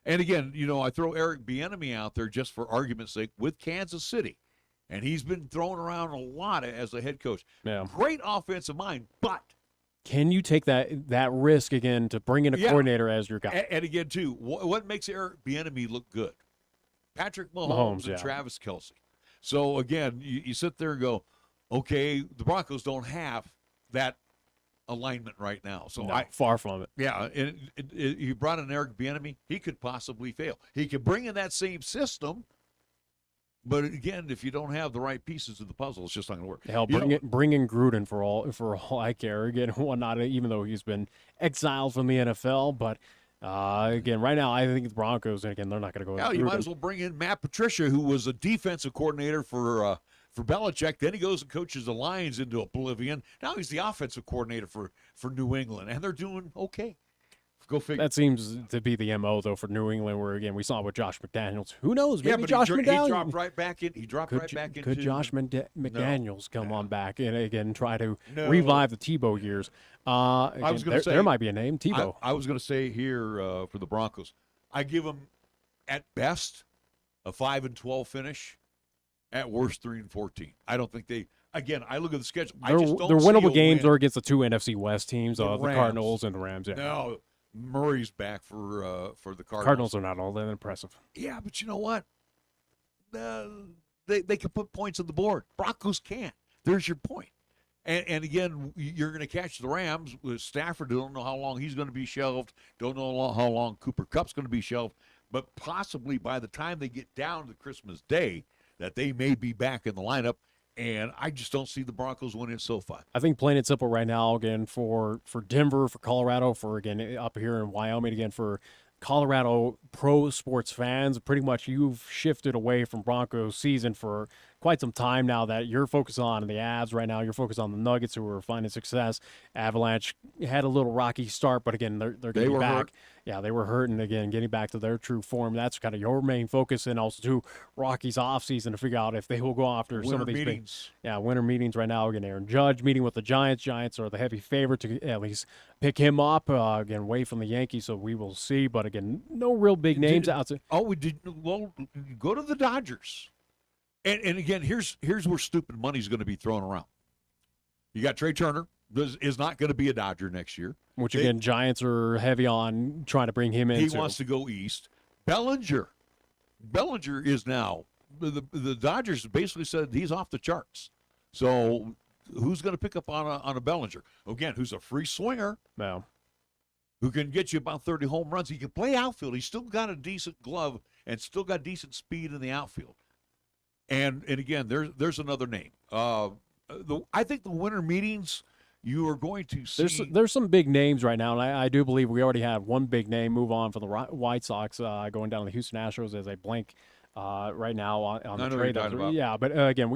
And again, I throw Eric Bieniemy out there just for argument's sake with Kansas City. And he's been thrown around a lot as a head coach. Yeah. Great offensive mind, but can you take that risk again to bring in a coordinator as your guy? And again, too, what makes Eric Bieniemy look good? Patrick Mahomes and Travis Kelce. So, again, you sit there and go, okay, the Broncos don't have that alignment right now. So far from it. Yeah, and you brought in Eric Bieniemy, he could possibly fail. He could bring in that same system, but again, if you don't have the right pieces of the puzzle, it's just not going to work. Hell, bring in Gruden for all I care. Again, whatnot, even though he's been exiled from the NFL, but again, right now, I think the Broncos, and again, they're not going to go. Yeah, you might as well bring in Matt Patricia, who was a defensive coordinator for Belichick. Then he goes and coaches the Lions into oblivion. Now he's the offensive coordinator for New England, and they're doing okay. Go figure. That seems to be the MO, though, for New England, where, again, we saw with Josh McDaniels. Who knows? Maybe Josh McDaniels. He dropped right back in. Could Josh McDaniels come on back and, again, try to revive the Tebow years? Again, I was going to say, there might be a name, Tebow. I was going to say here for the Broncos, I give them, at best, a 5-12 finish. At worst, 3-14. I don't think they. Again, I look at the schedule. Their winnable games are against the two NFC West teams, the Cardinals and the Rams. Yeah. No, Murray's back for the Cardinals. Cardinals are not all that impressive. Yeah, but you know what? They can put points on the board. Broncos can't. There's your point. And again, you're going to catch the Rams with Stafford. Don't know how long he's going to be shelved. Don't know how long Cooper Kupp's going to be shelved. But possibly by the time they get down to Christmas Day, that they may be back in the lineup. And I just don't see the Broncos winning SoFi. I think plain and simple right now, again, for Denver, for Colorado, for, again, up here in Wyoming, again, for Colorado pro sports fans, pretty much you've shifted away from Broncos season for quite some time now, that you're focused on the Avs right now. You're focused on the Nuggets, who are finding success. Avalanche had a little rocky start, but again, they're getting back. Hurt. Yeah, they were hurting, again, getting back to their true form. That's kind of your main focus, and also too Rockies offseason to figure out if they will go after some of these meetings. Winter meetings right now. Again, Aaron Judge meeting with the Giants. Giants are the heavy favorite to at least pick him up. Again, away from the Yankees, so we will see. But again, no real big names outside. Oh, we did. Well, go to the Dodgers. And again, here's where stupid money's going to be thrown around. You got Trey Turner, is not going to be a Dodger next year. Which, again, Giants are heavy on trying to bring him in. He wants to go east. Bellinger is now, the Dodgers basically said he's off the charts. So who's going to pick up on a Bellinger? Again, who's a free swinger. No. Who can get you about 30 home runs. He can play outfield. He's still got a decent glove and still got decent speed in the outfield. And again, there's another name. I think the winter meetings, you are going to see. There's some big names right now, and I do believe we already have one big name move on for the White Sox, going down to the Houston Astros as a blank right now on the trade. Yeah, but again,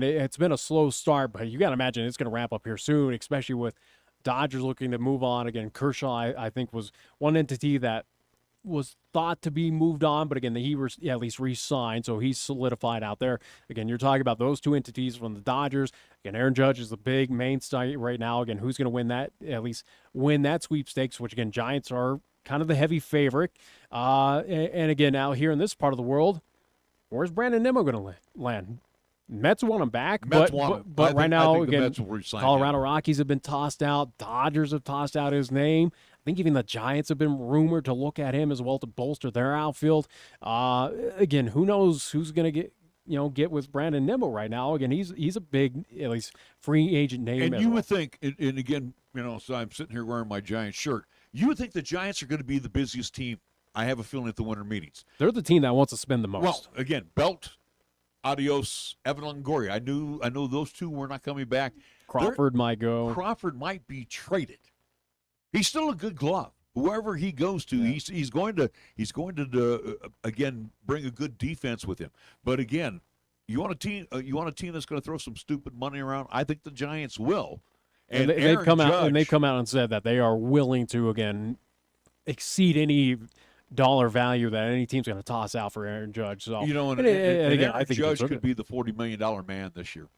it's been a slow start, but you got to imagine it's going to ramp up here soon, especially with Dodgers looking to move on. Again, Kershaw, I think, was one entity that was thought to be moved on, but again, he was at least re-signed, so he's solidified out there. Again, you're talking about those two entities from the Dodgers. Again, Aaron Judge is the big mainstay right now. Again, who's going to win that? At least win that sweepstakes, which, again, Giants are kind of the heavy favorite. And again, now here in this part of the world, where's Brandon Nimmo going to land? Mets want him back, but right now, again, Colorado Rockies have been tossed out. Dodgers have tossed out his name. I think even the Giants have been rumored to look at him as well to bolster their outfield. Again, who knows who's going to get with Brandon Nimmo right now? Again, he's a big, at least free agent name. And you would think, and again, so I'm sitting here wearing my Giants shirt. You would think the Giants are going to be the busiest team. I have a feeling at the winter meetings. They're the team that wants to spend the most. Well, again, Belt, Adios, Evan Longoria. I know those two were not coming back. Crawford might go. Crawford might be traded. He's still a good glove. Whoever he goes to, he's going to again bring a good defense with him. But again, you want a team that's going to throw some stupid money around. I think the Giants will. And they've come out and said that they are willing to again exceed any dollar value that any team's going to toss out for Aaron Judge. So and again, Aaron I think Judge could be the $40 million man this year.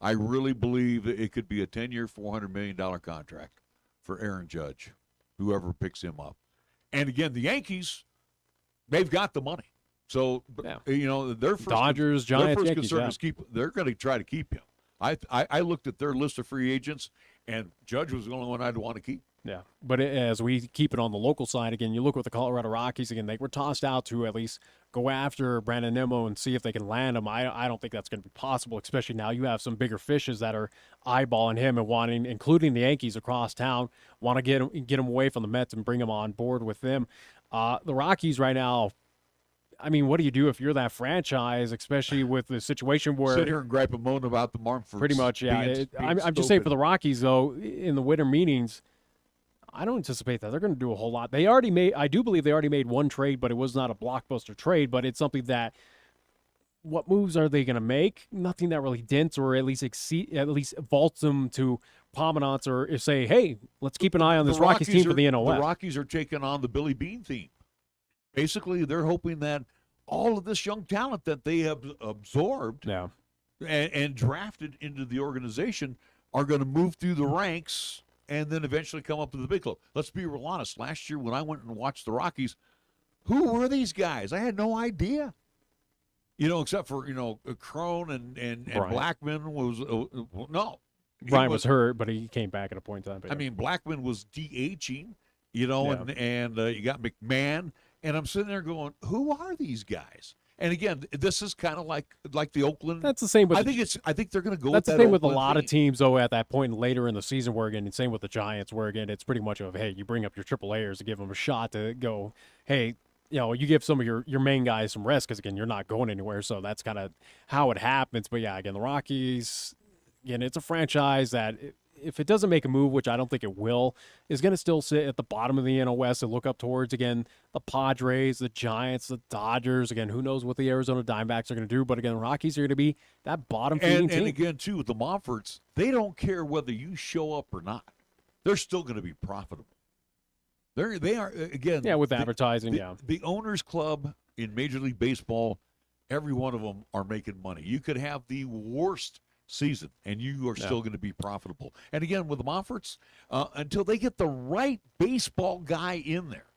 I really believe that it could be a 10-year, $400 million contract for Aaron Judge, whoever picks him up. And again, the Yankees, they've got the money. So, their first Dodgers, Giants, their first Yankees, concern is they're going to try to keep him. I looked at their list of free agents, and Judge was the only one I'd want to keep. Yeah, but as we keep it on the local side, again, you look with the Colorado Rockies, again, they were tossed out to at least go after Brandon Nimmo and see if they can land him. I don't think that's going to be possible, especially now you have some bigger fishes that are eyeballing him and wanting, including the Yankees across town, want to get him away from the Mets and bring him on board with them. The Rockies right now, I mean, what do you do if you're that franchise, especially with the situation where sit here and gripe and moan about the Marmfords? Pretty much, yeah. I'm just saying for the Rockies, though, in the winter meetings, I don't anticipate that they're going to do a whole lot. I do believe they already made one trade, but it was not a blockbuster trade, but it's something that, what moves are they going to make? Nothing that really dents or at least vaults them to prominence or say, hey, let's keep an eye on this Rockies team for the NOS. The Rockies are taking on the Billy Bean theme. Basically, they're hoping that all of this young talent that they have absorbed and drafted into the organization are going to move through the ranks and then eventually come up to the big club. Let's be real honest. Last year when I went and watched the Rockies, who were these guys? I had no idea. Except for, Crone and Blackman was no. Brian was hurt, but he came back at a point in time. I mean, Blackman was DHing, and you got McMahon. And I'm sitting there going, who are these guys? And again, this is kind of like the Oakland. That's the same with. I think they're going to go. That's with the that same with a Oakland lot of theme. teams, though. At that point later in the season, where again, and same with the Giants, where again, it's pretty much of hey, you bring up your AAAers to give them a shot to go. Hey, you give some of your main guys some rest because again, you're not going anywhere. So that's kind of how it happens. But yeah, again, the Rockies, again, it's a franchise that. If it doesn't make a move, which I don't think it will, is going to still sit at the bottom of the NOS and look up towards, again, the Padres, the Giants, the Dodgers. Again, who knows what the Arizona Diamondbacks are going to do. But, again, the Rockies are going to be that bottom feeding team. And, again, too, with the Monforts, they don't care whether you show up or not. They're still going to be profitable. They are, again. Yeah, with advertising, The Owners Club in Major League Baseball, every one of them are making money. You could have the worst season, and you are still going to be profitable. And again, with the Monforts, until they get the right baseball guy in there,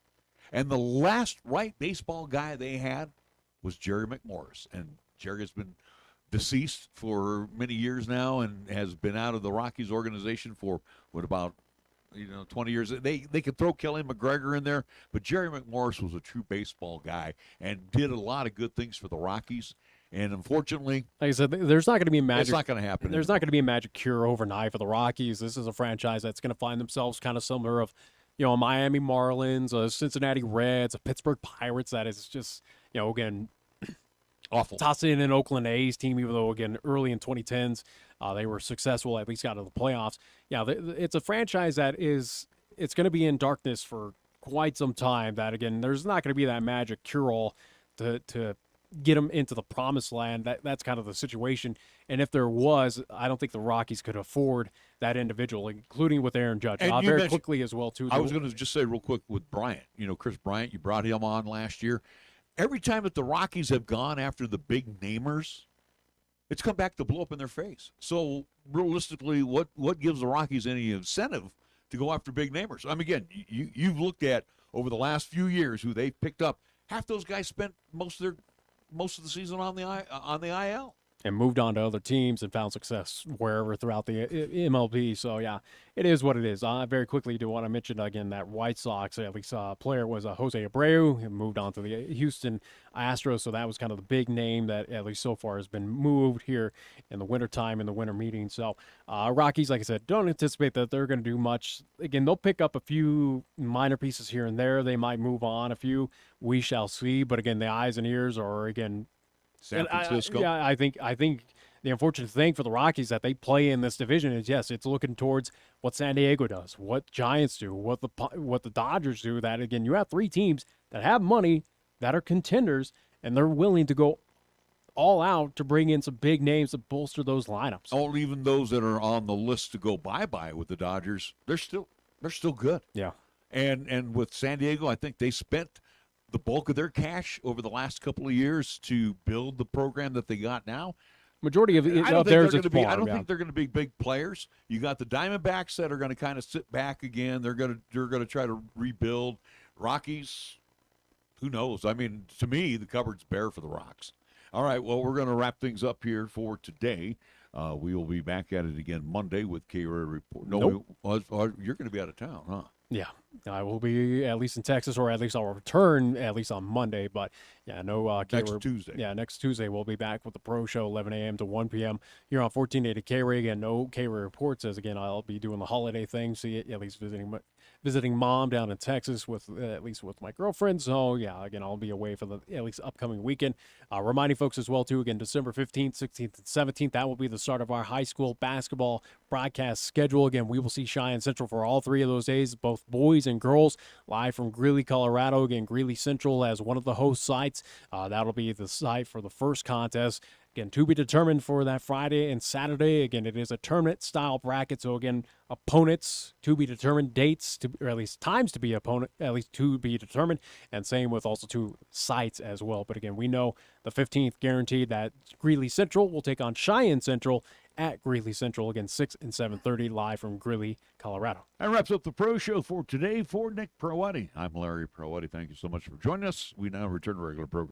and the last right baseball guy they had was Jerry McMorris, and Jerry has been deceased for many years now and has been out of the Rockies organization for about 20 years. They could throw Kelly McGregor in there, but Jerry McMorris was a true baseball guy and did a lot of good things for the Rockies. And unfortunately, like I said, there's not going to be a magic. It's not going to happen. There's not going to be a magic cure overnight for the Rockies. This is a franchise that's going to find themselves kind of similar of, Miami Marlins, Cincinnati Reds, a Pittsburgh Pirates. That is just, again, awful. Toss in an Oakland A's team, even though again early in 2010s they were successful, at least got to the playoffs. Yeah, it's a franchise that it's going to be in darkness for quite some time. That again, there's not going to be that magic cure-all to get them into the promised land. That's kind of the situation. And if there was, I don't think the Rockies could afford that individual, including with Aaron Judge. Very quickly as well, too. I was going to just say real quick with Bryant. Chris Bryant, you brought him on last year. Every time that the Rockies have gone after the big namers, it's come back to blow up in their face. So realistically, what gives the Rockies any incentive to go after big namers? I mean, again, you've looked at over the last few years who they've picked up. Half those guys spent most of the season on the IL. And moved on to other teams and found success wherever throughout the MLB. So, yeah, it is what it is. Very quickly do want to mention, again, that White Sox, at least player was Jose Abreu. He moved on to the Houston Astros, so that was kind of the big name that, at least so far, has been moved here in the wintertime, in the winter meeting. So, Rockies, like I said, don't anticipate that they're going to do much. Again, they'll pick up a few minor pieces here and there. They might move on a few. We shall see. But, again, the eyes and ears are, again, San Francisco. I think the unfortunate thing for the Rockies that they play in this division is, yes, it's looking towards what San Diego does, what Giants do, what the Dodgers do. That, again, you have 3 teams that have money, that are contenders, and they're willing to go all out to bring in some big names to bolster those lineups. Or even those that are on the list to go bye-bye with the Dodgers, they're still good. Yeah. And with San Diego, I think they spent the bulk of their cash over the last couple of years to build the program that they got now. Majority of theirs is farm. I don't think they're going to be big players. You got the Diamondbacks that are going to kind of sit back again. They're going to try to rebuild. Rockies, who knows? I mean, to me, the cupboard's bare for the Rocks. All right, well, we're going to wrap things up here for today. We will be back at it again Monday with K-Ray Report. No, nope. You're going to be out of town, huh? Yeah, I will be at least in Texas, or at least I'll return at least on Monday. But yeah, no. Next Tuesday. Yeah, next Tuesday we'll be back with the Pro Show, 11 a.m. to 1 p.m. here on 1480 K-Ray. Again, no K-Ray reports, as again I'll be doing the holiday thing. See, at least visiting mom down in Texas with at least with my girlfriend. So yeah, again I'll be away for the at least upcoming weekend. Reminding folks as well too, again, December 15th, 16th, and 17th. That will be the start of our high school basketball broadcast schedule. Again, we will see Cheyenne Central for all 3 of those days, both boys and girls, live from Greeley, Colorado. Again, Greeley Central as one of the host sites. That'll be the site for the first contest. Again, to be determined for that Friday and Saturday. Again, it is a tournament-style bracket, so again, opponents to be determined, dates, or at least times to be opponent, at least to be determined, and same with also 2 sites as well. But again, we know the 15th guaranteed that Greeley Central will take on Cheyenne Central at Greeley Central, again, 6 and 7:30, live from Greeley, Colorado. That wraps up the Pro Show for today. For Nick Proietti, I'm Larry Proietti. Thank you so much for joining us. We now return to regular program.